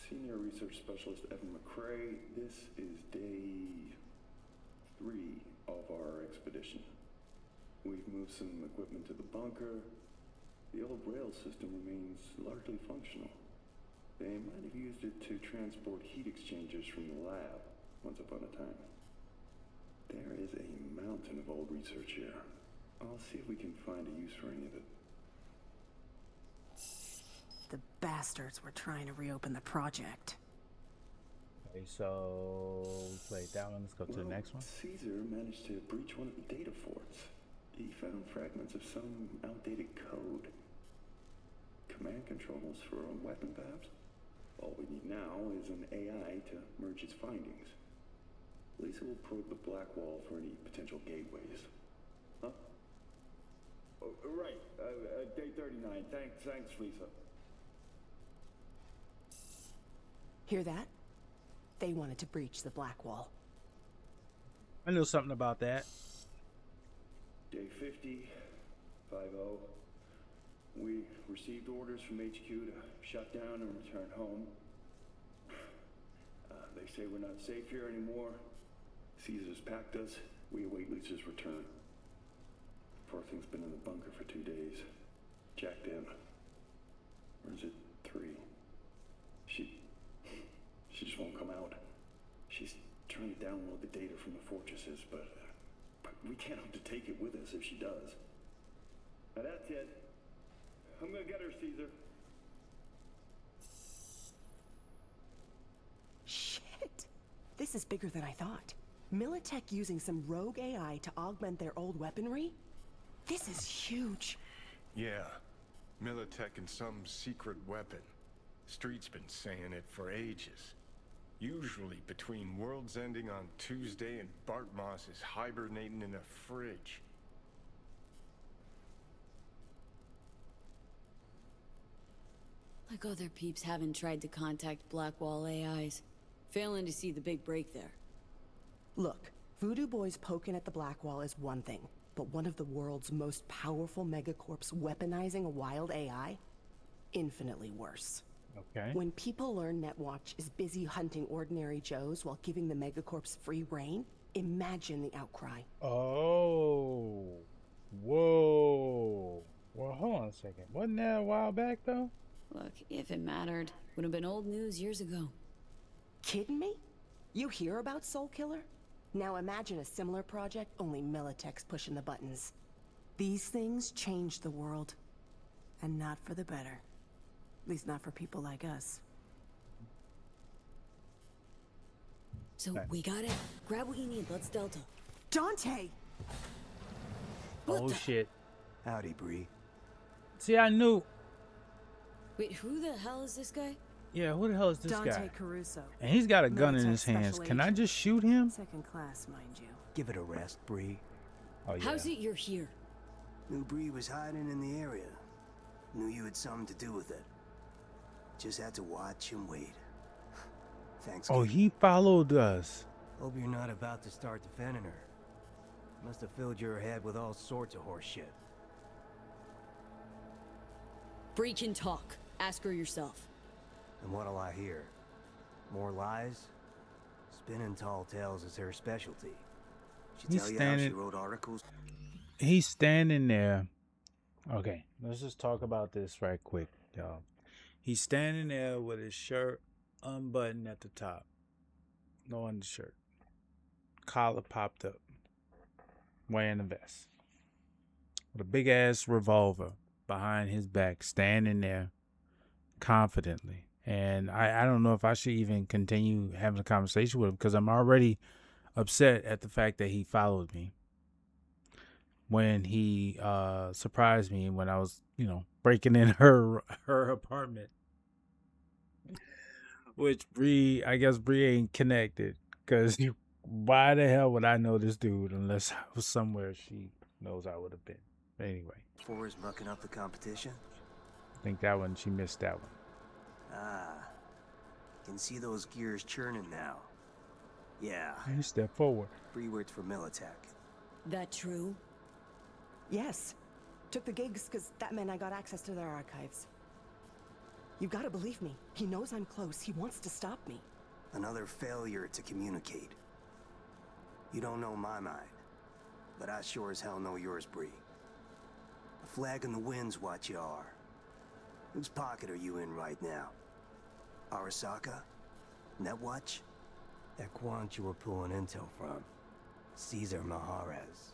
Senior Research Specialist Evan McCrae, this is day 3 of our expedition. We've moved some equipment to the bunker. The old rail system remains largely functional. They might have used it to transport heat exchangers from the lab once upon a time. There is a mountain of old research here. I'll see if we can find a use for any of it.
The bastards were trying to reopen the project.
Okay, so we played that one. Let's go to the next one.
Caesar managed to breach one of the data forts. He found fragments of some outdated code. Command controls for a weapon, perhaps? All we need now is an AI to merge its findings. Lisa will probe the black wall for any potential gateways. Huh? Oh, right. Day 39. Thanks, Lisa.
Hear that? They wanted to breach the black wall.
I knew something about that.
Day 50, 50. We received orders from HQ to shut down and return home. They say we're not safe here anymore. Caesar's packed us. We await Lisa's return. Poor thing's been in the bunker for 2 days. Jacked in. Or is it 3? She just won't come out. She's trying to download the data from the fortresses, but we can't hope to take it with us if she does. Now that's it. I'm gonna get her, Caesar.
Shit! This is bigger than I thought. Militech using some rogue AI to augment their old weaponry? This is huge.
Yeah. Militech and some secret weapon. Street's been saying it for ages. Usually between worlds ending on Tuesday and Bart Moss is hibernating in a fridge.
Like other peeps haven't tried to contact Blackwall AIs. Failing to see the big break there.
Look, Voodoo Boys poking at the black wall is one thing, but one of the world's most powerful megacorps weaponizing a wild AI? Infinitely worse.
Okay.
When people learn Netwatch is busy hunting ordinary Joes while giving the megacorps free reign, imagine the outcry.
Oh. Whoa. Well, hold on a second. Wasn't that a while back, though?
Look, if it mattered, would have been old news years ago.
Kidding me? You hear about Soul Killer? Now imagine a similar project, only Militech's pushing the buttons. These things change the world. And not for the better. At least not for people like us.
So we got it. Grab what you need. Let's Delta.
Dante!
Oh, shit.
Howdy, Bree.
See, I knew.
Wait, who the hell is this guy?
Yeah, who the hell is this
Dante
guy?
Caruso.
And he's got a gun in
Militech
his hands.
special
Can I
agent.
just shoot him?
Second class, mind you.
Give it a rest, Bree.
Oh, yeah.
How's it you're here?
Knew Bree was hiding in the area. Knew you had something to do with it. Just had to watch and wait. Thanks.
Oh,
kid.
he followed us.
Hope you're not about to start defending her. Must have filled your head with all sorts of horse shit.
Bree can talk. Ask her yourself.
And what'll I hear? More lies? Spinning tall tales is her specialty. She
He's
tell you how she
standing-
wrote articles?
He's standing there. Okay, let's just talk about this right quick, y'all. He's standing there with his shirt unbuttoned at the top.
No undershirt. Collar popped up. Wearing a vest. With a big ass revolver behind his back, standing there confidently. And I don't know if I should even continue having a conversation with him because I'm already upset at the fact that he followed me when he surprised me when I was, breaking in her apartment. Which I guess Bree ain't connected because why the hell would I know this dude unless I was somewhere she knows I would have been. Anyway.
Four is mucking up the competition?
I think that one, she missed that one.
Ah, can see those gears churning now. Yeah.
You step forward.
Bree works for Militech.
That true?
Yes. Took the gigs because that meant I got access to their archives. You gotta believe me. He knows I'm close. He wants to stop me.
Another failure to communicate. You don't know my mind, but I sure as hell know yours, Bree. A flag in the wind's what you are. Whose pocket are you in right now? Arasaka? Netwatch? That quant you were pulling intel from. Caesar Maharez.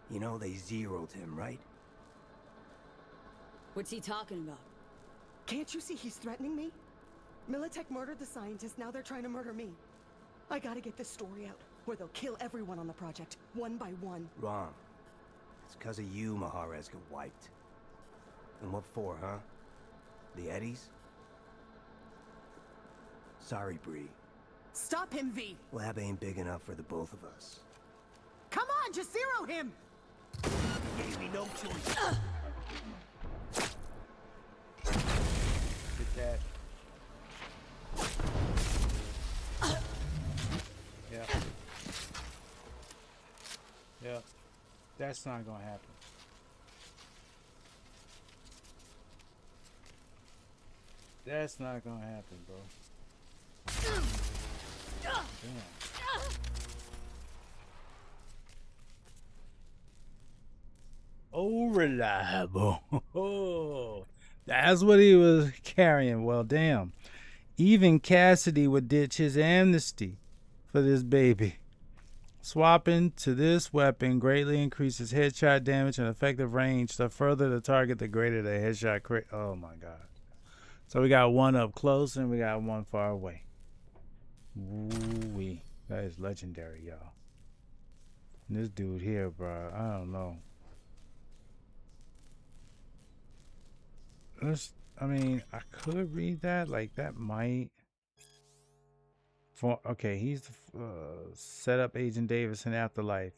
You know they zeroed him, right?
What's he talking about?
Can't you see he's threatening me? Militech murdered the scientist, now they're trying to murder me. I gotta get this story out, or they'll kill everyone on the project, one by one.
Wrong. It's because of you Maharez got wiped. And what for, huh? The Eddies? Sorry, Bree.
Stop him, V!
Lab ain't big enough for the both of us.
Come on, just zero him!
You gave me no choice.
Get that. Yeah. Yeah. That's not gonna happen. That's not gonna happen, bro. Damn. Oh, reliable. Oh, that's what he was carrying. Well, damn. Even Cassidy would ditch his amnesty for this baby. Swapping to this weapon greatly increases headshot damage and effective range. The further the target, the greater the headshot crit. Oh my god. So we got one up close and we got one far away. Woo-wee. That is legendary, y'all. And this dude here, bro, I don't know. I could read that. Like, that might. Okay, he's set up Agent Davis in Afterlife.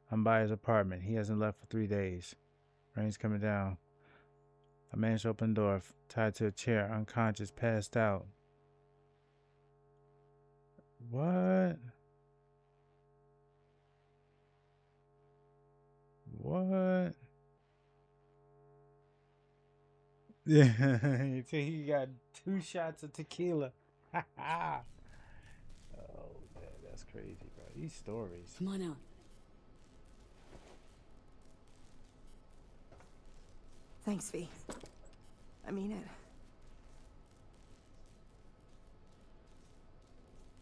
I'm by his apartment. He hasn't left for 3 days. Rain's coming down. I managed to open the door, tied to a chair, unconscious, passed out. What? What? Yeah, he got 2 shots of tequila. Oh, man, that's crazy, bro. These stories.
Come on out.
Thanks, V. I mean it.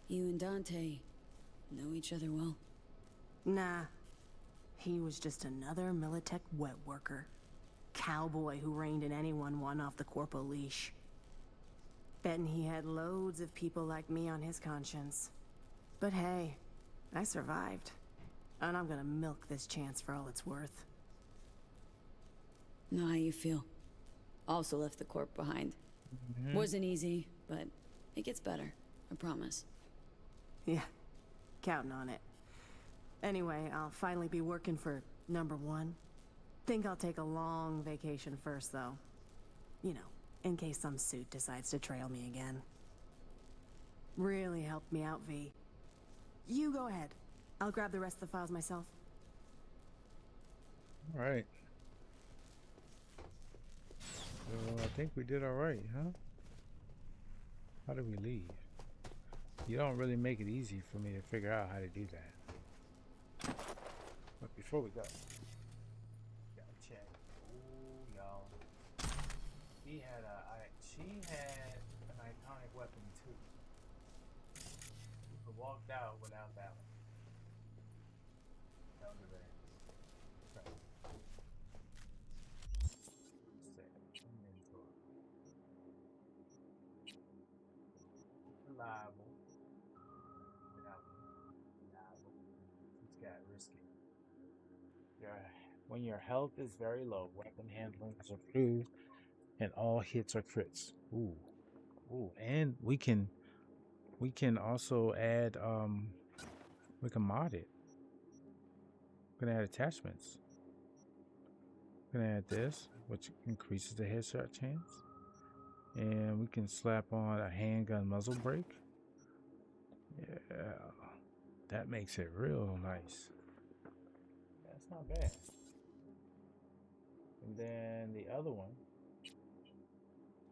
You and Dante know each other well?
Nah. He was just another Militech wet worker. Cowboy who reined in anyone one off the corpo leash. Betting he had loads of people like me on his conscience. But hey, I survived. And I'm gonna milk this chance for all it's worth.
Know how you feel. Also left the corp behind. Wasn't easy, but it gets better. I promise.
Yeah, counting on it. Anyway, I'll finally be working for number 1. Think I'll take a long vacation first, though. You know, in case some suit decides to trail me again. Really helped me out, V. You go ahead. I'll grab the rest of the files myself.
All right. So I think we did all right, huh? How do we leave? You don't really make it easy for me to figure out how to do that. But before we go, gotta check. Ooh, y'all. She had an iconic weapon too.
walked out without that one. That was a very nice. Inventory. Reliable. Reliable. It's got risky. Your, when your health is very low, weapon handling is improved, and all hits are crits. Ooh, ooh, and we can also add we can mod it. We can add attachments. We can add this, which increases the headshot chance, and we can slap on a handgun muzzle brake. Yeah, that makes it real nice. That's not bad. And then the other one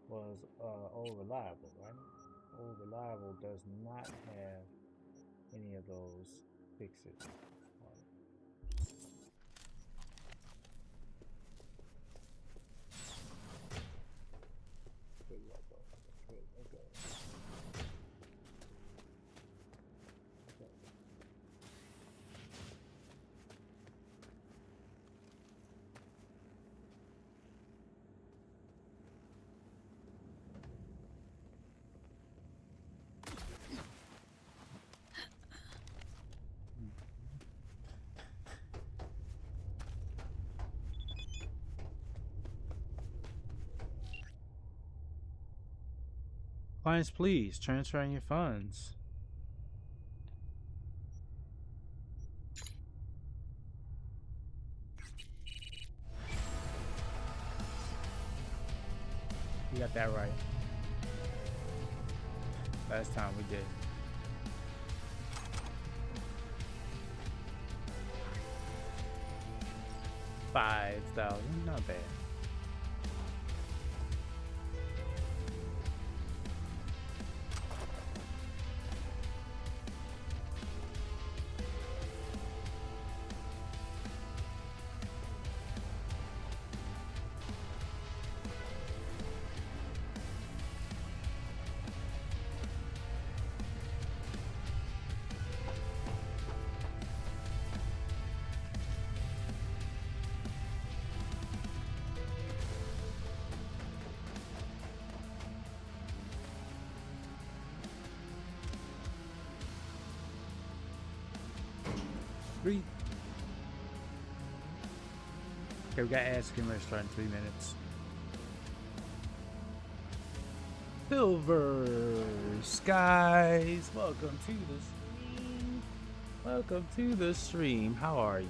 was old reliable, right? Old reliable does not have any of those fixes on it. Good logo. Good logo. Okay. Clients, please transfer in your funds. You got that right. Last time we did. $5,000, not bad. Three. Okay, we got ads going to start in 3 minutes. Silver skies. Welcome to the stream. Welcome to the stream. How are you?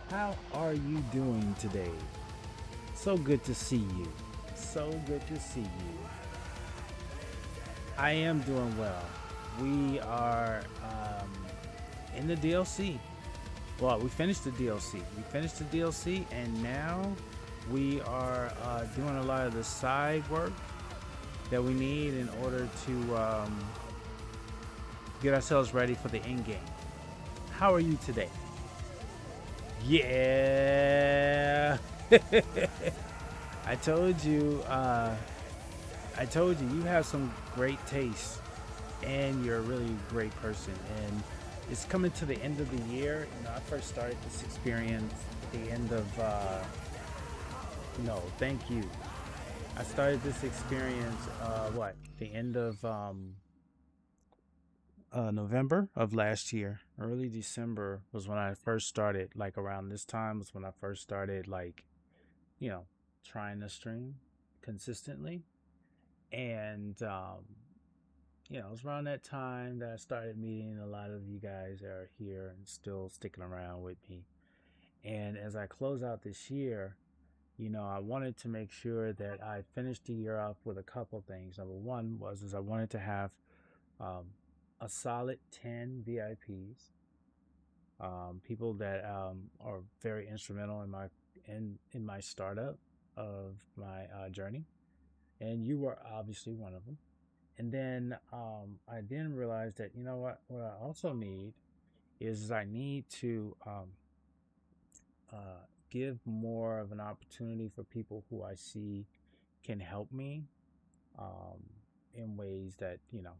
How are you doing today? So good to see you. So good to see you. I am doing well. We are in the DLC. Well, we finished the DLC. And now we are doing a lot of the side work that we need in order to get ourselves ready for the end game. How are you today? Yeah. I told you you have some great taste and you're a really great person. And it's coming to the end of the year. You know, I first started this experience at the end of no, thank you. I started this experience the end of November of last year. Early December was when I first started. Like around this time was when I first started, like, you know, trying to stream consistently. And you know, it was around that time that I started meeting a lot of you guys that are here and still sticking around with me. And as I close out this year, you know, I wanted to make sure that I finished the year off with a couple things. Number one was I wanted to have a solid 10 VIPs, people that are very instrumental in my startup of my journey, and you were obviously one of them. And then I then realized that, you know what I also need is I need to give more of an opportunity for people who I see can help me in ways that, you know,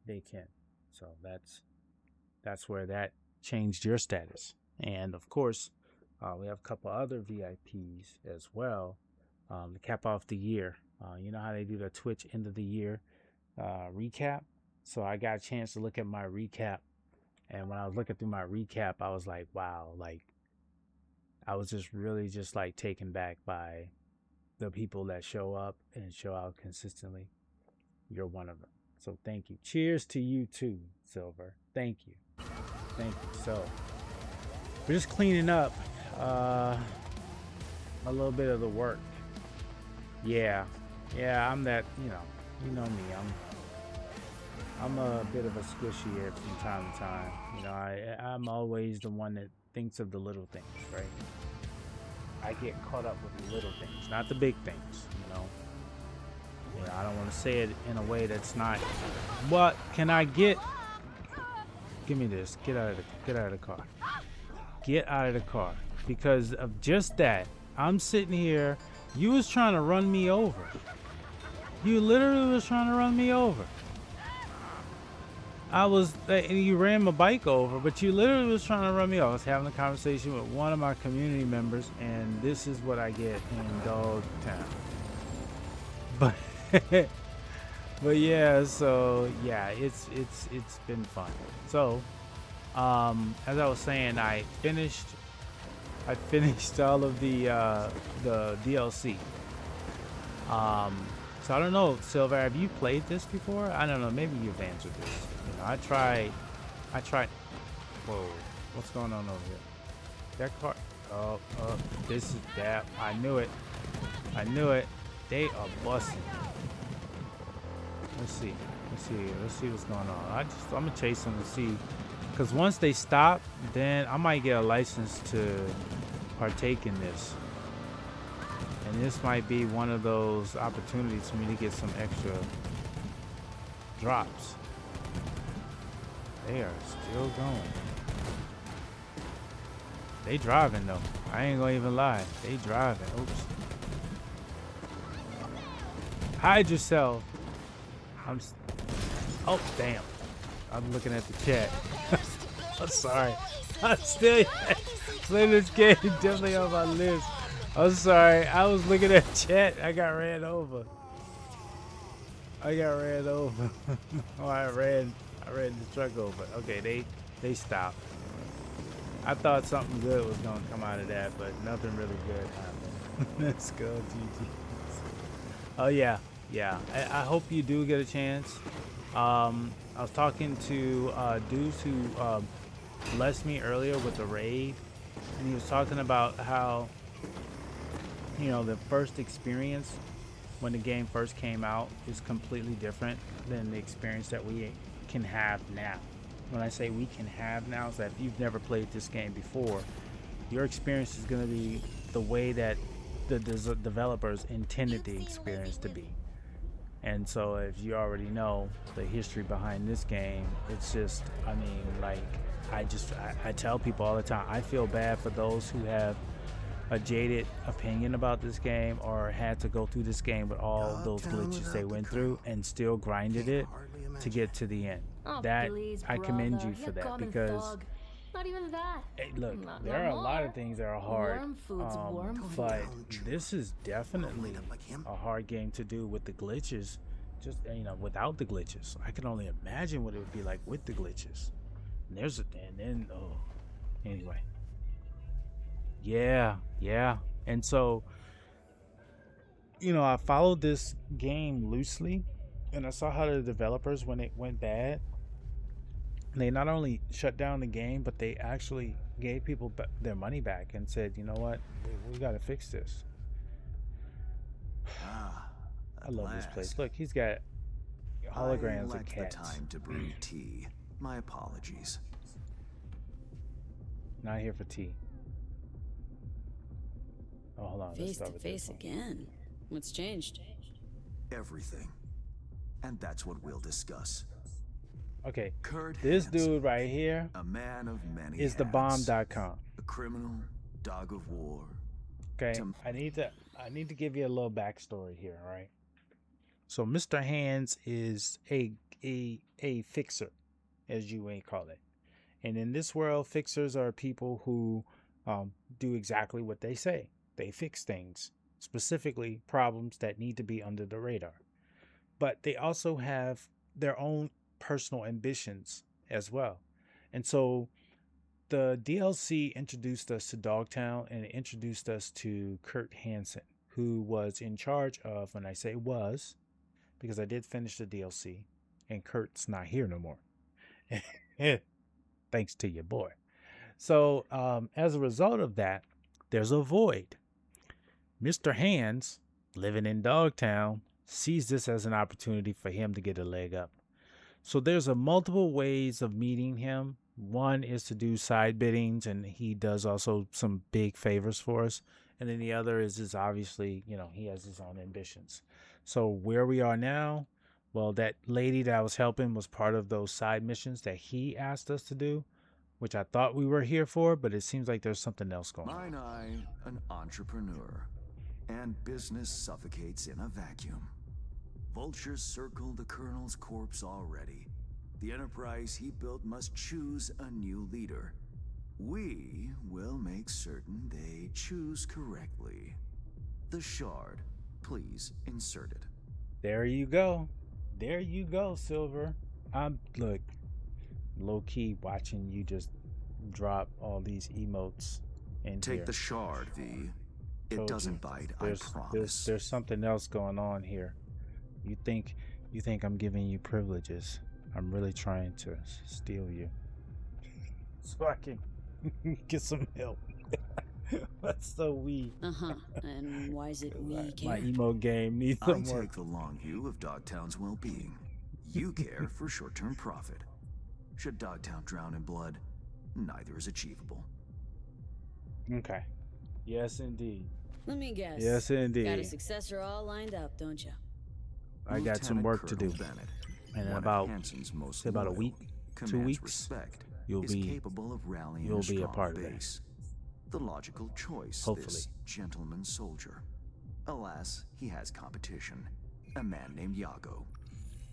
they can. So that's where that changed your status. And of course, we have a couple other VIPs as well to cap off the year. You know how they do the Twitch end of the year recap? So I got a chance to look at my recap. And when I was looking through my recap, I was like, wow, like I was just really just like taken back by the people that show up and show out consistently. You're one of them. So thank you. Cheers to you too, Silver. Thank you. Thank you. So we're just cleaning up a little bit of the work. Yeah. Yeah, I'm that, you know me. I'm a bit of a squishy here from time to time. You know, I'm always the one that thinks of the little things, right? I get caught up with the little things, not the big things, you know. Yeah, I don't want to say it in a way that's not. What can I get? Give me this. Get out of the car. Get out of the car. Because of just that, I'm sitting here. You was trying to run me over. You literally was trying to run me over. You ran my bike over, but you literally was trying to run me over. I was having a conversation with one of my community members, and this is what I get in Dog Town. But, but yeah, so yeah, it's been fun. So, as I was saying, I finished all of the DLC. So I don't know, Silver, have you played this before? I don't know, maybe you've answered this. You know, I tried. Whoa, what's going on over here? That car. Oh, this is that. I knew it. They are busting. Let's see what's going on. I'm gonna chase them and see, because once they stop, then I might get a license to partake in this. And this might be one of those opportunities for me to get some extra drops. They are still going. They driving though. I ain't gonna even lie. They driving. Oops. Hide yourself. Oh, damn. I'm looking at the chat. I'm sorry. I'm still playing this game definitely on my list. I'm sorry. I was looking at chat. I got ran over. Oh, I ran the truck over. Okay, they stopped. I thought something good was gonna come out of that, but nothing really good happened. Let's go, GG. Oh yeah. I hope you do get a chance. I was talking to dudes who blessed me earlier with the raid, and he was talking about how, you know, the first experience when the game first came out is completely different than the experience that we can have now. When I say we can have now, is that if you've never played this game before, your experience is going to be the way that the developers intended the experience to be. And so if you already know the history behind this game, it's just, I mean, like, I tell people all the time, I feel bad for those who have a jaded opinion about this game or had to go through this game with all those glitches they went through and still grinded it to get to the end.
Oh,
That
please,
I commend
brother.
you for
You're
that,
common
because
thug. Not even that.
hey, look,
Not
there
no
are a lot
more.
of things that are hard,
Warm food's warm
but
food.
this is definitely a hard game to do with the glitches. Just, you know, without the glitches, I can only imagine what it would be like with the glitches. Anyway, yeah. And so, you know, I followed this game loosely, and I saw how the developers, when it went bad, they not only shut down the game, but they actually gave people their money back and said, you know what, we got to fix this. I love this place. Look, he's got holograms of cats.
The time to brew tea. My apologies.
Not here for tea. Oh, hold on.
Face to face again. What's changed?
Everything. And that's what we'll discuss.
Okay.
Kurt
this
Hansen,
dude right here,
a man of many
is the
hats.
bomb.com.
A criminal, dog of war.
Okay. I need to give you a little backstory here, all right? So Mr. Hands is a fixer,
as you may call it. And in this world, fixers are people who do exactly what they say. They fix things, specifically problems that need to be under the radar. But they also have their own personal ambitions as well. And so the DLC introduced us to Dogtown and it introduced us to Kurt Hansen, who was in charge of, when I say was, because I did finish the DLC and Kurt's not here no more. Thanks to your boy. So as a result of that, there's a void. Mr. Hands, living in Dogtown, sees this as an opportunity for him to get a leg up. So there's a multiple ways of meeting him. One is to do side biddings, and he does also some big favors for us. And then the other is obviously, he has his own ambitions. So where we are now, well, that lady that I was helping was part of those side missions that he asked us to do, which I thought we were here for, but it seems like there's something else going on.
Mine eye, an entrepreneur, and business suffocates in a vacuum. Vultures circle the Colonel's corpse already. The enterprise he built must choose a new leader. We will make certain they choose correctly. The Shard, please insert it.
There you go. There you go, Silver. Look, low-key watching you just drop all these emotes in
Take
here.
the Shard, V. It doesn't bite, I promise.
There's something else going on here. You think I'm giving you privileges. I'm really trying to steal you. So I can get some help. That's so weak.
And why is it we care?
My emo game needs some
I
work.
take the long view of Dogtown's well-being. You care for short-term profit. Should Dogtown drown in blood, neither is achievable.
Okay. Yes, indeed.
Let me guess.
Yes, indeed.
Got a successor all lined up, don't you?
I got some work to do.
Bennett,
And in
one
about
of Hansen's most
a
loyal,
week, 2
commands
weeks,
respect,
you'll
is
be
capable of rallying
you'll
a
be a
strong
part of that.
base. The logical choice,
Hopefully.
this gentleman soldier. Alas, he has competition. A man named Yago.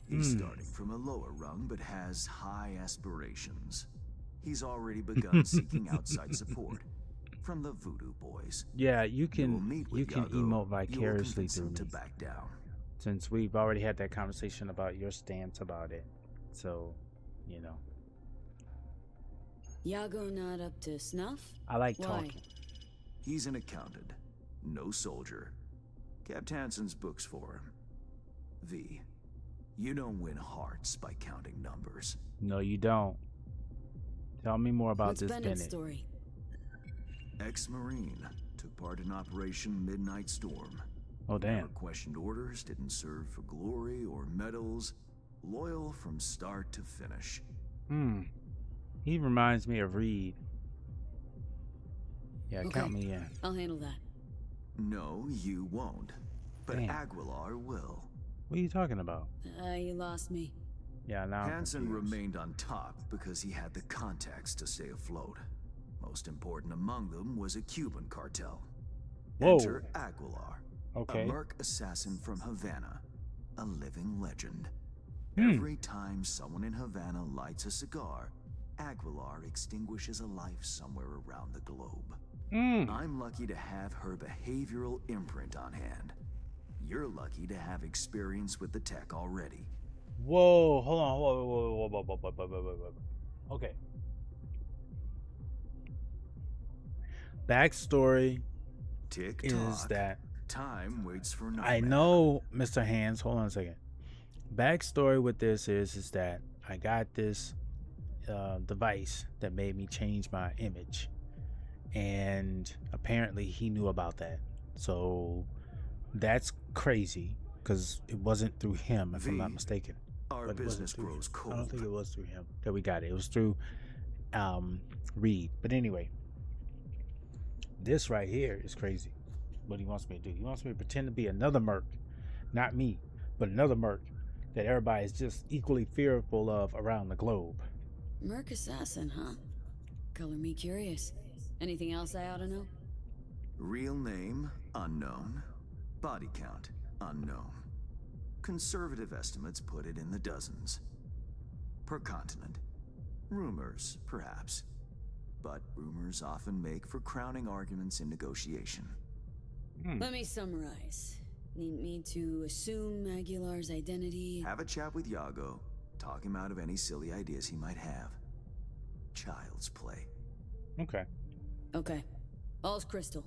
He's starting from a lower rung, but has high aspirations. He's already begun seeking outside support from the Voodoo Boys.
Yeah, you can
Yago.
emote vicariously
You will convince
through
him
me.
to back down.
Since we've already had that conversation about your stance about it. So,
Yago not up to snuff?
I like
Why?
talking.
He's an accountant, no soldier. Kept Hansen's books for him. V, you don't win hearts by counting numbers.
No, you don't. Tell me more about
What's
this
Bennett's
Bennett.
story?
Ex-Marine, took part in Operation Midnight Storm.
Oh, damn.
Never questioned orders, didn't serve for glory or medals. Loyal from start to finish.
He reminds me of Reed. Yeah,
Okay.
count me in.
I'll handle that.
No, you won't. But
Damn.
Aguilar will.
What are you talking about?
You lost me.
Yeah, now I'm
Hansen
confused.
remained on top because he had the contacts to stay afloat. Most important among them was a Cuban cartel.
Whoa.
Enter Aguilar,
Okay.
a merc assassin from Havana, a living legend.
Hmm.
Every time someone in Havana lights a cigar, Aguilar extinguishes a life somewhere around the globe. I'm lucky to have her behavioral imprint on hand. You're lucky to have experience with the tech already.
Whoa, hold on. Whoa. Okay. Backstory
Tick
is
tock.
that
Time waits for no
I
man.
know, Mr. Hands. Hold on a second. Backstory with this is that I got this device that made me change my image, and apparently he knew about that. So that's crazy because it wasn't through him, if I'm not mistaken.
Our
But it wasn't
business
through
grows
him.
cold.
I don't think it was through him that we got it. It was through Reed. But anyway, this right here is crazy. What he wants me to do. He wants me to pretend to be another merc. Not me, but another merc that everybody is just equally fearful of around the globe.
Merc assassin, huh? Color me curious. Anything else I ought to know?
Real name, unknown. Body count, unknown. Conservative estimates put it in the dozens. Per continent, Rumors, perhaps. But rumors often make for crowning arguments in negotiation.
Let me summarize. Need me to assume Aguilar's identity?
Have a chat with Yago. Talk him out of any silly ideas he might have. Child's play.
Okay.
Okay. All's crystal.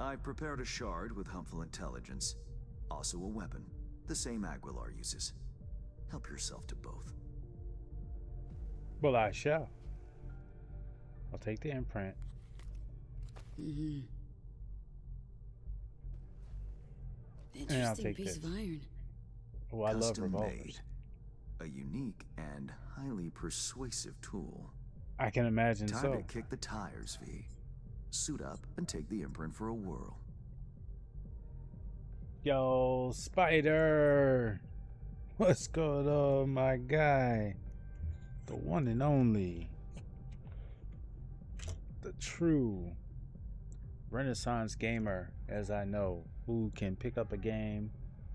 I've prepared a shard with helpful intelligence. Also a weapon. The same Aguilar uses. Help yourself to both.
Well, I shall. I'll take the imprint.
Mm-hmm.
And I'll
Interesting
take
piece
this.
of iron.
Oh, I love
Custom
revolvers.
made. A unique and highly persuasive tool.
I can imagine
Time
so.
to kick the tires, V. Suit up and take the imprint for a whirl.
Yo, Spider! What's going on, my guy? The one and only. The true Renaissance gamer, as I know, who can pick up a game,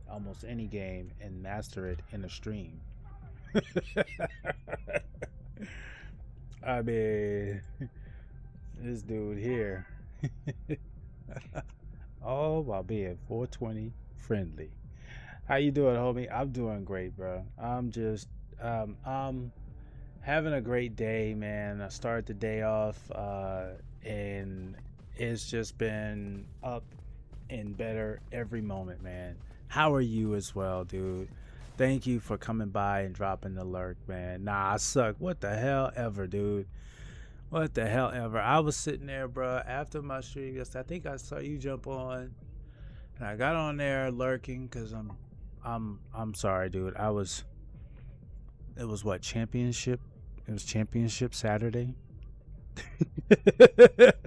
almost any game, and master it in a stream. I mean, this dude here. All while being 420 friendly. How you doing, homie? I'm doing great, bro. I'm just I'm having a great day, man. I started the day off and it's just been up and better every moment, man. How are you as well, dude? Thank you for coming by and dropping the lurk, man. Nah, I suck. What the hell ever, dude? What the hell ever? I was sitting there, bro, after my stream. I think I saw you jump on, and I got on there lurking because I'm sorry, dude. It was what, championship? It was championship Saturday.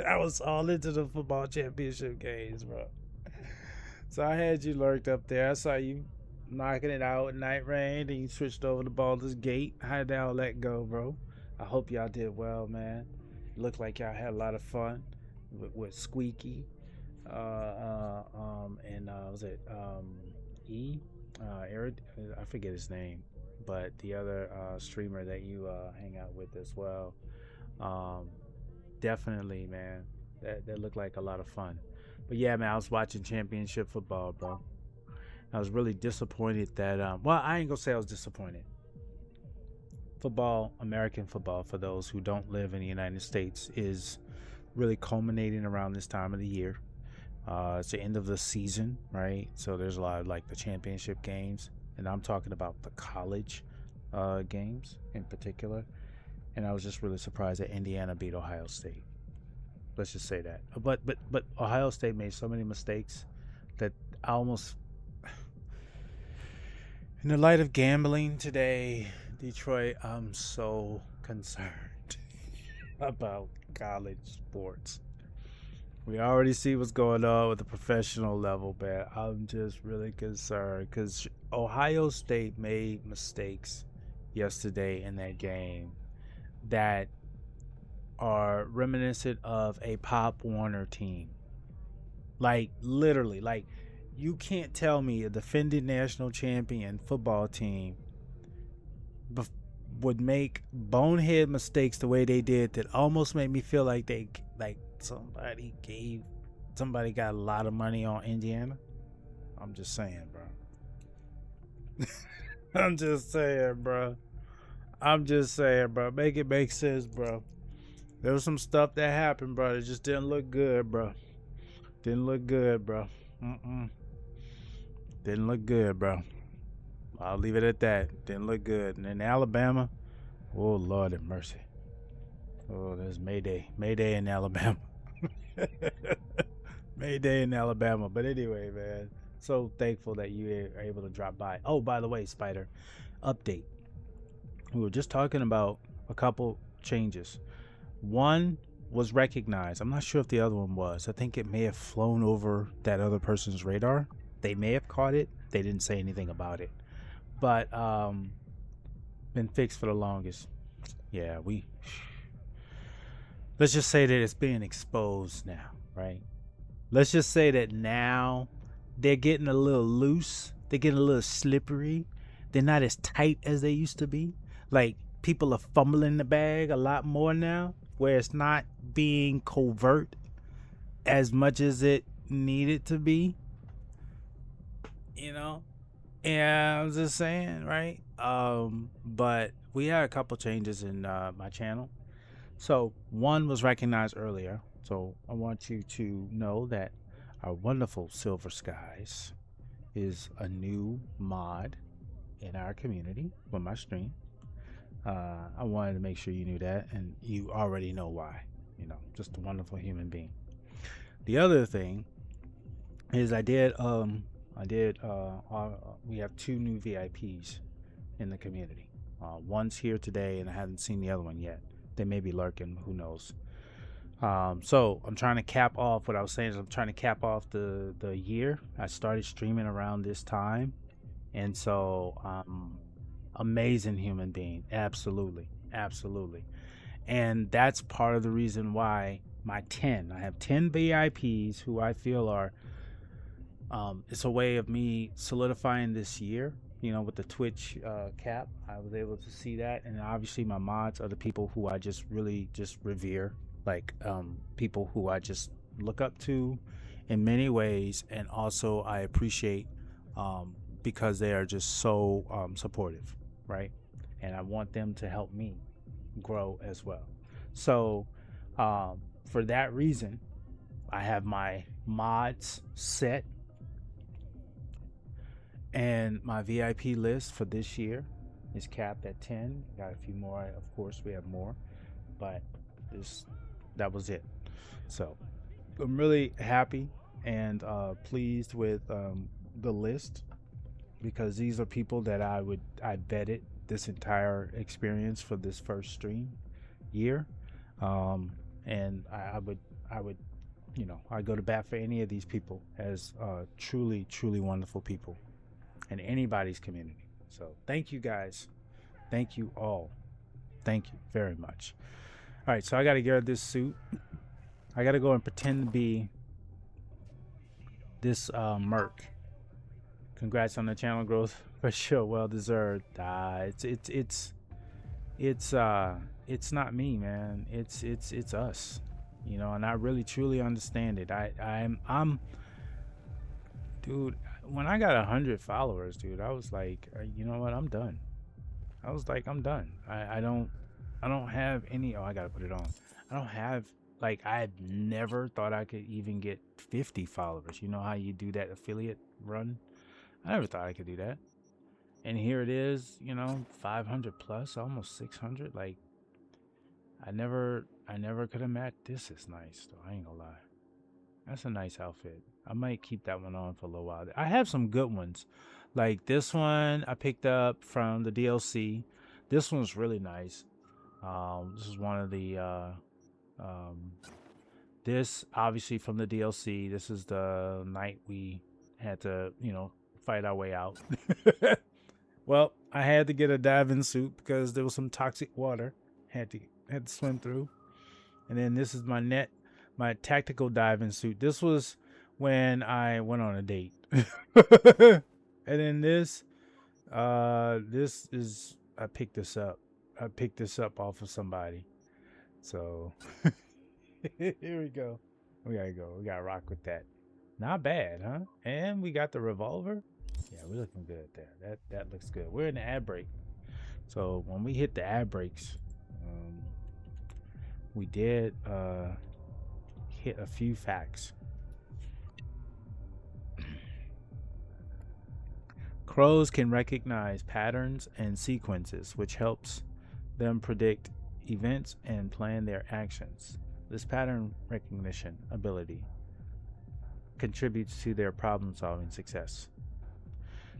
I was all into the football championship games, bro. So I had you lurked up there. I saw you knocking it out at Night Rain, and you switched over to Baldur's Gate. How did all that go, bro? I hope y'all did well, man. Looked like y'all had a lot of fun with Squeaky, and was it Eric? I forget his name, but the other streamer that you hang out with as well. Definitely, man. That looked like a lot of fun. But yeah, man, I was watching championship football, bro. I was really disappointed that well, I ain't gonna say I was disappointed. Football, American football, for those who don't live in the United States, is really culminating around this time of the year. It's the end of the season, right? So there's a lot of like the championship games, and I'm talking about the college games in particular. And I was just really surprised that Indiana beat Ohio State. Let's just say that. But Ohio State made so many mistakes that I almost, in the light of gambling today, Detroit, I'm so concerned about college sports. We already see what's going on with the professional level, man. I'm just really concerned because Ohio State made mistakes yesterday in that game that are reminiscent of a Pop Warner team. Like, literally, like, you can't tell me a defending national champion football team would make bonehead mistakes the way they did that almost made me feel like somebody got a lot of money on Indiana. I'm just saying, bro. I'm just saying, bro. Make it make sense, bro. There was some stuff that happened, bro. It just didn't look good, bro. Didn't look good, bro. Didn't look good, bro. I'll leave it at that. Didn't look good. And in Alabama, oh, Lord have mercy. Oh, there's Mayday. Mayday in Alabama. Mayday in Alabama. But anyway, man. So thankful that you are able to drop by. Oh, by the way, Spider, update. We were just talking about a couple changes. One was recognized. I'm not sure if the other one was. I think it may have flown over that other person's radar. They may have caught it. They didn't say anything about it. But been fixed for the longest. Yeah, let's just say that it's being exposed now, right? Let's just say that now they're getting a little loose. They're getting a little slippery. They're not as tight as they used to be. Like, people are fumbling the bag a lot more now, where it's not being covert as much as it needed to be, you know. Yeah, I was just saying, right? But we had a couple changes in my channel. So one was recognized earlier. So I want you to know that our wonderful Silver Skies is a new mod in our community for my stream. I wanted to make sure you knew that, and you already know why. You know, just a wonderful human being. The other thing is we have 2 new VIPs in the community. One's here today, and I haven't seen the other one yet. They may be lurking, who knows. So I'm trying to cap off what I was saying. I'm trying to cap off the year. I started streaming around this time, and so amazing human being, absolutely, and that's part of the reason why I have 10 VIPs who I feel are it's a way of me solidifying this year. You know, with the Twitch cap, I was able to see that, and obviously my mods are the people who I just really just revere, like people who I just look up to in many ways, and also I appreciate because they are just so supportive, right? And I want them to help me grow as well. So for that reason, I have my mods set, and my VIP list for this year is capped at 10. Got a few more, of course, we have more, but that was it. So I'm really happy and pleased with the list, because these are people that I vetted this entire experience for this first stream year, and I would, you know, I go to bat for any of these people as truly wonderful people in anybody's community. So thank you guys, thank you all, thank you very much. All right, so I got to get this suit. I got to go and pretend to be this merc. Congrats on the channel growth, for sure, well deserved. It's not me, man. It's us, you know, and I really truly understand it. I'm dude, when I got 100 followers, dude, I was like, you know what, I'm done. I was like, I'm done. I don't have any. Oh, I gotta put it on. I don't have, like, I had never thought I could even get 50 followers. You know how you do that affiliate run? I never thought I could do that. And here it is, you know, 500 plus, almost 600. Like, I never could have matched. This is nice, though. I ain't gonna lie. That's a nice outfit. I might keep that one on for a little while. I have some good ones. Like this one I picked up from the DLC. This one's really nice. This is one of the this obviously from the DLC. This is the night we had to, you know, fight our way out. Well, I had to get a diving suit because there was some toxic water. Had to swim through. And then this is my tactical diving suit. This was when I went on a date. And then this is, I picked this up. I picked this up off of somebody. So here we go. We gotta rock with that. Not bad, huh? And we got the revolver. Yeah, we're looking good there. That looks good. We're in the ad break. So when we hit the ad breaks, we did hit a few facts. Crows can recognize patterns and sequences, which helps them predict events and plan their actions. This pattern recognition ability contributes to their problem-solving success.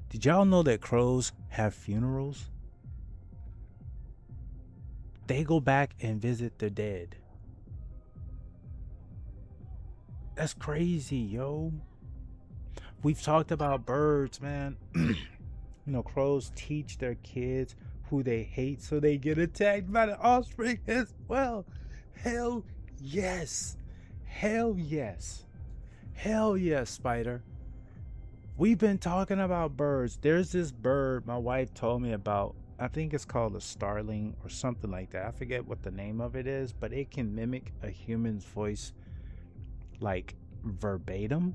Did y'all know that crows have funerals? They go back and visit their dead. That's crazy, yo. We've talked about birds, man. You know, crows teach their kids who they hate so they get attacked by the offspring as well. Hell yes. Hell yes. Hell yes, Spider. We've been talking about birds. There's this bird my wife told me about I think it's called a starling or something like that. I forget what the name of it is, but it can mimic a human's voice like verbatim.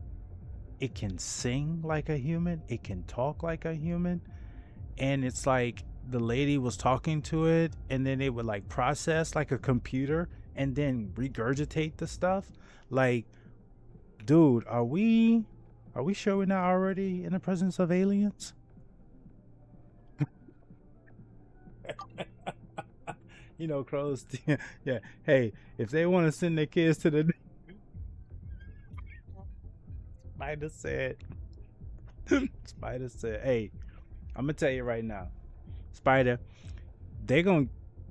It can sing like a human, it can talk like a human, and it's like the lady was talking to it and then it would like process like a computer and then regurgitate the stuff. Like, dude, are we sure we're not already in the presence of aliens? You know, crows. Yeah. Hey, if they want to send their kids to the Spider said, Spider said, hey, I'm gonna tell you right now, Spider, they gonna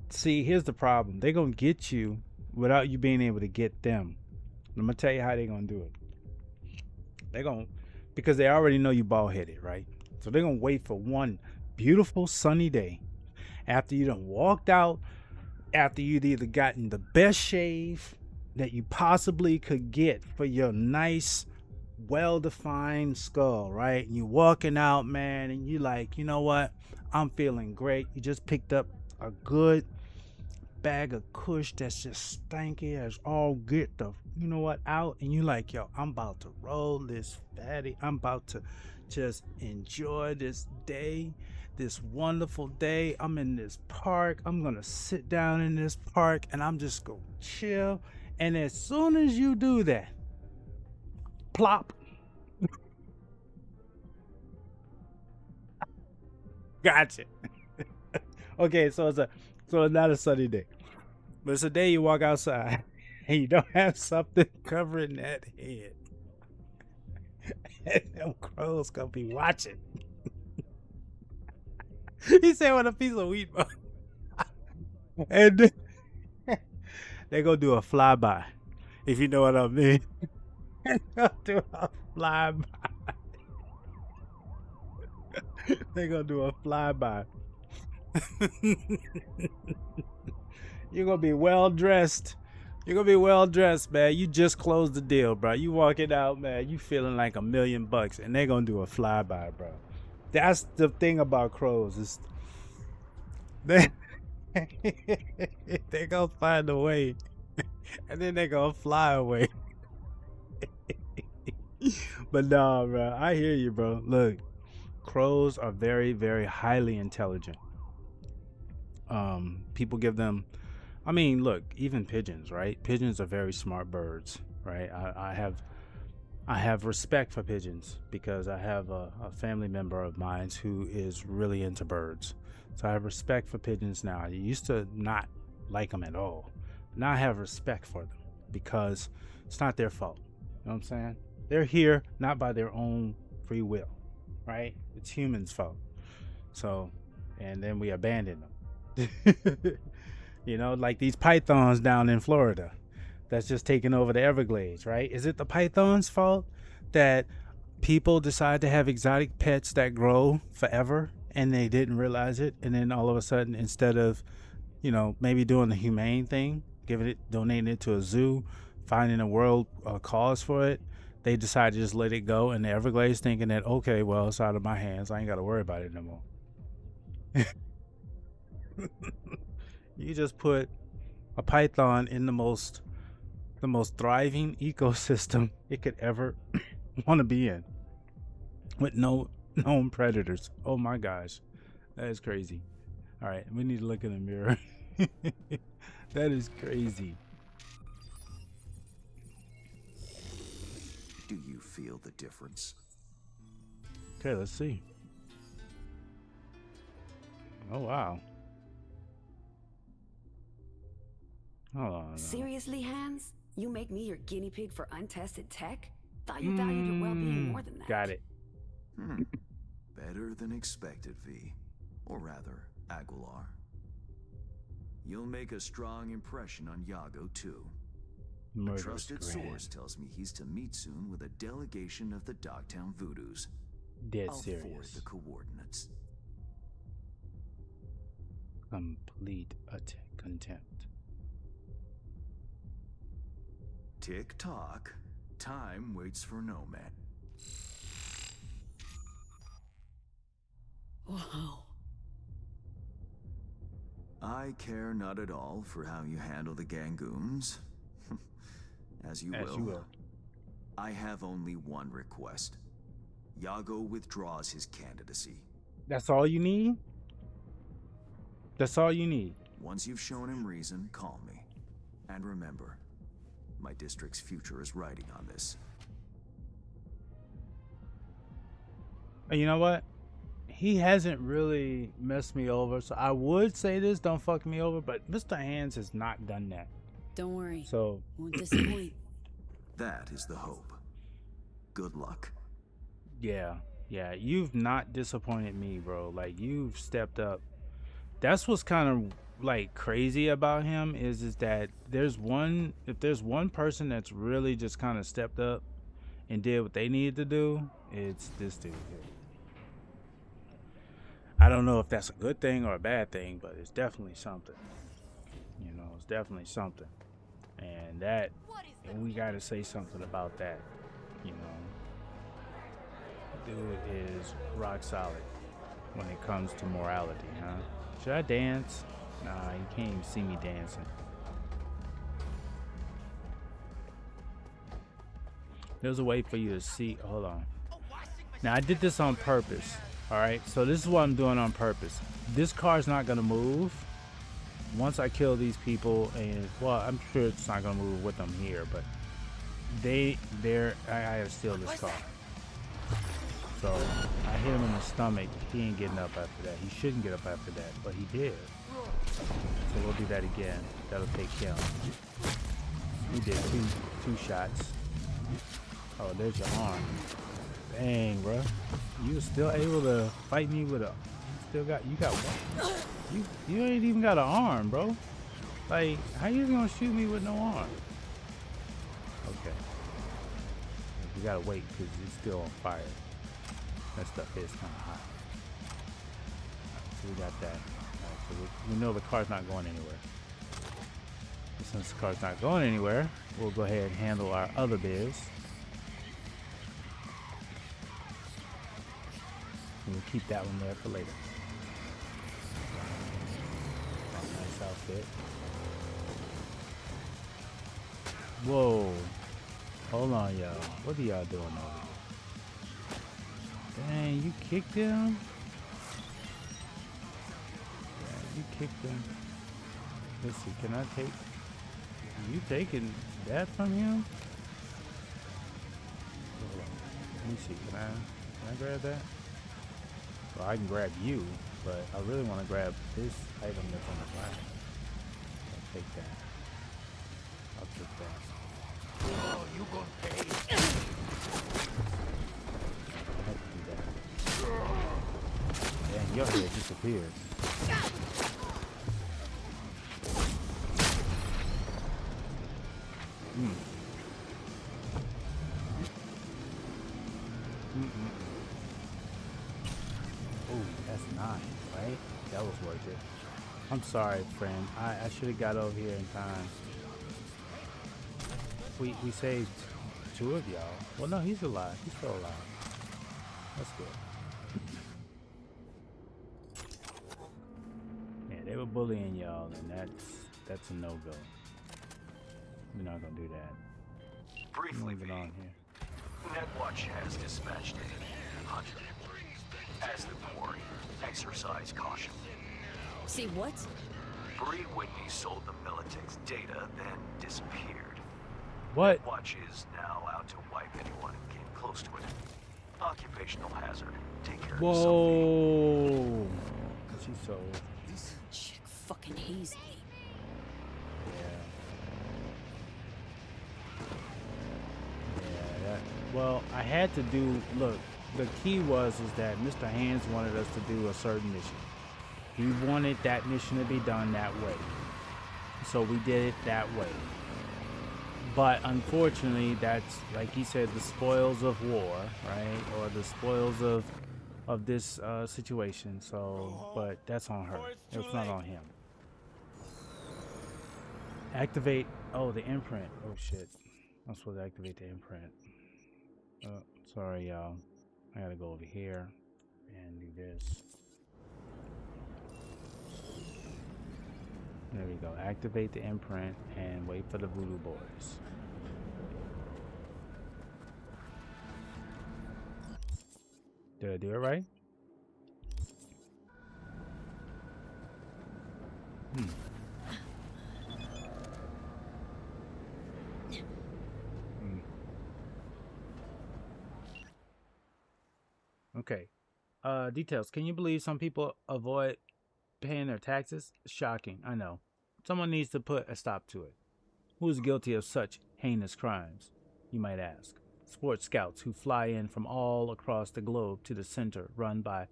see. Here's the problem: they gonna get you without you being able to get them. I'm gonna tell you how they gonna do it. They gonna because they already know you bald headed, right? So they're gonna wait for one beautiful sunny day after you done walked out, after you'd either gotten the best shave that you possibly could get for your nice, well-defined skull, right? And you're walking out, man, and you like, you know what? I'm feeling great. You just picked up a good bag of kush that's just stanky as all get the, you know what, out, and you like, yo, I'm about to roll this fatty. I'm about to just enjoy this day, this wonderful day. I'm in this park. I'm gonna sit down in this park and I'm just gonna chill. And as soon as you do that, plop. Gotcha. Okay, so it's not a sunny day, but it's a day you walk outside and you don't have something covering that head. And them crows gonna be watching. He said with a piece of wheat, bro. And they gonna do a flyby, if you know what I mean. They'll do a flyby. They gonna do a flyby. You're gonna be well dressed. You're gonna be well dressed, man. You just closed the deal, bro. You walking out, man. You feeling like $1,000,000, and they gonna do a flyby, bro. That's the thing about crows is they they gonna find a way, and then they gonna fly away. But nah, bro. I hear you, bro. Look, crows are very, very highly intelligent. People give them. I mean, look, even pigeons, right? Pigeons are very smart birds, right? I have respect for pigeons because I have a family member of mine who is really into birds. So I have respect for pigeons now. I used to not like them at all. Now I have respect for them because it's not their fault. You know what I'm saying? They're here not by their own free will, right? It's humans' fault. So, and then we abandon them. You know, like these pythons down in Florida that's just taking over the Everglades, right? Is it the python's fault that people decide to have exotic pets that grow forever and they didn't realize it? And then all of a sudden, instead of, you know, maybe doing the humane thing, donating it to a zoo, finding a world cause for it, they decide to just let it go in the Everglades thinking that, okay, well, it's out of my hands. I ain't got to worry about it no more. You just put a python in the most thriving ecosystem it could ever want to be in, with no known predators. Oh my gosh, that is crazy. All right, we need to look in the mirror. That is crazy.
Do you feel the difference?
Okay, let's see. Oh wow. Hold on.
Seriously, Hans? You make me your guinea pig for untested tech? Thought you valued your well-being more than that.
Got it.
Better than expected, V. Or rather, Aguilar. You'll make a strong impression on Yago, too. A trusted source tells me he's to meet soon with a delegation of the Dogtown Voodoos.
Dead
I'll
serious.
forward the coordinates.
Complete contempt.
Tick-tock. Time waits for no man.
Wow.
I care not at all for how you handle the Gangoons. As you
As
will.
you will.
I have only one request. Yago withdraws his candidacy.
That's all you need? That's all you need.
Once you've shown him reason, call me. And remember, my district's future is riding on this.
And you know what? He hasn't really messed me over, so I would say this, don't fuck me over, but Mr. Hands has not done that.
Don't worry.
So
Won't disappoint.
That is the hope. Good luck.
yeah, you've not disappointed me, bro. Like, you've stepped up. That's what's kind of like crazy about him is that if there's one person that's really just kind of stepped up and did what they needed to do, it's this dude here. I don't know if that's a good thing or a bad thing, but it's definitely something. You know, it's definitely something. And we got to say something about that. You know, dude is rock solid when it comes to morality, huh? Should I dance? Nah, you can't even see me dancing. There's a way for you to see. Hold on. Now, I did this on purpose. All right, so this is what I'm doing on purpose. This car's not gonna move once I kill these people, and well, I'm sure it's not gonna move with them here, but I gotta steal this car. So I hit him in the stomach. He ain't getting up after that. He shouldn't get up after that, but he did. So we'll do that again. That'll take him. He did two shots. Oh, there's your arm. Dang, bro. You were still able to fight me with you got one. You ain't even got an arm, bro. Like, how you gonna shoot me with no arm? Okay. We gotta wait because it's still on fire. That stuff is kind of hot. So we got that. So we know the car's not going anywhere. But since the car's not going anywhere, we'll go ahead and handle our other biz. We'll keep that one there for later. Nice outfit. Whoa. Hold on, y'all. What are y'all doing over here? Dang, you kicked him? Dang, you kicked him. Let's see, can I take... You taking that from him? Let me see, can I grab that? Well, I can grab you, but I really want to grab this item that's on the ground. I'll take that. I'll take that.
Oh, you gonna pay.
I have to do that. Dang, your head disappeared. That's 9, right? That was worth it. I'm sorry, friend. I should have got over here in time. We saved 2 of y'all. Well, no, he's alive. He's still alive. That's good. Yeah, they were bullying y'all, and that's a no-go. We're not gonna do that.
Briefly,
Moving on here.
Netwatch has dispatched a hunter. As the quarry, exercise caution.
See what?
Bree Whitney sold the Militech's data, then disappeared.
What?
Netwatch is now out to wipe anyone who came close to it. Occupational hazard. Take care of yourself.
Whoa. She's so...
This chick fucking hazed me.
Well, I had to do... Look, the key is that Mr. Hands wanted us to do a certain mission. He wanted that mission to be done that way. So we did it that way. But unfortunately, that's, like he said, the spoils of war, right? Or the spoils of this situation. So, but that's on her. It's not on him. Activate... Oh, the imprint. Oh, shit. I'm supposed to activate the imprint. Oh, sorry, y'all. I gotta go over here and do this. There we go. Activate the imprint and wait for the voodoo boys. Did I do it right? Okay. Details. Can you believe some people avoid paying their taxes? Shocking, I know. Someone needs to put a stop to it. Who is guilty of such heinous crimes, you might ask? Sports scouts who fly in from all across the globe to the center run by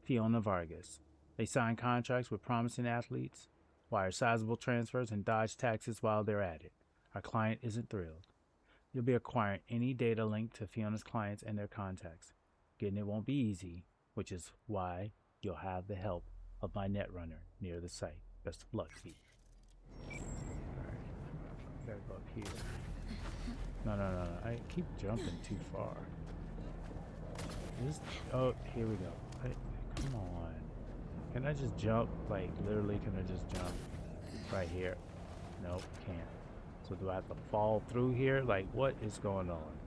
Fiona Vargas. They sign contracts with promising athletes, wire sizable transfers, and dodge taxes while they're at it. Our client isn't thrilled. You'll be acquiring any data linked to Fiona's clients and their contacts. Getting it won't be easy, which is why you'll have the help of my netrunner near the site. Best of luck, Pete. Alright, gotta go up here. No. I keep jumping too far. Oh, here we go. Come on. Can I just jump? Like, literally, can I just jump right here? Nope, can't. So do I have to fall through here? Like, what is going on?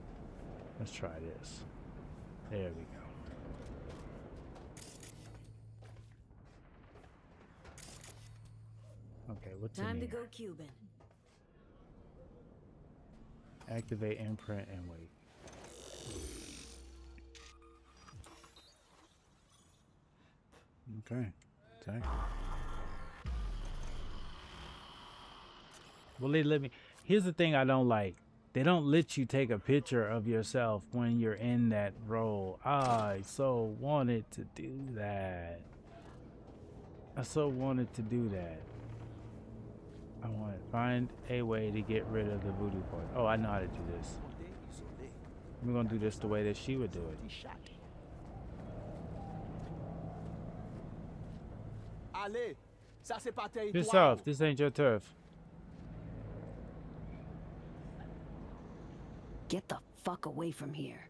Let's try this. There we go. Okay, what's in
Time to
here?
go Cuban.
Activate imprint and wait. Okay. Exactly. Well, they let me. Here's the thing I don't like. They don't let you take a picture of yourself when you're in that role. I so wanted to do that. I so wanted to do that. I want to find a way to get rid of the voodoo boy. Oh, I know how to do this. We're going to do this the way that she would do it. Piss off. This ain't your turf.
Get the fuck away from here.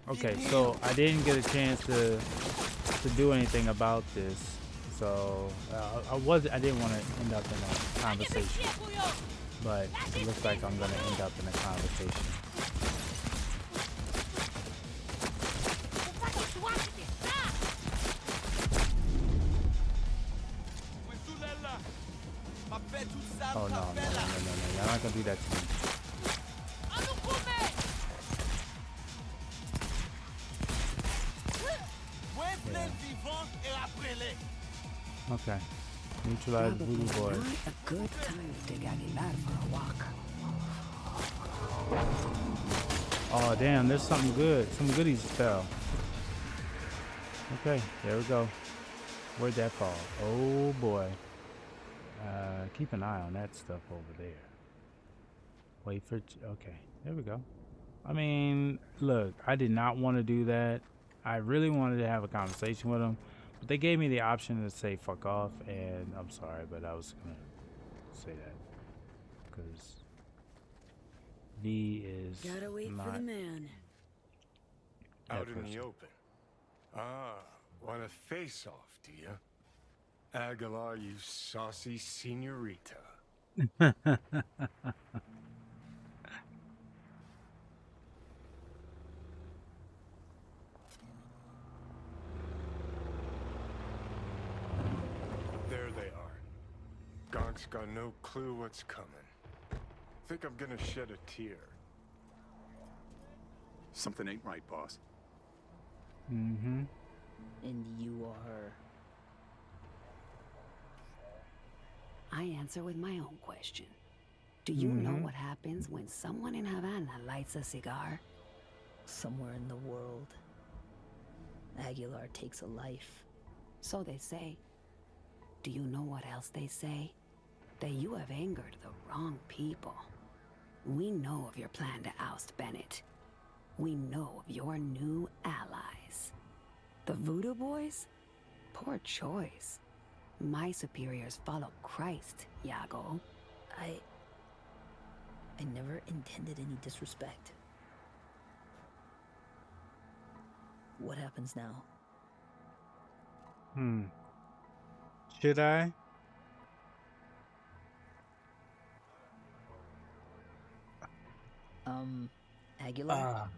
Okay, so I didn't get a chance to do anything about this. So I didn't want to end up in a conversation, but it looks like I'm gonna end up in a conversation. Oh no, y'all not gonna do that to me. Okay. Neutralize voodoo boys.
Not a good time to take Aguilar for a walk.
Oh damn, there's something good. Some goodies fell. Okay, there we go. Where'd that fall? Oh boy. Keep an eye on that stuff over there. Wait for okay, there we go. I mean, look, I did not want to do that. I really wanted to have a conversation with him. But they gave me the option to say fuck off, and I'm sorry, but I was gonna say that because V is
Gotta wait
not
for the man.
Out in the open. Ah, want a face-off, do you? Aguilar, you saucy senorita. There they are. Gonk's got no clue what's coming. Think I'm gonna shed a tear.
Something ain't right, boss.
Mm-hmm.
And you are her.
I answer with my own question. Do you know what happens when someone in Havana lights a cigar?
Somewhere in the world, Aguilar takes a life.
So they say. Do you know what else they say? That you have angered the wrong people. We know of your plan to oust Bennett. We know of your new allies. The Voodoo Boys? Poor choice. My superiors follow Christ, Iago.
I never intended any disrespect. What happens now?
Should I?
Aguilar?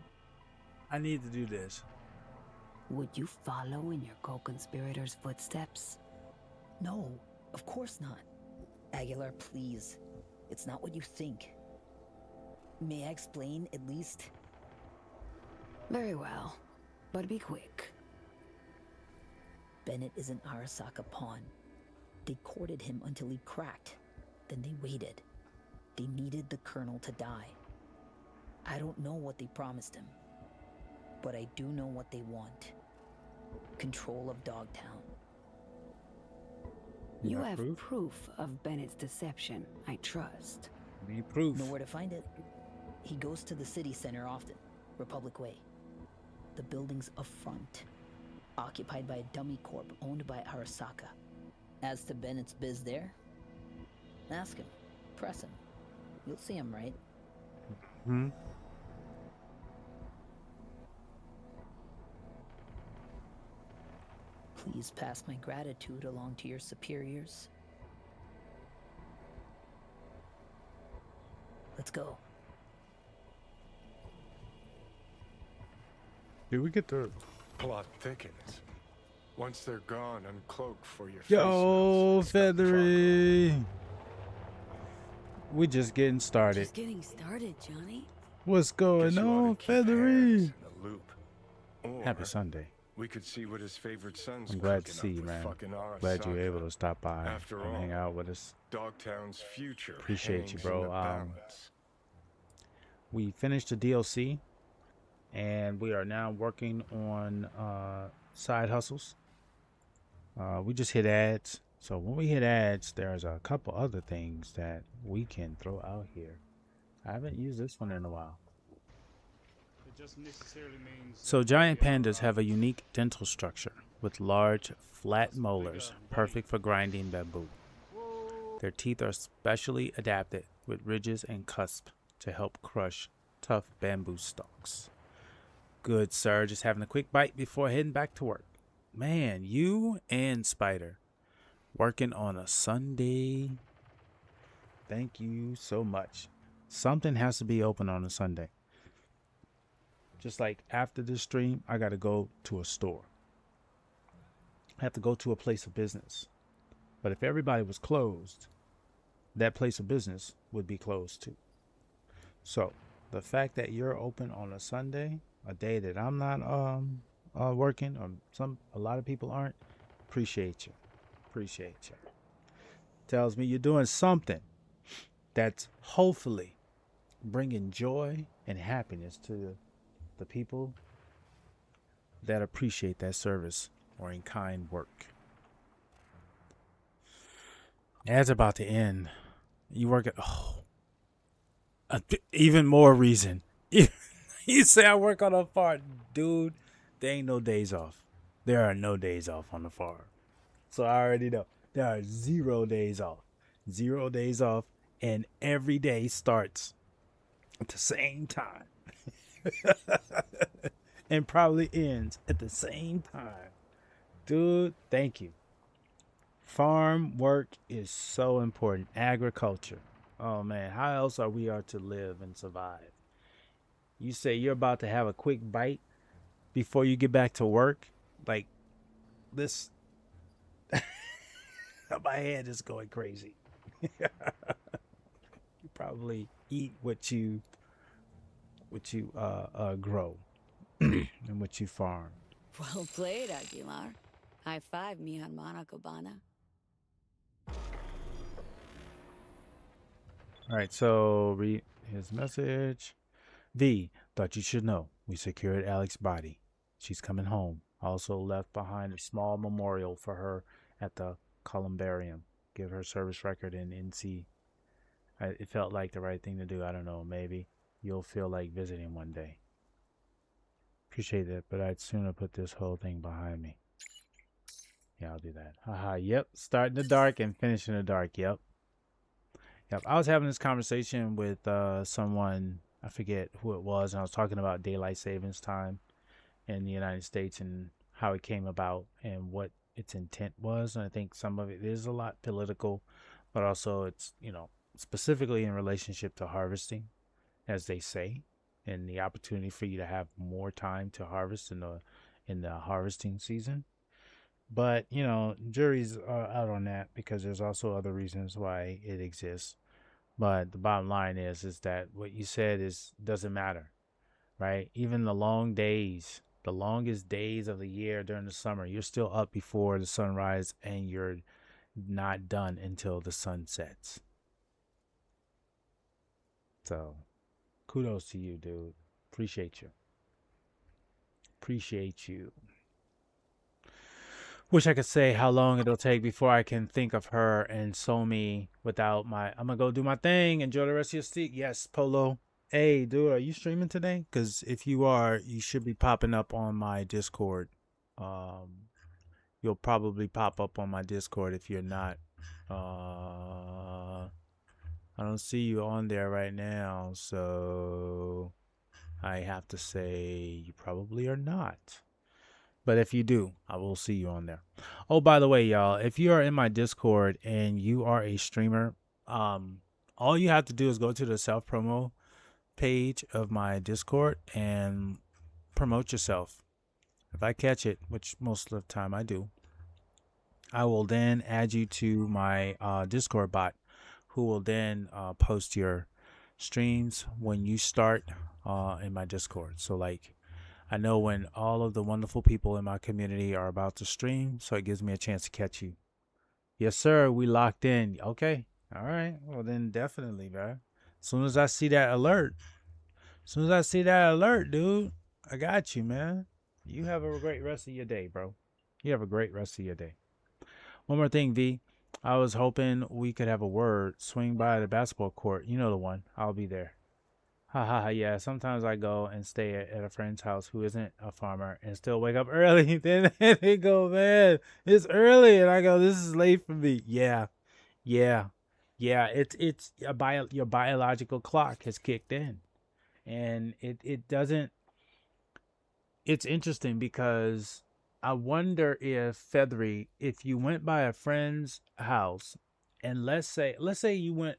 I need to do this.
Would you follow in your co-conspirator's footsteps? No, of course not. Aguilar, please. It's not what you think. May I explain, at least?
Very well, but be quick.
Bennett is an Arasaka pawn. They courted him until he cracked. Then they waited. They needed the Colonel to die. I don't know what they promised him, but I do know what they want. Control of Dogtown.
You have proof of Bennett's deception, I trust.
Need proof.
Know where to find it? He goes to the city center often, Republic Way. The building's a front, occupied by a dummy corp owned by Arasaka. As to Bennett's biz there, ask him, press him. You'll see him, right?
Hmm.
Please pass my gratitude along to your superiors. Let's go.
Did we get the
Plot thickens. Once they're gone, uncloak for your
Yo, Feathery? We just getting started.
Just getting started, Johnny.
What's going on, Feathery?
loop. Or
Happy Sunday.
we could see what his favorite son's
I'm glad to
cooking
see
up
you,
with
man.
fucking
Glad you were
Arasaka.
able to stop by
After
and
all,
hang out with us.
Dogtown's future
Appreciate you,
hangs in
bro.
the balance.
We finished the DLC, and we are now working on side hustles. We just hit ads. So when we hit ads, there's a couple other things that we can throw out here. I haven't used this one in a while. So giant pandas have a unique dental structure with large, flat molars, perfect for grinding bamboo. Their teeth are specially adapted with ridges and cusps to help crush tough bamboo stalks. Good, sir. Just having a quick bite before heading back to work. Man, you and Spider working on a Sunday. Thank you so much. Something has to be open on a Sunday. Just like after this stream, I got to go to a store. I have to go to a place of business. But if everybody was closed, that place of business would be closed too. So the fact that you're open on a Sunday, a day that I'm not working, or a lot of people aren't, appreciate you. Tells me you're doing something that's hopefully bringing joy and happiness to the people that appreciate that service or in kind work. Ads about to end. You work at even more reason. You say I work on a farm, dude. There ain't no days off. There are no days off on the farm. So I already know there are 0 days off. 0 days off, and every day starts at the same time. And probably ends at the same time. Dude, thank you. Farm work is so important. Agriculture. Oh man, how else are we to live and survive? You say you're about to have a quick bite before you get back to work? Like this. My head is going crazy. You probably eat what you grow and what you farm.
Well played, Aguilar. High five, mi hermana Cubana.
All right, so read his message. V, thought you should know. We secured Alex's body. She's coming home. Also left behind a small memorial for her at the columbarium. Give her service record in NC. It felt like the right thing to do. I don't know. Maybe you'll feel like visiting one day. Appreciate it, but I'd sooner put this whole thing behind me. Yeah, I'll do that. Haha, yep. Start in the dark and finish in the dark. Yep. I was having this conversation with someone, I forget who it was, and I was talking about daylight savings time in the United States and how it came about and what its intent was. And I think some of it is a lot political, but also it's, specifically in relationship to harvesting, as they say, and the opportunity for you to have more time to harvest in the harvesting season. But, juries are out on that because there's also other reasons why it exists. But the bottom line is that what you said is doesn't matter, right? Even the long days, the longest days of the year during the summer, you're still up before the sunrise and you're not done until the sun sets. So, kudos to you, dude. Appreciate you. Appreciate you. Wish I could say how long it'll take before I can think of her and Somi without my. I'm gonna go do my thing. Enjoy the rest of your steak. Yes, Polo. Hey, dude, are you streaming today? Because if you are, you should be popping up on my Discord. You'll probably pop up on my Discord if you're not. I don't see you on there right now, so I have to say you probably are not. But if you do, I will see you on there. Oh, by the way, y'all, if you are in my Discord and you are a streamer, all you have to do is go to the self-promo page of my Discord and promote yourself. If I catch it, which most of the time I do, I will then add you to my Discord bot, who will then post your streams when you start in my Discord. So, like, I know when all of the wonderful people in my community are about to stream, so it gives me a chance to catch you. Yes, sir. We locked in. Okay. All right. Well, then definitely, bro. As soon as I see that alert, dude, I got you, man. You have a great rest of your day, bro. You have a great rest of your day. One more thing, V. I was hoping we could have a word. Swing by the basketball court. You know the one. I'll be there. Ha ha ha, yeah. Sometimes I go and stay at a friend's house who isn't a farmer and still wake up early. Then they go, man, it's early. And I go, this is late for me. Yeah. It's your biological clock has kicked in. And it doesn't, it's interesting because I wonder if Feathery, if you went by a friend's house and let's say you went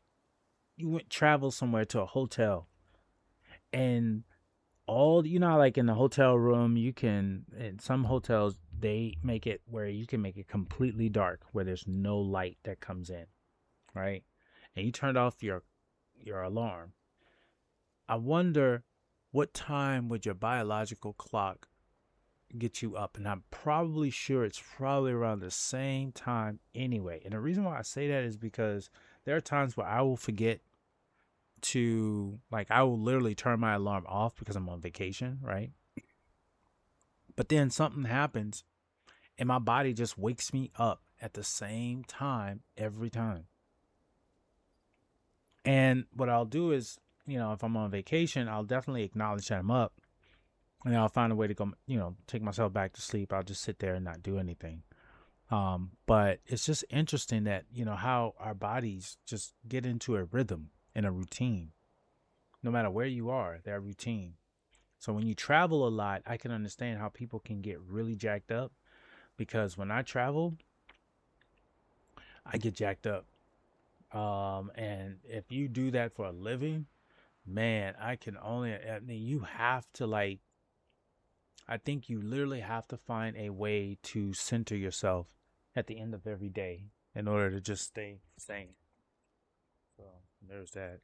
travel somewhere to a hotel. And all, like in the hotel room, you can, in some hotels, they make it where you can make it completely dark, where there's no light that comes in, right? And you turned off your alarm. I wonder what time would your biological clock get you up? And I'm probably sure it's probably around the same time anyway. And the reason why I say that is because there are times where I will forget to, like, I will literally turn my alarm off because I'm on vacation, right? But then something happens and my body just wakes me up at the same time every time. And what I'll do is, if I'm on vacation, I'll definitely acknowledge that I'm up and I'll find a way to go, take myself back to sleep. I'll just sit there and not do anything. But it's just interesting that, how our bodies just get into a rhythm and a routine. No matter where you are, their routine. So when you travel a lot, I can understand how people can get really jacked up, because when I travel, I get jacked up. And if you do that for a living, man, you have to, I think you literally have to find a way to center yourself at the end of every day in order to just stay sane. So there's that.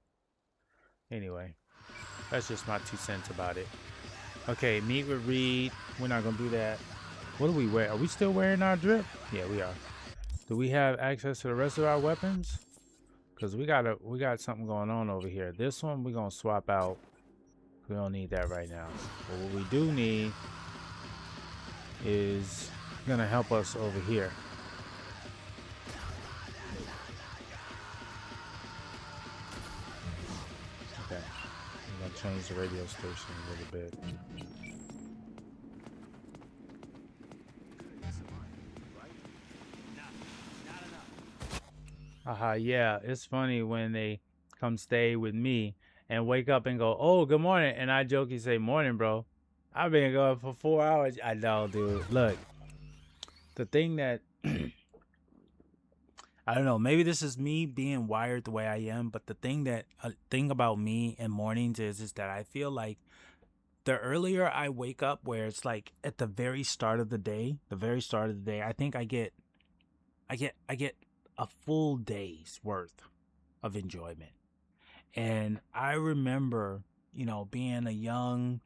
Anyway, that's just my 2 cents about it. Okay, meet with Reed. We're not going to do that. What do we wear? Are we still wearing our drip? Yeah, we are. Do we have access to the rest of our weapons? Because we got something going on over here. This one we're going to swap out. We don't need that right now. But what we do need is going to help us over here. Okay. I'm going to change the radio station a little bit. Yeah, it's funny when they come stay with me and wake up and go, oh, good morning. And I jokingly say, morning, bro. I've been going for 4 hours. I know, dude. Look, the thing that I don't know. Maybe this is me being wired the way I am, but the thing about me in mornings is that I feel like the earlier I wake up, where it's like at the very start of the day, I think I get a full day's worth of enjoyment. And I remember, being a young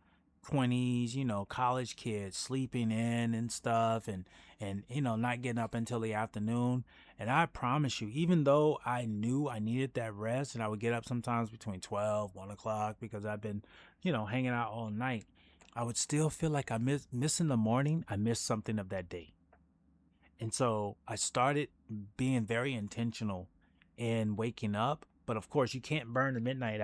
20s, college kid sleeping in and stuff and not getting up until the afternoon. And I promise you, even though I knew I needed that rest and I would get up sometimes between 12, 1 o'clock because I've been, hanging out all night, I would still feel like missing the morning. I missed something of that day. And so I started being very intentional in waking up. But of course, you can't burn the midnight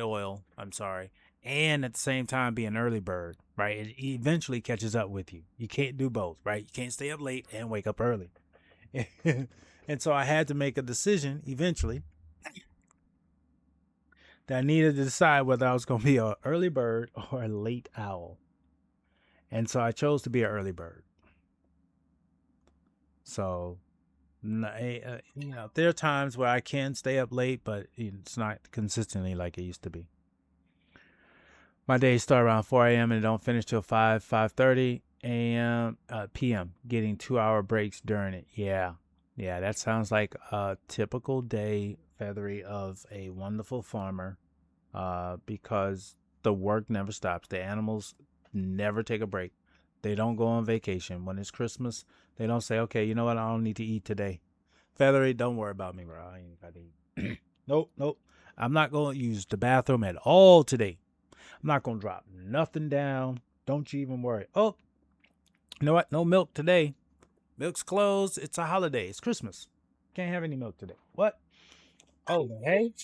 oil, I'm sorry, and at the same time be an early bird, right? It eventually catches up with you. You can't do both, right? You can't stay up late and wake up early. And so I had to make a decision eventually that I needed to decide whether I was going to be an early bird or a late owl. And so I chose to be an early bird. So there are times where I can stay up late, but it's not consistently like it used to be. My days start around 4 a.m. and don't finish till 5:30 a.m. p.m. Getting 2-hour breaks during it. Yeah, that sounds like a typical day, Feathery, of a wonderful farmer. Because the work never stops. The animals never take a break. They don't go on vacation. When it's Christmas, they don't say, okay, you know what? I don't need to eat today. Feathery, don't worry about me, bro. I ain't got to eat. Nope. I'm not going to use the bathroom at all today. I'm not going to drop nothing down. Don't you even worry. Oh, you know what? No milk today. Milk's closed. It's a holiday. It's Christmas. Can't have any milk today. What? Oh, hey.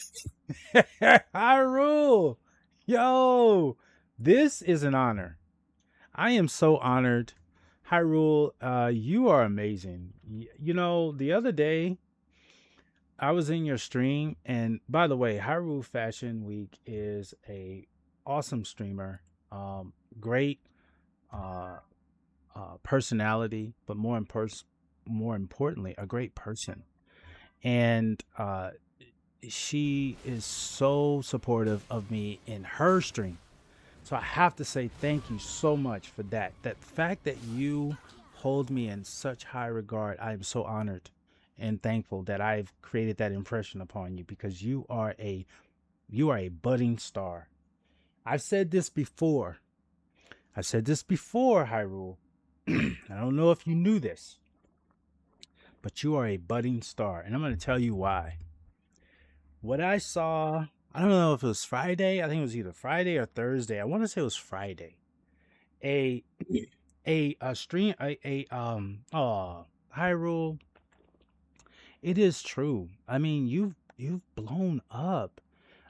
Hyrule. Yo, this is an honor. I am so honored. Hyrule, you are amazing. The other day, I was in your stream, and by the way, Hyrule Fashion Week is a awesome streamer. Great uh, personality, but more importantly, a great person. And she is so supportive of me in her stream. So I have to say thank you so much for that. That fact that you hold me in such high regard, I am so honored and thankful that I've created that impression upon you because you are a budding star. I've said this before. Hyrule. I don't know if you knew this, but you are a budding star, and I'm going to tell you why. What I saw, I don't know if it was Friday. I think it was either Friday or Thursday. I want to say it was Friday. A stream Hyrule. It is true. I mean, you've blown up.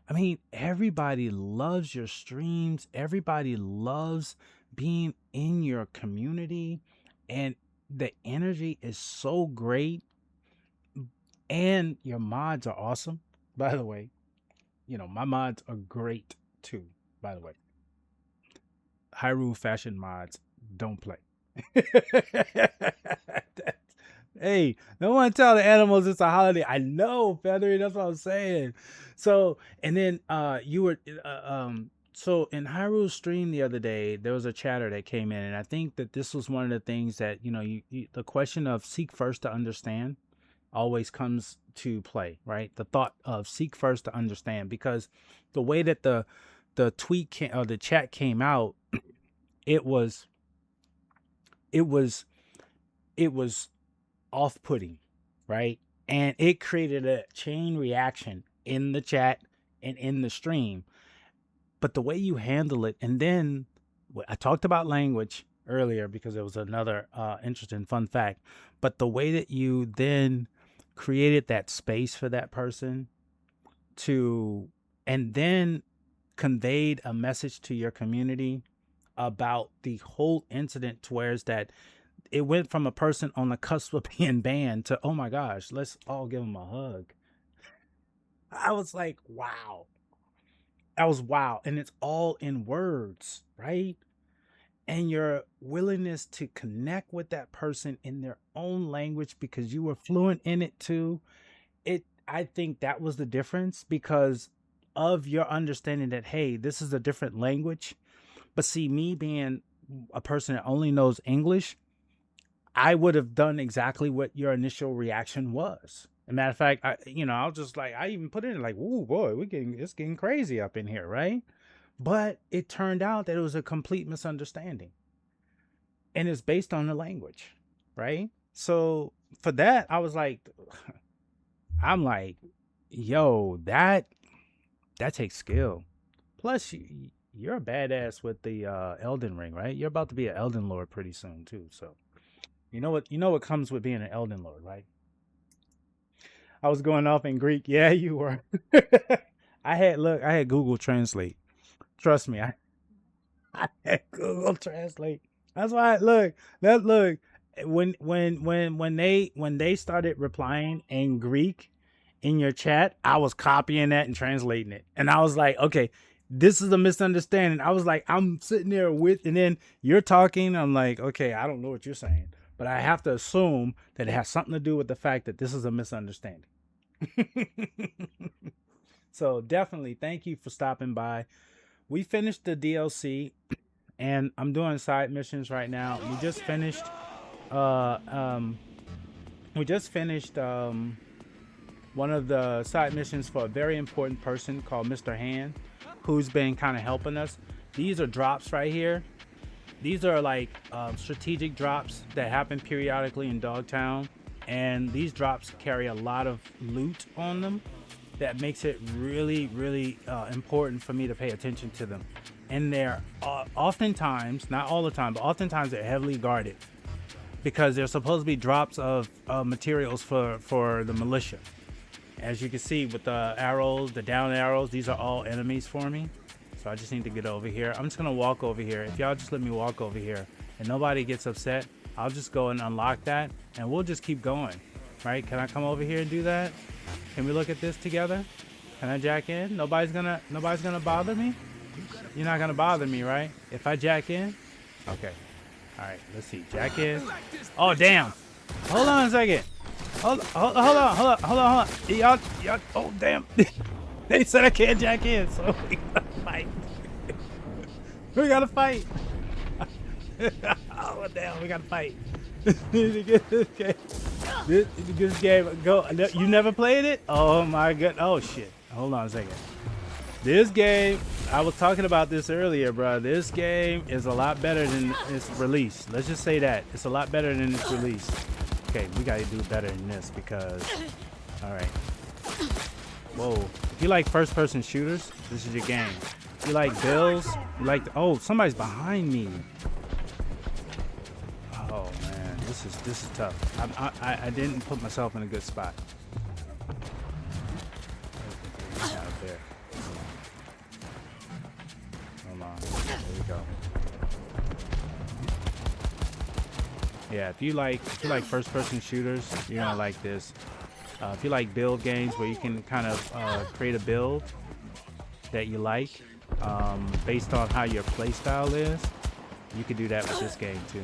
I mean, everybody loves your streams. Everybody loves being in your community, and the energy is so great. And your mods are awesome, by the way. My mods are great too, by the way. Hyrule Fashion mods don't play. Hey, no one tell the animals it's a holiday. I know, Feathery, that's what I'm saying. So, and then so in Hyrule's stream the other day, there was a chatter that came in, and I think that this was one of the things that, the question of seek first to understand always comes to play, right? The thought of seek first to understand, because the way that the tweet or the chat came out, it was it was it was off-putting, right? And it created a chain reaction in the chat and in the stream. But the way you handle it, and then I talked about language earlier because it was another interesting fun fact, but the way that you then created that space for that person to, and then conveyed a message to your community about the whole incident, to where that it went from a person on the cusp of being banned to, oh my gosh, let's all give him a hug. I was like, wow. That was wow. And it's all in words, right? and your willingness to connect with that person in their own language because you were fluent in it too. I think that was the difference because of your understanding that, hey, this is a different language. But see, me being a person that only knows English, I would have done exactly what your initial reaction was. As a matter of fact, I was just like, I even put it in like, "Ooh, boy, it's getting crazy up in here," right? But it turned out that it was a complete misunderstanding, and it's based on the language, right? So for that, I was like, I'm like, yo, that takes skill. Plus, you're a badass with the Elden Ring, right? You're about to be an Elden Lord pretty soon too. So you know what comes with being an Elden Lord, right? I was going off in Greek. Yeah, you were. I had Google Translate. Trust me, I had Google Translate. That's why look when they started replying in Greek in your chat, I was copying that and translating it. And I was like, okay, this is a misunderstanding. I was like, I'm sitting there and then you're talking. I'm like, okay, I don't know what you're saying, but I have to assume that it has something to do with the fact that this is a misunderstanding. So definitely thank you for stopping by. We finished the DLC and I'm doing side missions right now. Uh um we just finished one of the side missions for a very important person called Mr. Hand, who's been kind of helping us. These are drops right here. These are like strategic drops that happen periodically in Dogtown, and these drops carry a lot of loot on them that makes it really, really important for me to pay attention to them. And they're oftentimes, not all the time, but oftentimes they're heavily guarded because they're supposed to be drops of materials for the militia. As you can see with the arrows, the down arrows, these are all enemies for me. So I just need to get over here. I'm just gonna walk over here. If y'all just let me walk over here and nobody gets upset, I'll just go and unlock that and we'll just keep going. Right? Can I come over here and do that? Can we look at this together? Can I jack in? Nobody's gonna bother me? You're not gonna bother me, right? If I jack in? Okay. Alright, let's see. Jack in. Oh damn. Hold on a second. Hold on. Y'all, oh damn. They said I can't jack in, so we gotta fight. We gotta fight. Oh damn, we gotta fight. This game, go. You never played it? Oh my god. Oh shit. Hold on a second. This game, I was talking about this earlier, bro. This game is a lot better than its release. Let's just say that. It's a lot better than its release. Okay, we gotta do better than this because, all right. Whoa, if you like first-person shooters, this is your game. If you like bills, oh, somebody's behind me. Oh man, this is tough. I didn't put myself in a good spot. Out there. Hold on, there we go. Yeah, if you like first-person shooters, you're gonna like this. If you like build games where you can kind of create a build that you like based on how your play style is, you can do that with this game too.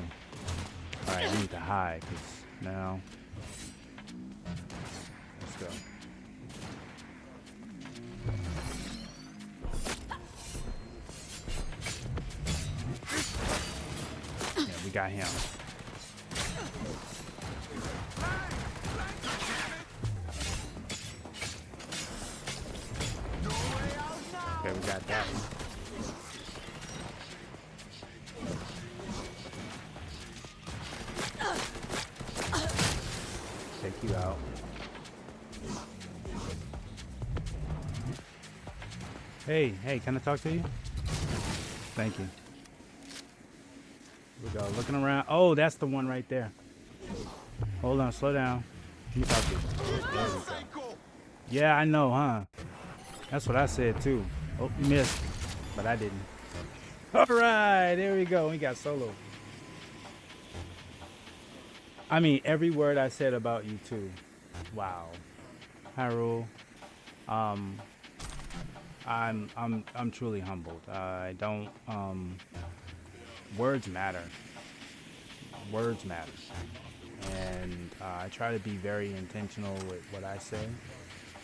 All right, I need to hide because now, let's go. Yeah, we got him. Okay, we got that one. Take you out. Hey, can I talk to you? Thank you. Here we go, looking around. Oh, that's the one right there. Hold on, slow down. Let me talk to you. There we go. Yeah, I know, huh? That's what I said too. Oh, you missed, but I didn't. All right, there we go. We got solo. I mean, every word I said about you too. Wow, Hyrule. I'm truly humbled. I don't words matter. Words matter. And I try to be very intentional with what I say.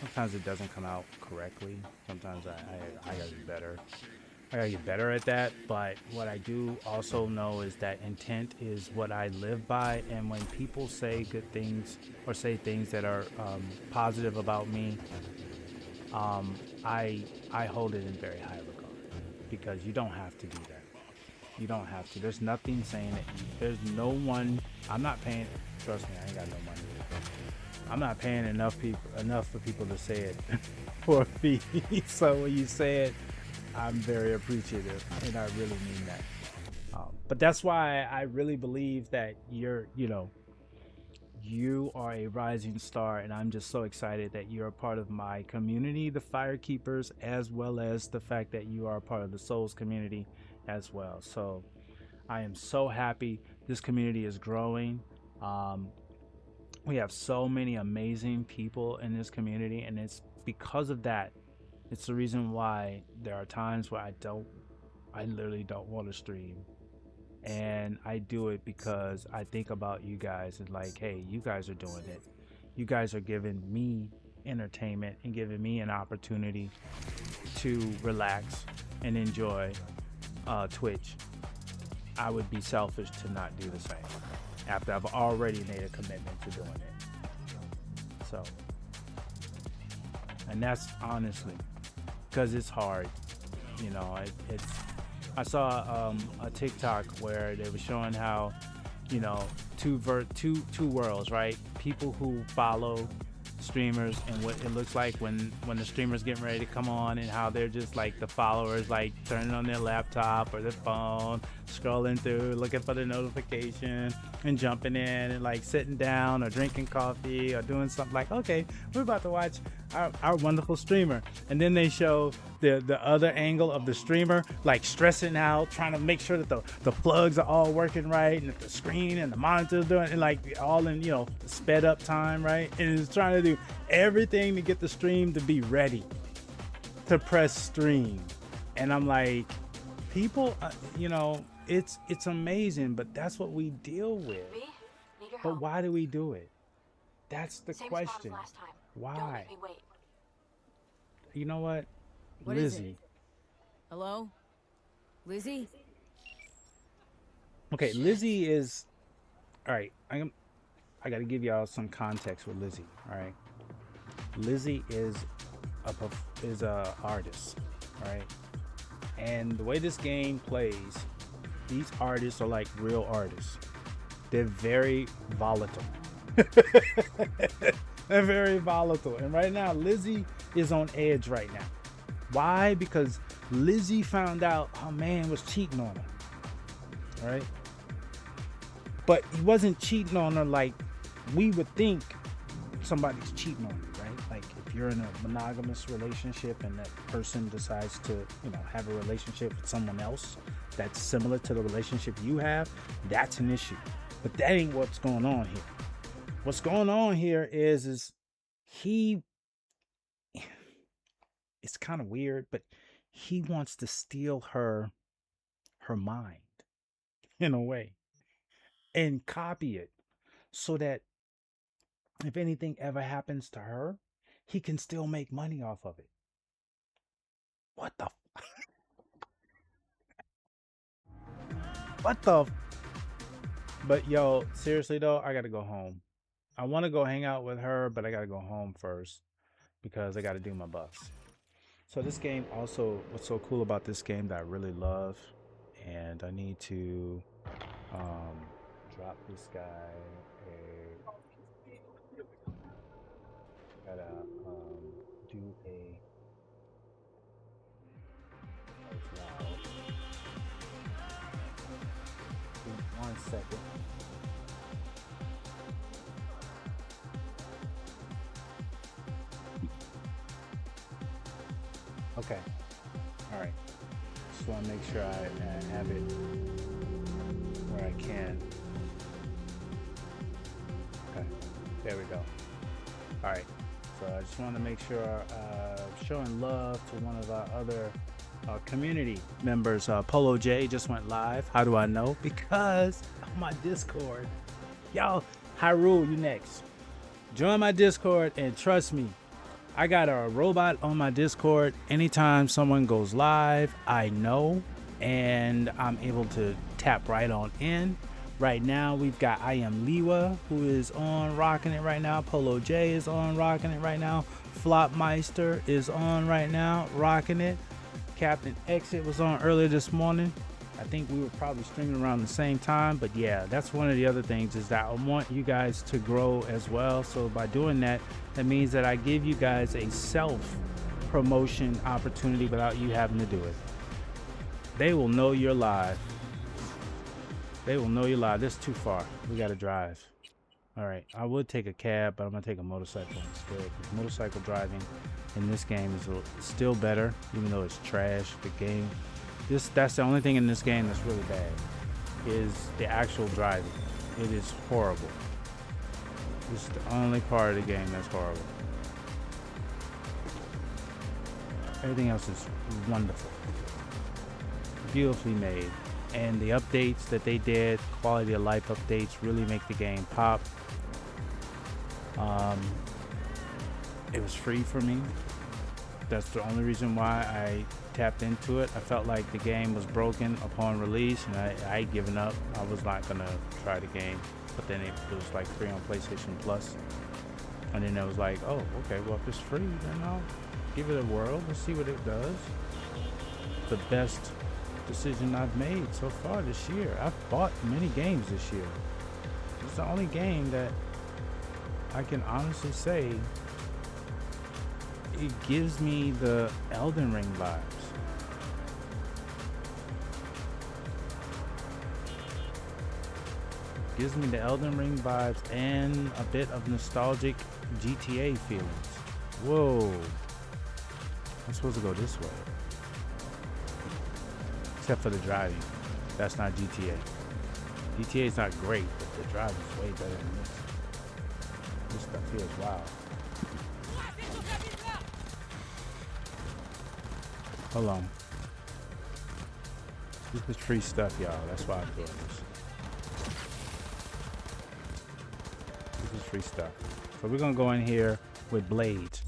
Sometimes it doesn't come out correctly. Sometimes I gotta be better. I gotta get better at that. But what I do also know is that intent is what I live by. And when people say good things or say things that are positive about me, I hold it in very high regard because you don't have to do that. You don't have to. There's nothing saying that there's no one. I'm not paying. Trust me, I ain't got no money. I'm not paying enough for people to say it for me. So when you say it, I'm very appreciative, and I really mean that. But that's why I really believe that you are a rising star, and I'm just so excited that you're a part of my community, the Firekeepers, as well as the fact that you are a part of the Souls community as well. So I am so happy. This community is growing. We have so many amazing people in this community, and it's because of that. It's the reason why there are times where I literally don't want to stream. And I do it because I think about you guys and like, hey, you guys are doing it. You guys are giving me entertainment and giving me an opportunity to relax and enjoy Twitch. I would be selfish to not do the same after I've already made a commitment to doing it. So, and that's honestly because it's hard. It's I saw a TikTok where they were showing how, two worlds, right? People who follow streamers and what it looks like when the streamers getting ready to come on, and how they're just like the followers, like turning on their laptop or their phone, scrolling through, looking for the notification and jumping in and like sitting down or drinking coffee or doing something like, okay, we're about to watch our wonderful streamer. And then they show the other angle of the streamer, like stressing out, trying to make sure that the plugs are all working right, and that the screen and the monitor's doing, and like all in, sped up time, right? And it's trying to do everything to get the stream to be ready to press stream. And I'm like, people, it's amazing, but that's what we deal with. But why do we do it? That's the question. Why? You know what?
What
Lizzie.
is it? Hello? Lizzie?
Okay, Lizzie is... Alright, I gotta give y'all some context with Lizzie, alright? Lizzie is a artist, alright? And the way this game plays, these artists are like real artists. They're very volatile. They're very volatile. And right now, Lizzie is on edge right now. Why? Because Lizzie found out her man was cheating on her. Right? But he wasn't cheating on her like we would think somebody's cheating on you, right? Like if you're in a monogamous relationship and that person decides to, have a relationship with someone else that's similar to the relationship you have, that's an issue. But that ain't what's going on here. What's going on here is it's kind of weird, but he wants to steal her mind in a way and copy it so that if anything ever happens to her, he can still make money off of it. What the what the But yo, seriously though, I gotta go home. I want to go hang out with her, but I gotta go home first because I gotta do my buffs. So this game also, what's so cool about this game that I really love, and I need to drop this guy gotta do a Give me 1 second. Okay. All right. Just want to make sure I have it where I can. Okay. There we go. All right. So I just want to make sure showing love to one of our other community members. Polo J just went live. How do I know? Because on my Discord. Y'all, Hyrule, you next. Join my Discord and trust me, I got a robot on my Discord. Anytime someone goes live, I know, and I'm able to tap right on in. Right now, we've got I Am Liwa, who is on rocking it right now. Polo J is on rocking it right now. Flopmeister is on right now, rocking it. Captain Exit was on earlier this morning. I think we were probably streaming around the same time, but yeah, that's one of the other things is that I want you guys to grow as well. So by doing that, that means that I give you guys a self-promotion opportunity without you having to do it. They will know you're live. They will know you're live. This is too far. We got to drive. All right, I would take a cab, but I'm gonna take a motorcycle instead. Because motorcycle driving in this game is still better, even though it's trash. The game, that's the only thing in this game that's really bad, is the actual driving. It is horrible. It's the only part of the game that's horrible. Everything else is wonderful, beautifully made, and the updates that they did, quality of life updates, really make the game pop. It was free for me. That's the only reason why I tapped into it. I felt like the game was broken upon release, and I had given up. I was not gonna try the game, but then it was like free on PlayStation Plus, and then it was like, oh, okay, well if it's free, then I'll give it a whirl. Let's see what it does. The best decision I've made so far this year. I've bought many games this year. It's the only game that I can honestly say it gives me the Elden Ring vibes. Gives me the Elden Ring vibes and a bit of nostalgic GTA feelings. Whoa. I'm supposed to go this way. Except for the driving. That's not GTA. GTA is not great, but the driving is way better than this. This stuff here is wild. Hold on. This is free stuff, y'all. That's why I'm doing this. This is free stuff. So we're gonna go in here with blades.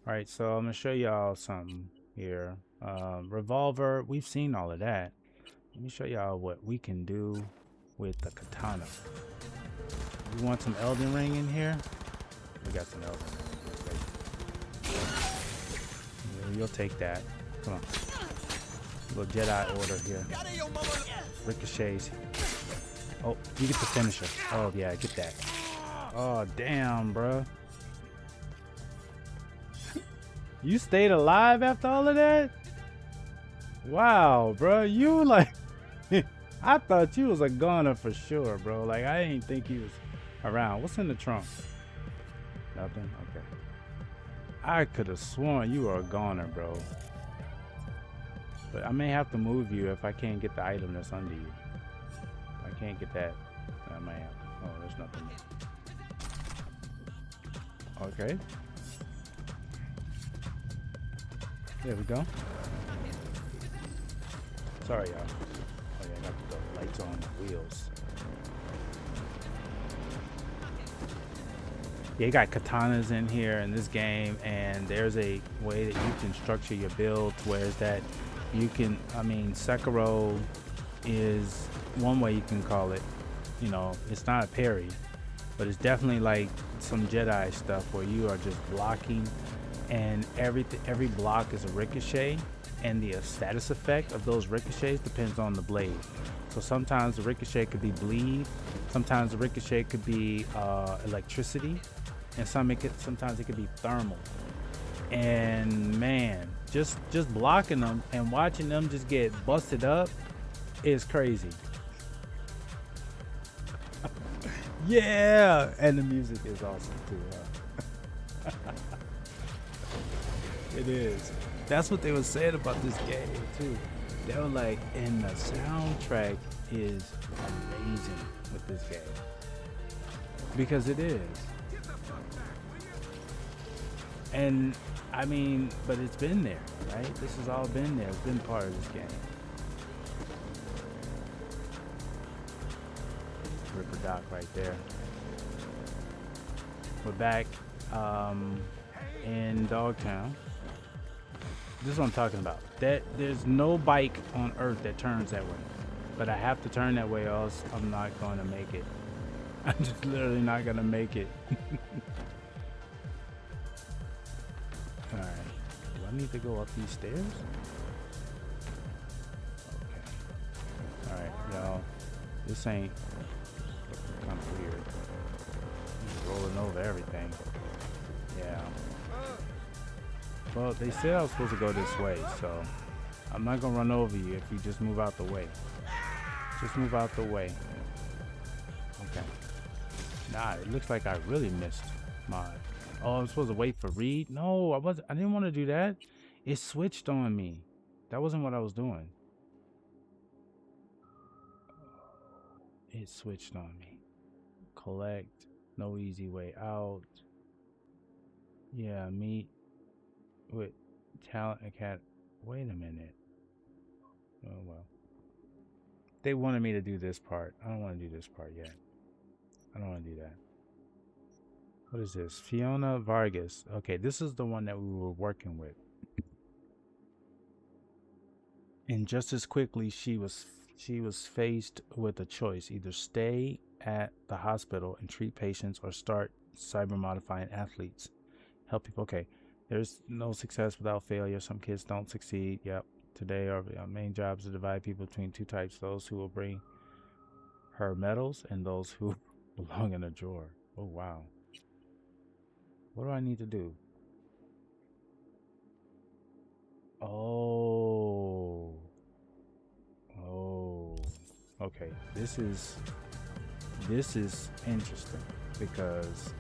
Alright, so I'm gonna show y'all something here. Revolver, we've seen all of that. Let me show y'all what we can do with the katana. You want some Elden Ring in here? We got some Elden Ring. Yeah, you'll take that. Come on. Little Jedi order here. Ricochets. Oh, you get the finisher. Oh yeah, get that. Oh damn, bruh. You stayed alive after all of that? Wow, bro. You like I thought you was a goner for sure, bro. Like I didn't think you was around. What's in the trunk? Nothing? Okay. I could have sworn you were a goner, bro. But I may have to move you if I can't get the item that's under you. If I can't get that, I might have to. Oh, there's nothing there. Okay. There we go. Sorry, y'all. Oh yeah, I got the lights on the wheels. Yeah, you got katanas in here in this game, and there's a way that you can structure your build where is that you can, I mean, Sekiro is one way you can call it. You know, it's not a parry, but it's definitely like some Jedi stuff where you are just blocking, and every block is a ricochet, and the status effect of those ricochets depends on the blade. So sometimes the ricochet could be bleed, sometimes the ricochet could be electricity, and sometimes it could be thermal. And man, just blocking them and watching them just get busted up is crazy. Yeah, and the music is awesome too. It is. That's what they were saying about this game too. They were like, and the soundtrack is amazing with this game. Because it is. And I mean, but it's been there, right? This has all been there. It's been part of this game. Ripper Doc right there. We're back in Dogtown. This is what I'm talking about. There's no bike on Earth that turns that way. But I have to turn that way or else I'm not going to make it. I'm just literally not going to make it. Alright. Do I need to go up these stairs? Okay. Alright, y'all. This ain't kind of weird. Just rolling over everything. Yeah. Well, they said I was supposed to go this way, so I'm not gonna run over you if you just move out the way. Just move out the way. Okay. Nah, it looks like I really missed my... Oh, I'm supposed to wait for Reed? No, I didn't want to do that. It switched on me. That wasn't what I was doing. It switched on me. Collect. No easy way out. Yeah, meet with talent academy. Wait a minute. Oh well. They wanted me to do this part. I don't want to do this part yet. I don't want to do that. What is this? Fiona Vargas. Okay, this is the one that we were working with. And just as quickly, she was faced with a choice: either stay at the hospital and treat patients, or start cyber modifying athletes. Help people. Okay, there's no success without failure. Some kids don't succeed. Yep. Today, our main job is to divide people between two types: those who will bring her medals and those who belong in a drawer. Oh wow. What do I need to do? Oh. Okay. This is interesting because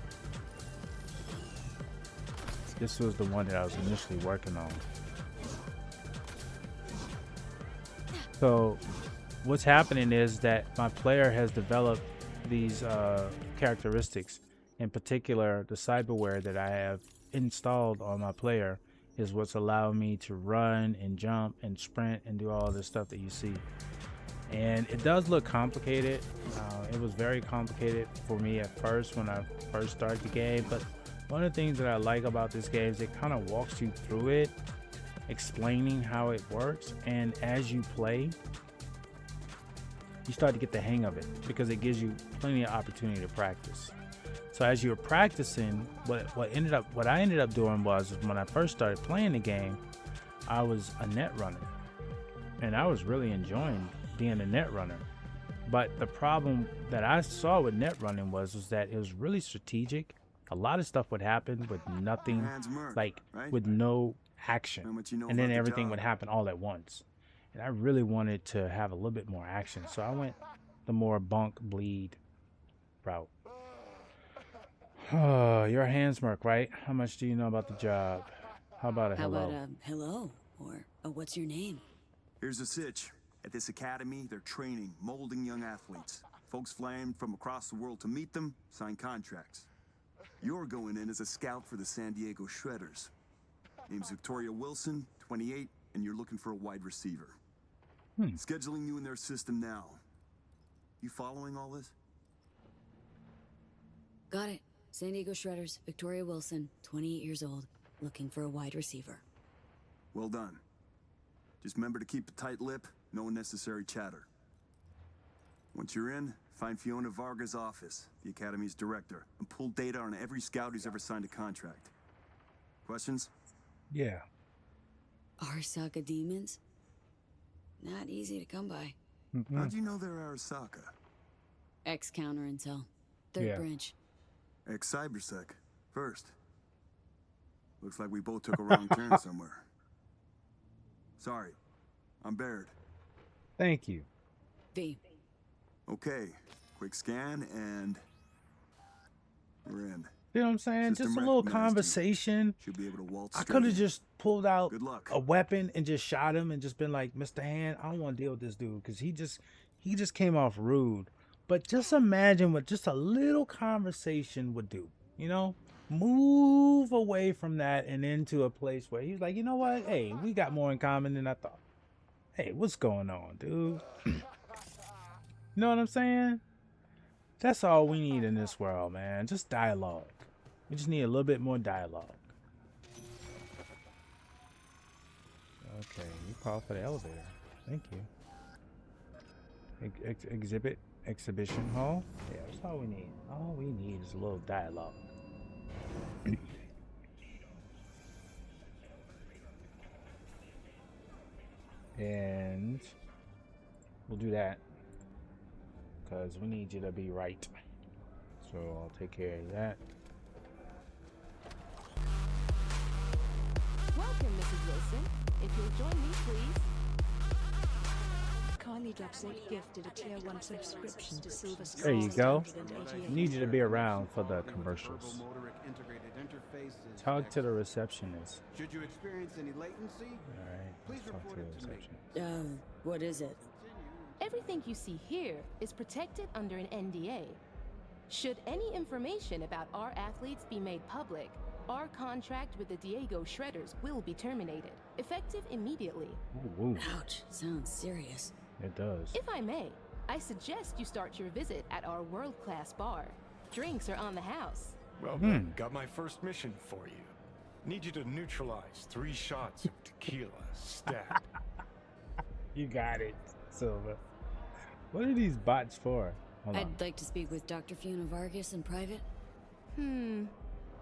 this was the one that I was initially working on. So what's happening is that my player has developed these characteristics. In particular, the cyberware that I have installed on my player is what's allowing me to run and jump and sprint and do all this stuff that you see. And it does look complicated. It was very complicated for me at first when I first started the game, but one of the things that I like about this game is it kind of walks you through it, explaining how it works, and as you play, you start to get the hang of it because it gives you plenty of opportunity to practice. So as you're practicing, what I ended up doing was when I first started playing the game, I was a net runner, and I was really enjoying being a net runner. But the problem that I saw with net running was that it was really strategic. A lot of stuff would happen with nothing, like with no action, and then everything would happen all at once. And I really wanted to have a little bit more action, so I went the more bunk bleed route. Oh, you're a handsmirk, right? How much do you know about the job? How about a hello?
How about a hello? Or a what's your name?
Here's the sitch. At this academy, they're training, molding young athletes. Folks flying from across the world to meet them, sign contracts. You're going in as a scout for the San Diego Shredders. Name's Victoria Wilson, 28, and you're looking for a wide receiver. Scheduling you in their system now. You following all this?
Got it. San Diego Shredders, Victoria Wilson, 28 years old, looking for a wide receiver.
Well done. Just remember to keep a tight lip, no unnecessary chatter. Once you're in, find Fiona Varga's office, the Academy's director, and pull data on every scout who's ever signed a contract. Questions?
Yeah.
Arasaka demons? Not easy to come by.
How'd you know they're Arasaka?
Ex-counter intel. Third branch.
Ex-Cybersec. First. Looks like we both took a wrong turn somewhere. Sorry. I'm Baird.
Thank you.
V.
Okay. Quick scan and... we're in.
You know what I'm saying?
System
Just a little
recognized you.
conversation.
Should be able to waltz
I
straight
could have
in.
just pulled out
Good luck.
a weapon and just shot him and just been like, Mr. Hand, I don't want to deal with this dude because he just came off rude. But just imagine what just a little conversation would do, you know? move away from that and into a place where he's like, you know what? Hey, we got more in common than I thought. Hey, what's going on, dude? You know what I'm saying? That's all we need in this world, man. Just dialogue. We just need a little bit more dialogue. Okay, you call for the elevator. Thank you. Exhibition hall? Yeah, that's all we need. All we need is a little dialogue. And we'll do that because we need you to be right. So I'll take care of that.
Welcome, Mrs. Wilson. If you'll join me, please.
Carly Dubsick gifted a tier 1 subscription to Silver Sky.
There you go. Need you to be around for the commercials. Talk to the receptionist.
Should you experience any latency,
alright,
please
talk
report
to
it
the
to me.
receptionist.
What is it?
Everything you see here is protected under an NDA. Should any information about our athletes be made public, our contract with the Diego Shredders will be terminated, effective immediately.
Ooh.
Ouch, sounds serious.
It does.
If I may, I suggest you start your visit at our world-class bar. Drinks are on the house.
Well then, got my first mission for you. Need you to neutralize 3 shots of tequila. Stat.
You got it, Silver. What are these bots for? Hold on.
I'd like to speak with Dr. Fiona Vargas in private.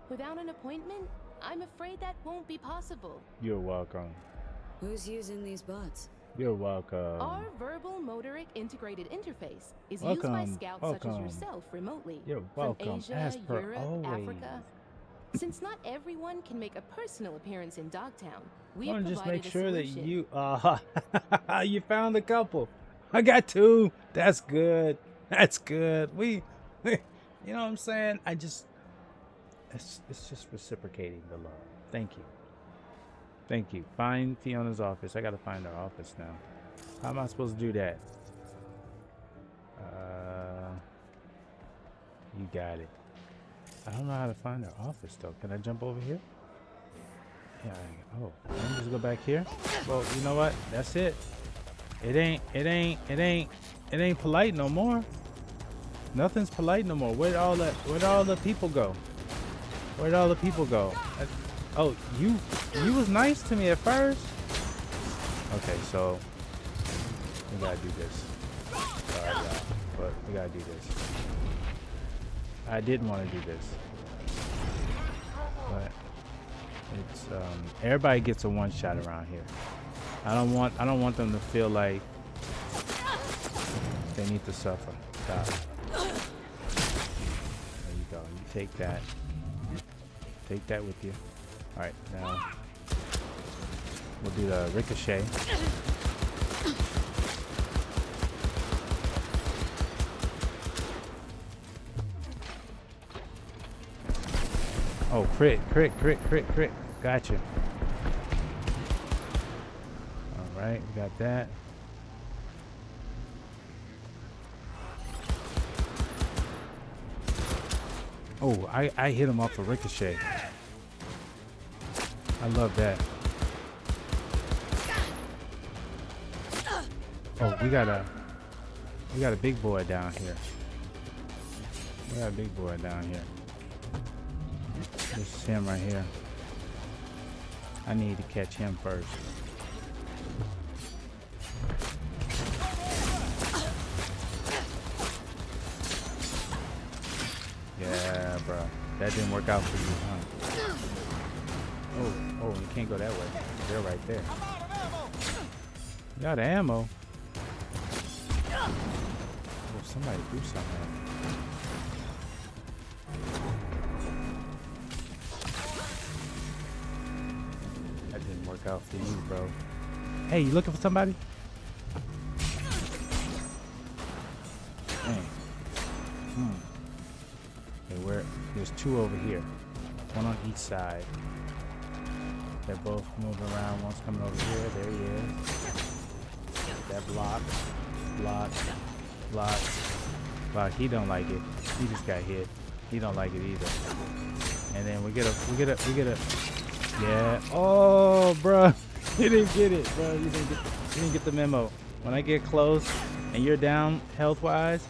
Without an appointment, I'm afraid that won't be possible.
You're welcome.
Who's using these bots?
You're welcome.
Our verbal motoric integrated interface is
Welcome.
used by scouts such as
Welcome.
yourself remotely.
You're welcome,
From Asia,
as per
Europe,
always.
Africa. Since not everyone can make a personal appearance in Dogtown, we
I
have
want to just
provided
make
a
sure that
solution.
you you found a couple. I got 2. That's good. That's good. You know what I'm saying? It's just reciprocating the love. Thank you. Thank you. Find Fiona's office. I gotta find her office now. How am I supposed to do that? You got it. I don't know how to find her office though. Can I jump over here? Yeah. Let me just go back here. Well, you know what? That's it. It ain't polite no more. Nothing's polite no more. Where'd all the people go? Where'd all the people go? Oh, you was nice to me at first. Okay, so we gotta do this. Sorry, y'all, but we gotta do this. I didn't want to do this, but it's everybody gets a one shot around here. I don't want them to feel like they need to suffer. Stop. There you go. You take that. Take that with you. All right, now we'll do the ricochet. Oh, crit. Gotcha. All right, we got that. Oh, I hit him off a ricochet. I love that. Oh, we got a big boy down here. We got a big boy down here. This is him right here. I need to catch him first. Yeah, bro. That didn't work out for you, huh? Oh, you can't go that way. They're right there. You got ammo. Oh, somebody do something. That didn't work out for you, bro. Hey, you looking for somebody? Dang. Okay, there's 2 over here. 1 on each side. They're both moving around. One's coming over here. There he is. That block. He don't like it. He just got hit. He don't like it either. And then we get a. Yeah. Oh, bro. You didn't get it, bro. You didn't get the memo. When I get close and you're down health-wise,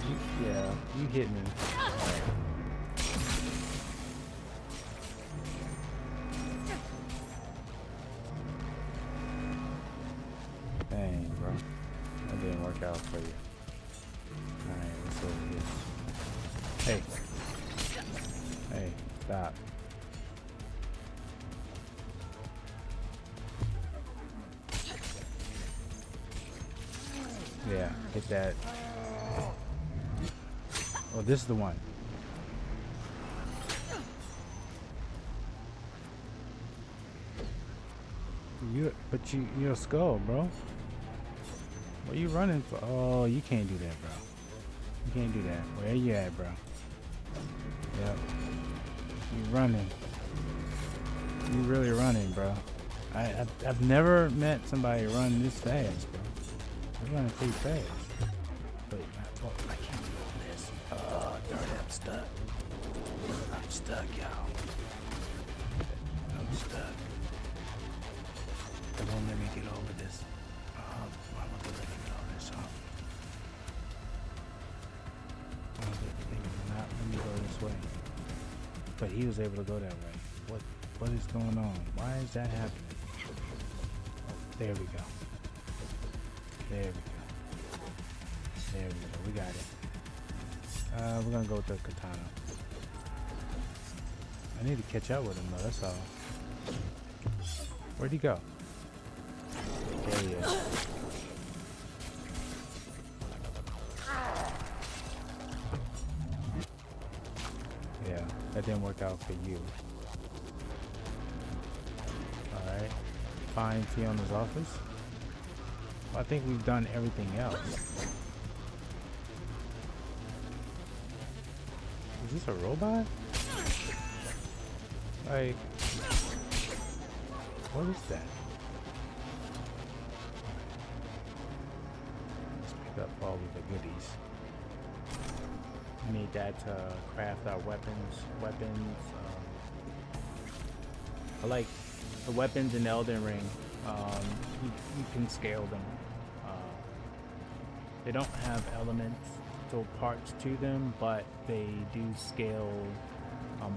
you hit me. Dang, bro. That didn't work out for you. Alright, let's over here. Hey. Hey, stop. Yeah, hit that. Oh, this is the one. You're a skull, bro. What are you running for? Oh, you can't do that, bro. You can't do that. Where you at, bro? Yep. You running. You really running, bro. I've never met somebody run this fast, bro. They're running pretty fast. But I can't do all this. Oh, darn it, I'm stuck. I'm stuck, y'all. I'm stuck. They won't let me get over this. Why won't they let me get over this hump? They will not let me go this way. But he was able to go that way. What is going on? Why is that happening? Oh, there we go. There we go. There we go. We got it. We're gonna go with the katana. I need to catch up with him though, that's all. Where'd he go? There he is. Yeah, that didn't work out for you. Alright. Find Fiona's office. Well, I think we've done everything else. Is this a robot? Like, what is that? Let's pick up all of the goodies. We need that to craft our weapons. I like the weapons in Elden Ring. You can scale them. They don't have elemental parts to them, but they do scale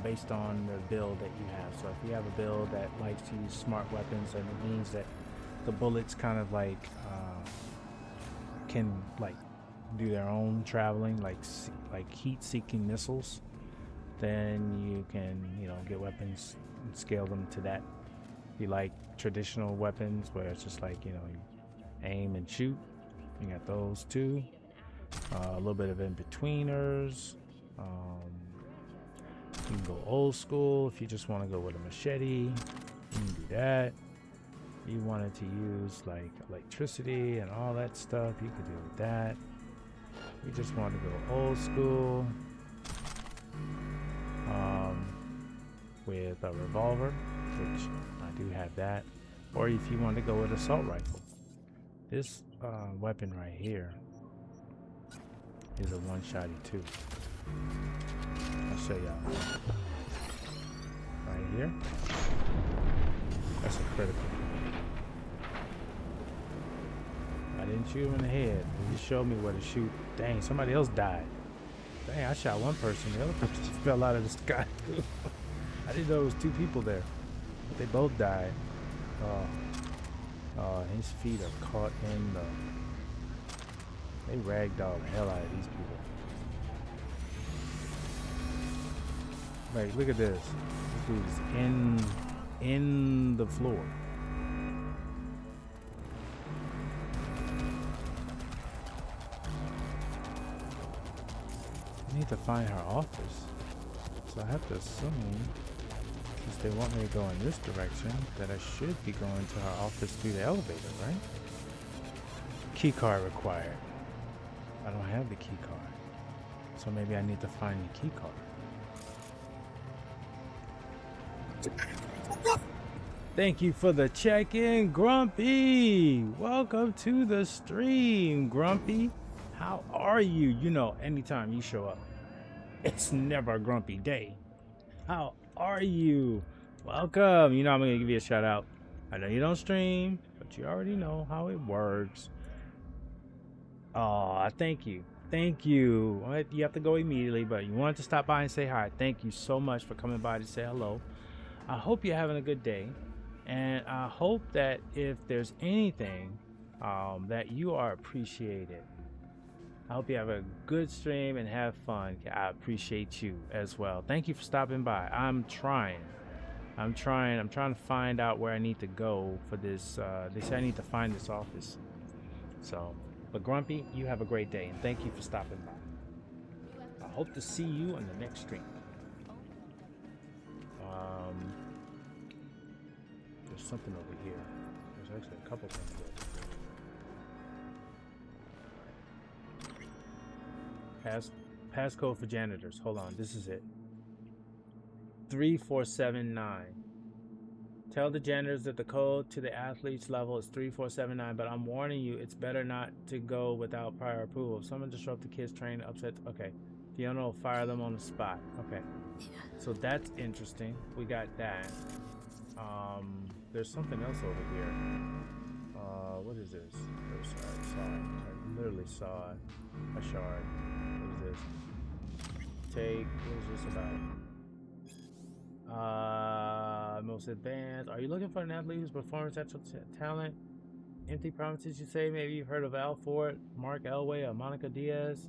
based on the build that you have. So if you have a build that likes to use smart weapons, then it means that the bullets kind of like can like do their own traveling, like heat-seeking missiles. Then you can, get weapons and scale them to that. If you like traditional weapons where it's just like, you aim and shoot, you got those too. A little bit of in-betweeners. You can go old school if you just want to go with a machete. You can do that. If you wanted to use like electricity and all that stuff, you could do that. We just want to go old school with a revolver, which I do have that. Or if you want to go with assault rifle, this weapon right here is a one-shotty too. I'll show y'all. Right here, that's a critical. I didn't shoot him in the head. He just showed me where to shoot. Dang, somebody else died. Dang, I shot one person. The other person just fell out of the sky. I didn't know there was two people there. But they both died. His feet are caught in the... They ragdoll the hell out of these people. Like, look at this. This dude's in the floor. I need to find her office. So I have to assume, since they want me to go in this direction, that I should be going to her office through the elevator, right? Key card required. I don't have the key card. So maybe I need to find the key card. Thank you for the check-in, Grumpy. Welcome to the stream, Grumpy. How are you? Anytime you show up, it's never a grumpy day. How are you? Welcome. You know I'm gonna give you a shout out. I know you don't stream, but you already know how it works. Oh, thank you. Thank you. You have to go immediately, but you wanted to stop by and say hi. Thank you so much for coming by to say hello. I hope you're having a good day. And I hope that if there's anything that you are appreciated. I hope you have a good stream and have fun. I appreciate you as well. Thank you for stopping by. I'm trying to find out where I need to go for this. They say I need to find this office. So, but Grumpy, you have a great day, and thank you for stopping by. I hope to see you on the next stream. There's something over here. There's actually a couple things there. Passcode for janitors. Hold on, this is it. 3479. Tell the janitors that the code to the athlete's level is 3479, but I'm warning you, it's better not to go without prior approval. If someone disrupts the kids' training, upset. Okay. Fiona will fire them on the spot. Okay. So that's interesting. We got that. There's something else over here. What is this? Oh, sorry, I literally saw a shard. What is this? What is this about? Most advanced. Are you looking for an athlete whose performance talent? Empty promises, you say? Maybe you've heard of Al Ford, Mark Elway, or Monica Diaz?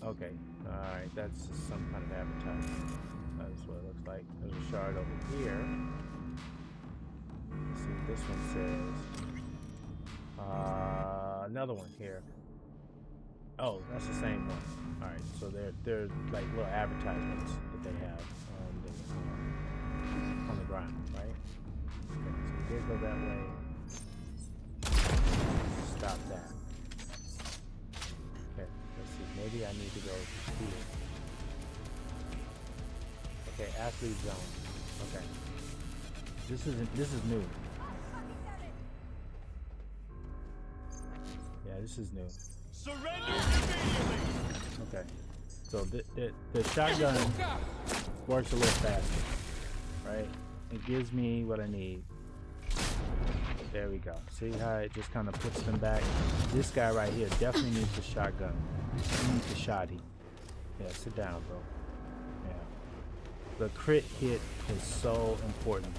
Okay. Alright, that's just some kind of advertisement. That's what it looks like. There's a shard over here. Let's see what this one says. Another one here. Oh, that's the same one. Alright, so they're like little advertisements that they have on the ground, right? Okay, so we did go that way. Stop that. Okay, let's see. Maybe I need to go here. Okay, athlete zone. Okay. This is new. Yeah, this is new.
Surrender immediately!
Okay. So the shotgun works a little faster, right? It gives me what I need. There we go. See how it just kind of puts them back? This guy right here definitely needs the shotgun. He needs the shotty. Yeah, sit down, bro. Yeah. The crit hit is so important.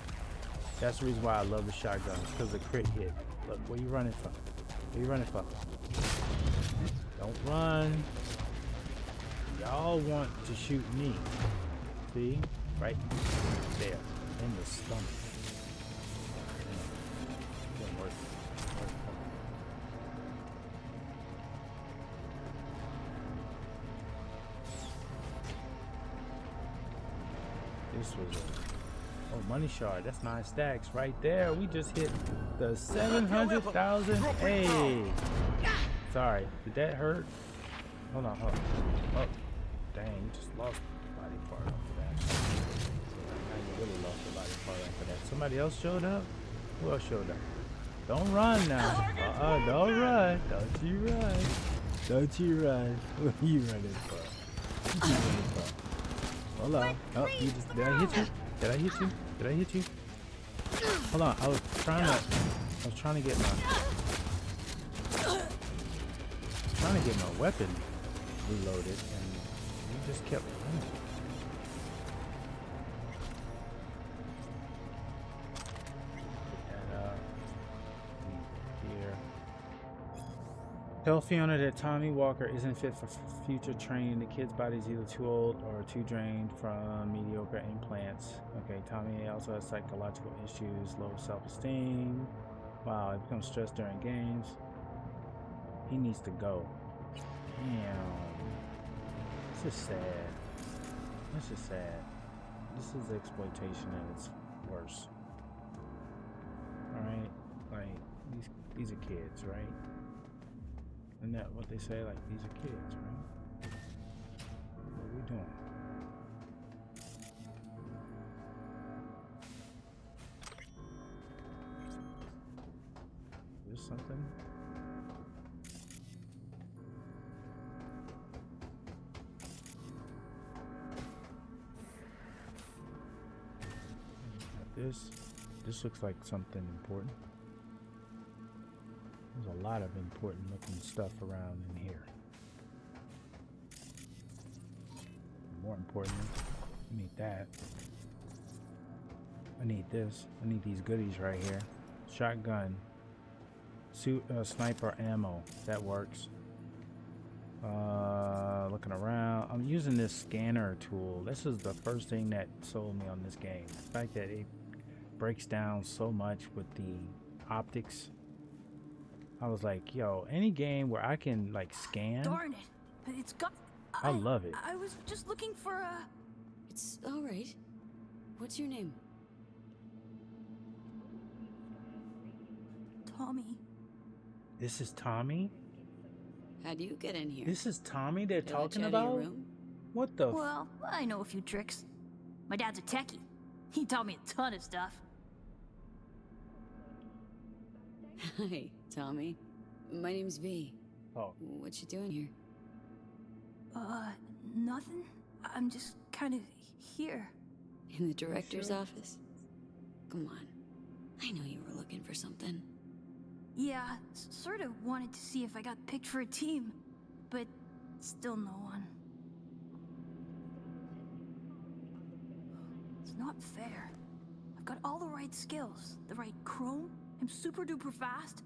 That's the reason why I love the shotgun. It's because of the crit hit. Look, where you running from? Where you running from? Don't run. Y'all want to shoot me. See? Right there. In the stomach. Didn't work. This was oh, money shard. That's 9 stacks right there. We just hit the 700,000. Hey. Sorry. Did that hurt? Hold on. Oh, dang. You just lost the body part after that. You really lost the body part after that. Somebody else showed up? Who else showed up? Don't run now. Don't run. Don't you run. Don't you run. What are you running for? What are you running for? Hold on. Oh, you just, did I hit you? Did I hit you? Did I hit you? Hold on. I was trying to get my weapon reloaded, and you just kept running. Here. Tell Fiona that Tommy Walker isn't fit for future training. The kid's body's either too old or too drained from mediocre implants. Okay, Tommy also has psychological issues, low self-esteem. Wow, he becomes stressed during games. He needs to go. Damn. This is sad. This is sad. This is exploitation at its worst. Alright? Like, these are kids, right? Isn't that what they say? Like, these are kids, right? What are we doing? Is this something? this. This looks like something important. There's a lot of important looking stuff around in here. More importantly, I need that. I need this. I need these goodies right here. Shotgun. Sniper ammo. That works. Looking around. I'm using this scanner tool. This is the first thing that sold me on this game. The fact that it breaks down so much with the optics. I was like, yo, any game where I can like scan.
Darn it. It's got...
I love it.
I was just looking for a...
It's all right. What's your name?
Tommy.
This is Tommy?
How'd you get in here?
This is Tommy they're
Did I let
talking
you out of your
about?
room?
What the
Well, I know a few tricks. My dad's a techie. He taught me a ton of stuff.
Hi, Tommy. My name's V.
Oh.
What you doing here?
Nothing. I'm just kind of here.
In the director's office? Come on. I know you were looking for something.
Yeah, sort of wanted to see if I got picked for a team, but still no one. It's not fair. I've got all the right skills, the right chrome, I'm super duper fast.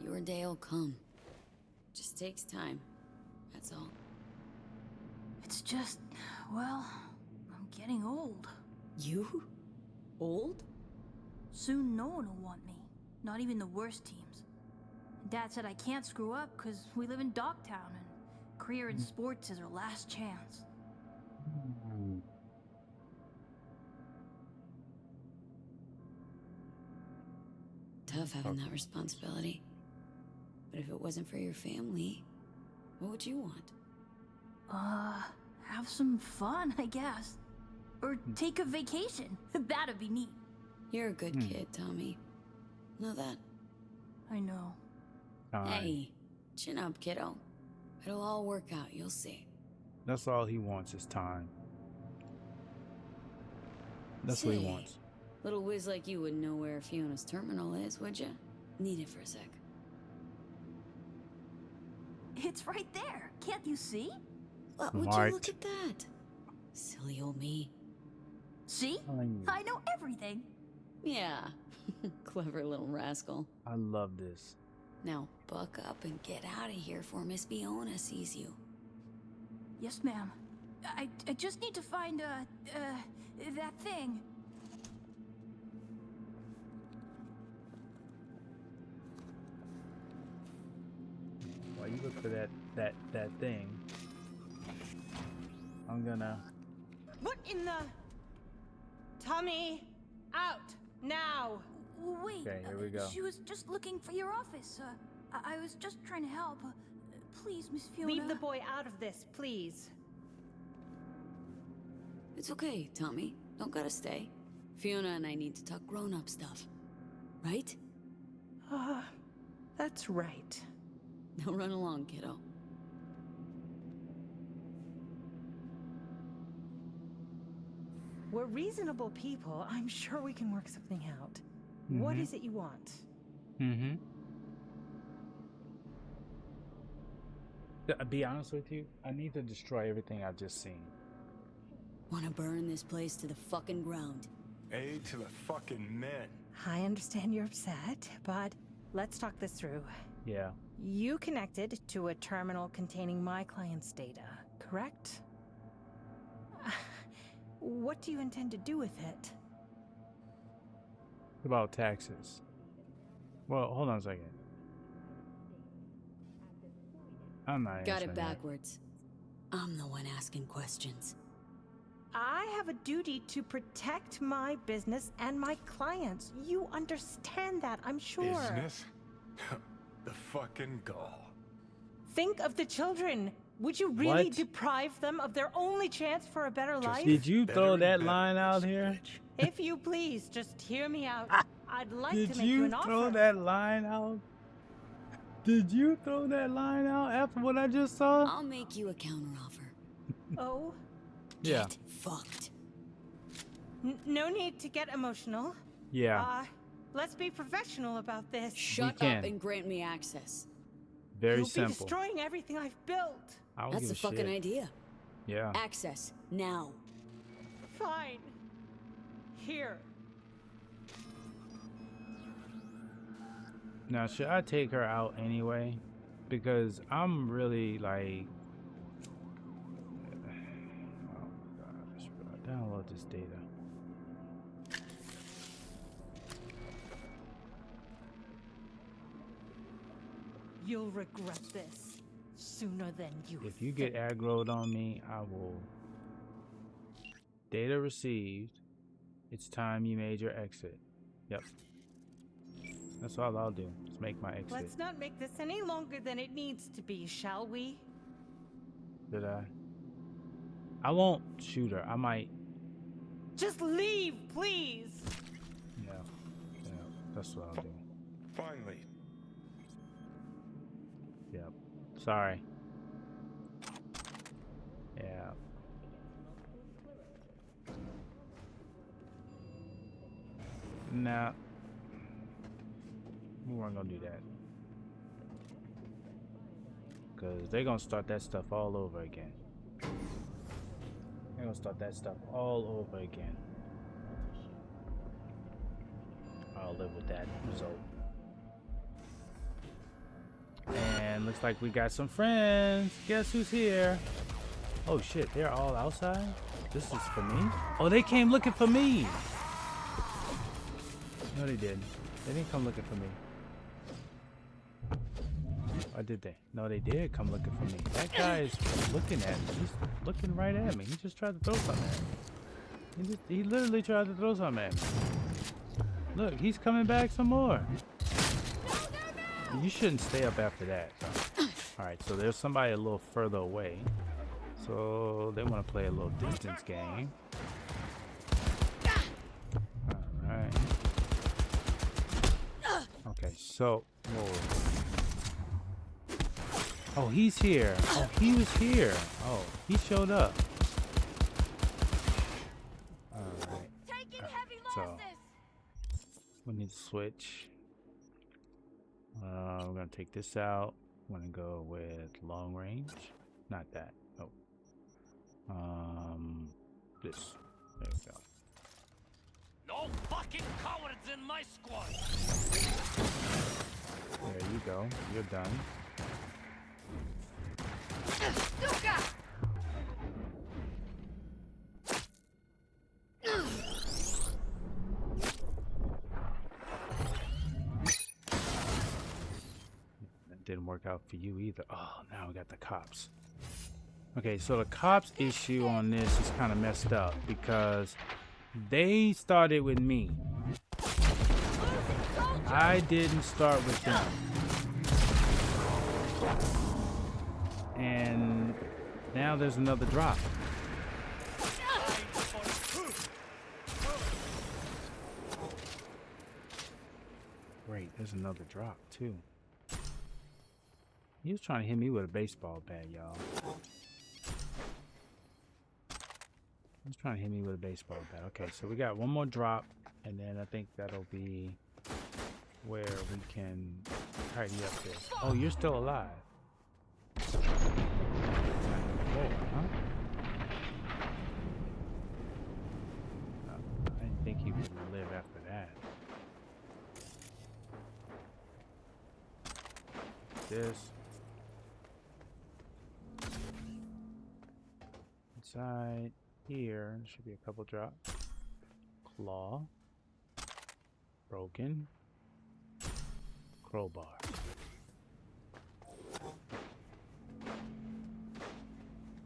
Your day'll come. Just takes time. That's all.
It's just, well, I'm getting old.
You? Old?
Soon no one will want me. Not even the worst teams. Dad said I can't screw up because we live in Dogtown and career in sports is our last chance.
Tough having that responsibility. But if it wasn't for your family, what would you want?
Have some fun, I guess. Or take a vacation. That'd be neat.
You're a good kid, Tommy. Know that?
I know.
Hey, chin up, kiddo. It'll all work out, you'll see.
That's all he wants is time. That's what he
Say,
wants.
Little whiz like you wouldn't know where Fiona's terminal is, would you? Need it for a sec.
It's right there. Can't you see?
What would you look at that? Silly old me.
See? I know everything.
Yeah. Clever little rascal.
I love this.
Now buck up and get out of here before Miss Fiona sees you.
Yes, ma'am. I just need to find, that thing.
While you look for that thing, I'm gonna...
What in the... Tommy, out, now!
Wait,
Okay, here we go.
She was just looking for your office. I was just trying to help. Please, Miss Fiona.
Leave the boy out of this, please.
It's okay, Tommy. Don't gotta stay. Fiona and I need to talk grown-up stuff. Right?
That's right.
Now run along, kiddo.
We're reasonable people. I'm sure we can work something out.
Mm-hmm.
What is it you want?
To be honest with you, I need to destroy everything I've just seen.
Wanna burn this place to the fucking ground.
A to the fucking men.
I understand you're upset, but let's talk this through.
Yeah.
You connected to a terminal containing my client's data, correct? What do you intend to do with it?
What about taxes? Well, hold on a second. I'm not
Got it
answering that.
backwards. I'm the one asking questions.
I have a duty to protect my business and my clients. You understand that, I'm sure.
Business? The fucking gall.
Think of the children. Would you really
What?
deprive them of their only chance for a better life?
Did you throw that line out here?
If you please, just hear me out. I'd like
Did
to make you an
you
offer.
throw that line out?
Did you throw that line out after what I just saw?
I'll make you a counteroffer.
Oh?
Yeah.
Get fucked.
No need to get emotional.
Yeah.
Let's be professional about this.
Shut up and grant me access.
Very
You'll
simple.
be destroying everything I've built.
I don't
That's
give
a fucking
shit.
idea.
Yeah.
Access now.
Fine. Here.
Now, should I take her out anyway? Because I'm really like... Oh my gosh, bro. Download this data.
You'll regret this sooner than you
If you get aggroed on me, I will... Data received. It's time you made your exit. Yep. That's all I'll do. Just make my exit.
Let's not make this any longer than it needs to be, shall we?
Did I? I won't shoot her. I might.
Just leave, please.
Yeah. Yeah. That's what I'll do.
Finally.
Yep. Sorry. Yeah. Nah. We weren't gonna do that. Cause they're gonna start that stuff all over again. They're gonna start that stuff all over again. I'll live with that result. And looks like we got some friends. Guess who's here? Oh shit, they're all outside? This is for me? Oh, they came looking for me! No, they didn't. They didn't come looking for me. Or did they? No, they did come looking for me. That guy is looking at me. He's looking right at me. He just tried to throw something at me. He literally tried to throw something at me. Look, he's coming back some more. You shouldn't stay up after that. Alright, so there's somebody a little further away. So they want to play a little distance game. Alright. Okay, so... Whoa. Oh, he's here. Oh, he was here. Oh, he showed up. Alright. So, we need to switch. We're going to take this out. I'm going to go with long range. Not that. Oh. This. There we go.
No fucking cowards in my squad.
There you go. You're done. That didn't work out for you either. Oh, now we got the cops. Okay, so the cops issue on this is kind of messed up because they started with me. I didn't start with them. And now there's another drop. Great, there's another drop too. He was trying to hit me with a baseball bat, y'all. He was trying to hit me with a baseball bat. Okay, so we got one more drop, and then I think that'll be where we can tidy up this. Oh, you're still alive. Oh, huh? I didn't think he would live after that. This. Inside here, there should be a couple drops. Claw. Broken. Crowbar.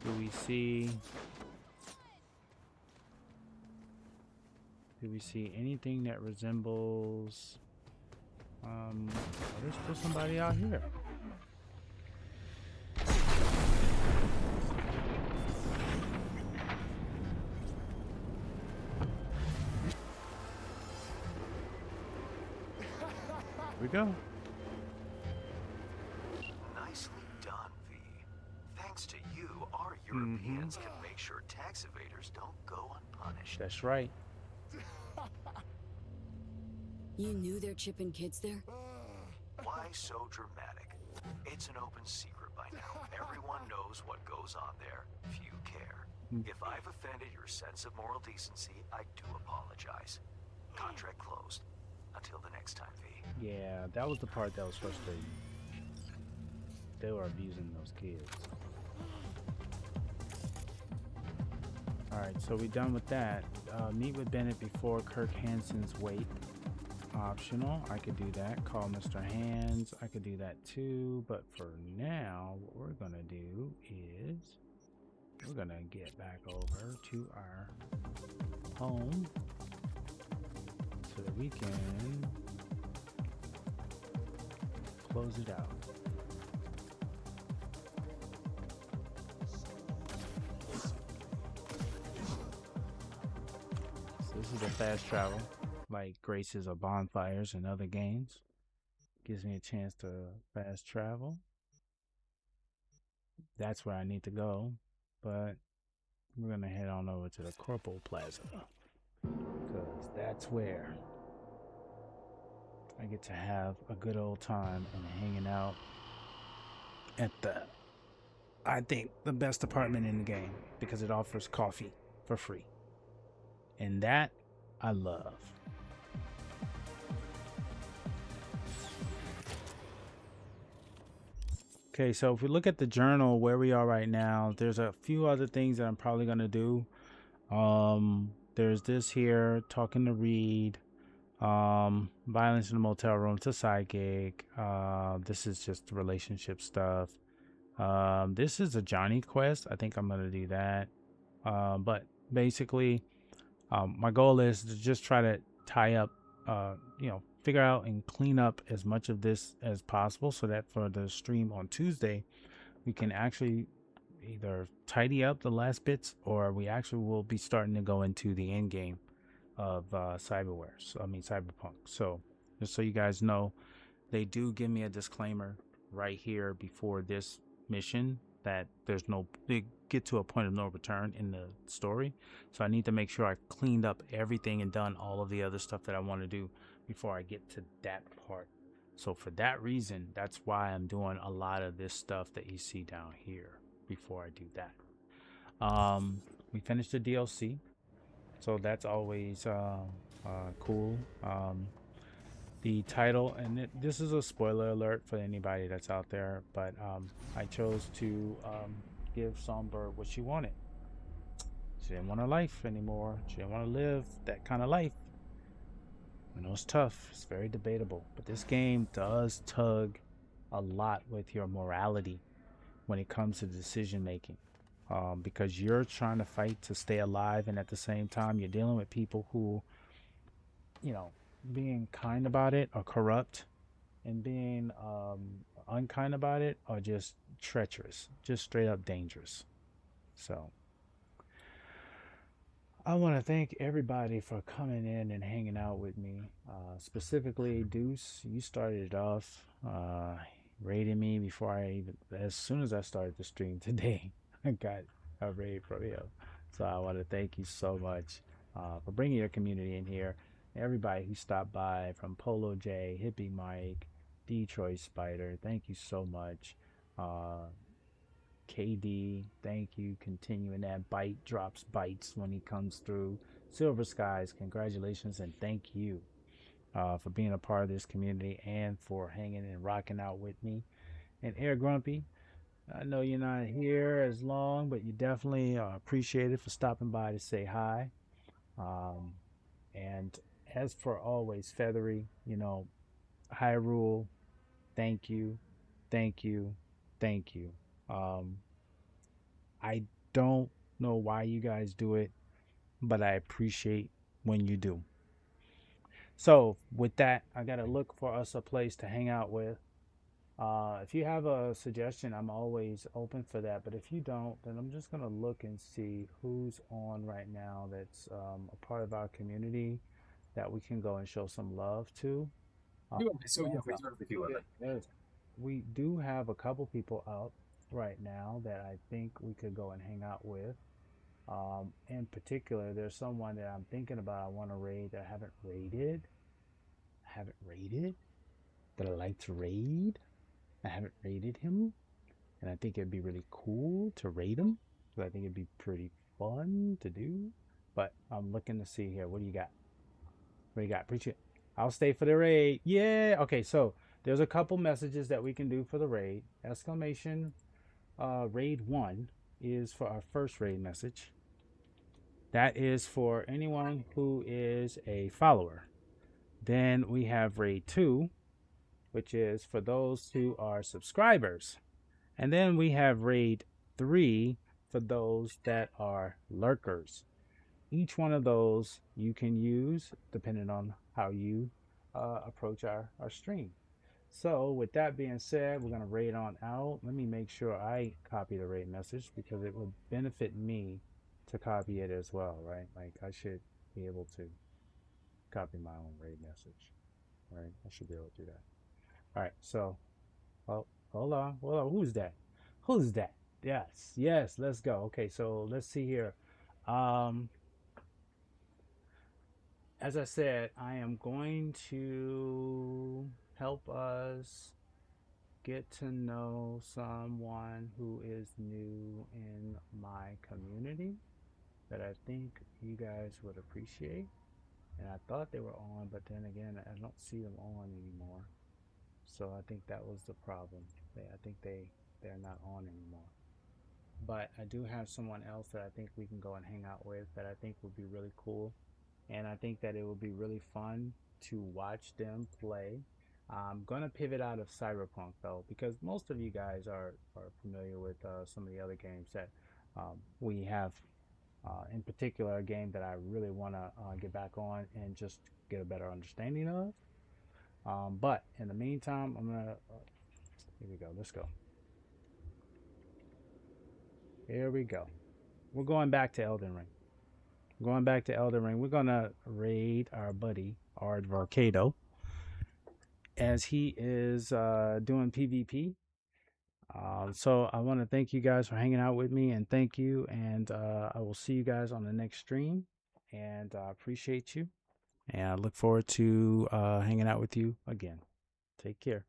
Do we see anything that resembles oh, there's still somebody out here. Here we go.
Guardians can make sure tax evaders don't go unpunished.
That's right.
You knew they're chipping kids there?
Why so dramatic? It's an open secret by now. Everyone knows what goes on there. Few care. If I've offended your sense of moral decency, I do apologize. Contract closed. Until the next time, V.
Yeah, that was the part that was frustrating. They were abusing those kids. Alright, so we done with that. Meet with Bennett before Kirk Hansen's wait. Optional. I could do that. Call Mr. Hands. I could do that too. But for now, what we're going to do is we're going to get back over to our home so that we can close it out. So this is the fast travel, like Graces or Bonfires and other games. Gives me a chance to fast travel. That's where I need to go, but we're gonna head on over to the Corporal Plaza, because that's where I get to have a good old time and hanging out at the, I think, the best apartment in the game, because it offers coffee for free. And that I love. Okay, so if we look at the journal where we are right now, there's a few other things that I'm probably going to do. There's this here, talking to Reed. Violence in the motel room to psychic. This is just relationship stuff. This is a Johnny quest. I think I'm going to do that. But basically, my goal is to just try to tie up, figure out and clean up as much of this as possible so that for the stream on Tuesday, we can actually either tidy up the last bits, or we actually will be starting to go into the end game of Cyberpunk. So just so you guys know, they do give me a disclaimer right here before this mission that there's no big get to a point of no return in the story. So I need to make sure I cleaned up everything and done all of the other stuff that I want to do before I get to that part. So for that reason, that's why I'm doing a lot of this stuff that you see down here before I do that. We finished the DLC, so that's always cool. The title, and this is a spoiler alert for anybody that's out there, but I chose to give Songbird what she wanted. She didn't want a life anymore. She didn't want to live that kind of life. I know it's tough. It's very debatable. But this game does tug a lot with your morality when it comes to decision making. Because you're trying to fight to stay alive, and at the same time, you're dealing with people who, being kind about it are corrupt, and being unkind about it are just treacherous, just straight up dangerous. So I want to thank everybody for coming in and hanging out with me. Specifically, Deuce, you started it off, raiding me before as soon as I started the stream today, I got a raid from you. So I want to thank you so much for bringing your community in here. Everybody who stopped by, from Polo J, Hippie Mike, Detroit Spider, thank you so much. KD, thank you. Continuing that. Bite drops bites when he comes through. Silver Skies, congratulations and thank you for being a part of this community and for hanging and rocking out with me. And Air Grumpy, I know you're not here as long, but you definitely appreciate it for stopping by to say hi. And as for always, Feathery, Hyrule, thank you, thank you, thank you. I don't know why you guys do it, but I appreciate when you do. So with that, I gotta look for us a place to hang out with. If you have a suggestion, I'm always open for that. But if you don't, then I'm just gonna look and see who's on right now that's a part of our community that we can go and show some love to. We do have a couple people out. right now that I think we could go and hang out with. In particular, there's someone that I'm thinking about I want to raid that I haven't raided. That I like to raid. I haven't raided him. And I think it'd be really cool to raid him. Because I think it'd be pretty fun to do. But I'm looking to see here. What do you got? What do you got? Appreciate it. I'll stay for the raid. Yeah. Okay, so there's a couple messages that we can do for the raid. Exclamation raid 1 is for our first raid message. That is for anyone who is a follower. Then we have raid 2, which is for those who are subscribers. And then we have raid 3 for those that are lurkers. Each one of those you can use depending on how you approach our stream. So with that being said, we're going to raid on out. Let me make sure I copy the raid message because it would benefit me to copy it as well, right? Like I should be able to copy my own raid message, right? I should be able to do that. All right, so, oh, hold on. Who's that? Who's that? Yes, let's go. Okay, so let's see here. As I said, I am going to help us get to know someone who is new in my community that I think you guys would appreciate. And I thought they were on, but then again, I don't see them on anymore. So I think that was the problem. I think they're not on anymore. But I do have someone else that I think we can go and hang out with that I think would be really cool. And I think that it would be really fun to watch them play. I'm going to pivot out of Cyberpunk, though, because most of you guys are familiar with some of the other games that we have. In particular, a game that I really want to get back on and just get a better understanding of. But in the meantime, I'm going to... here we go. Let's go. Here we go. We're going back to Elden Ring. We're going to raid our buddy, Ard Varcado, as he is doing PvP. So I want to thank you guys for hanging out with me, and thank you. And I will see you guys on the next stream. And I appreciate you. And I look forward to hanging out with you again. Take care.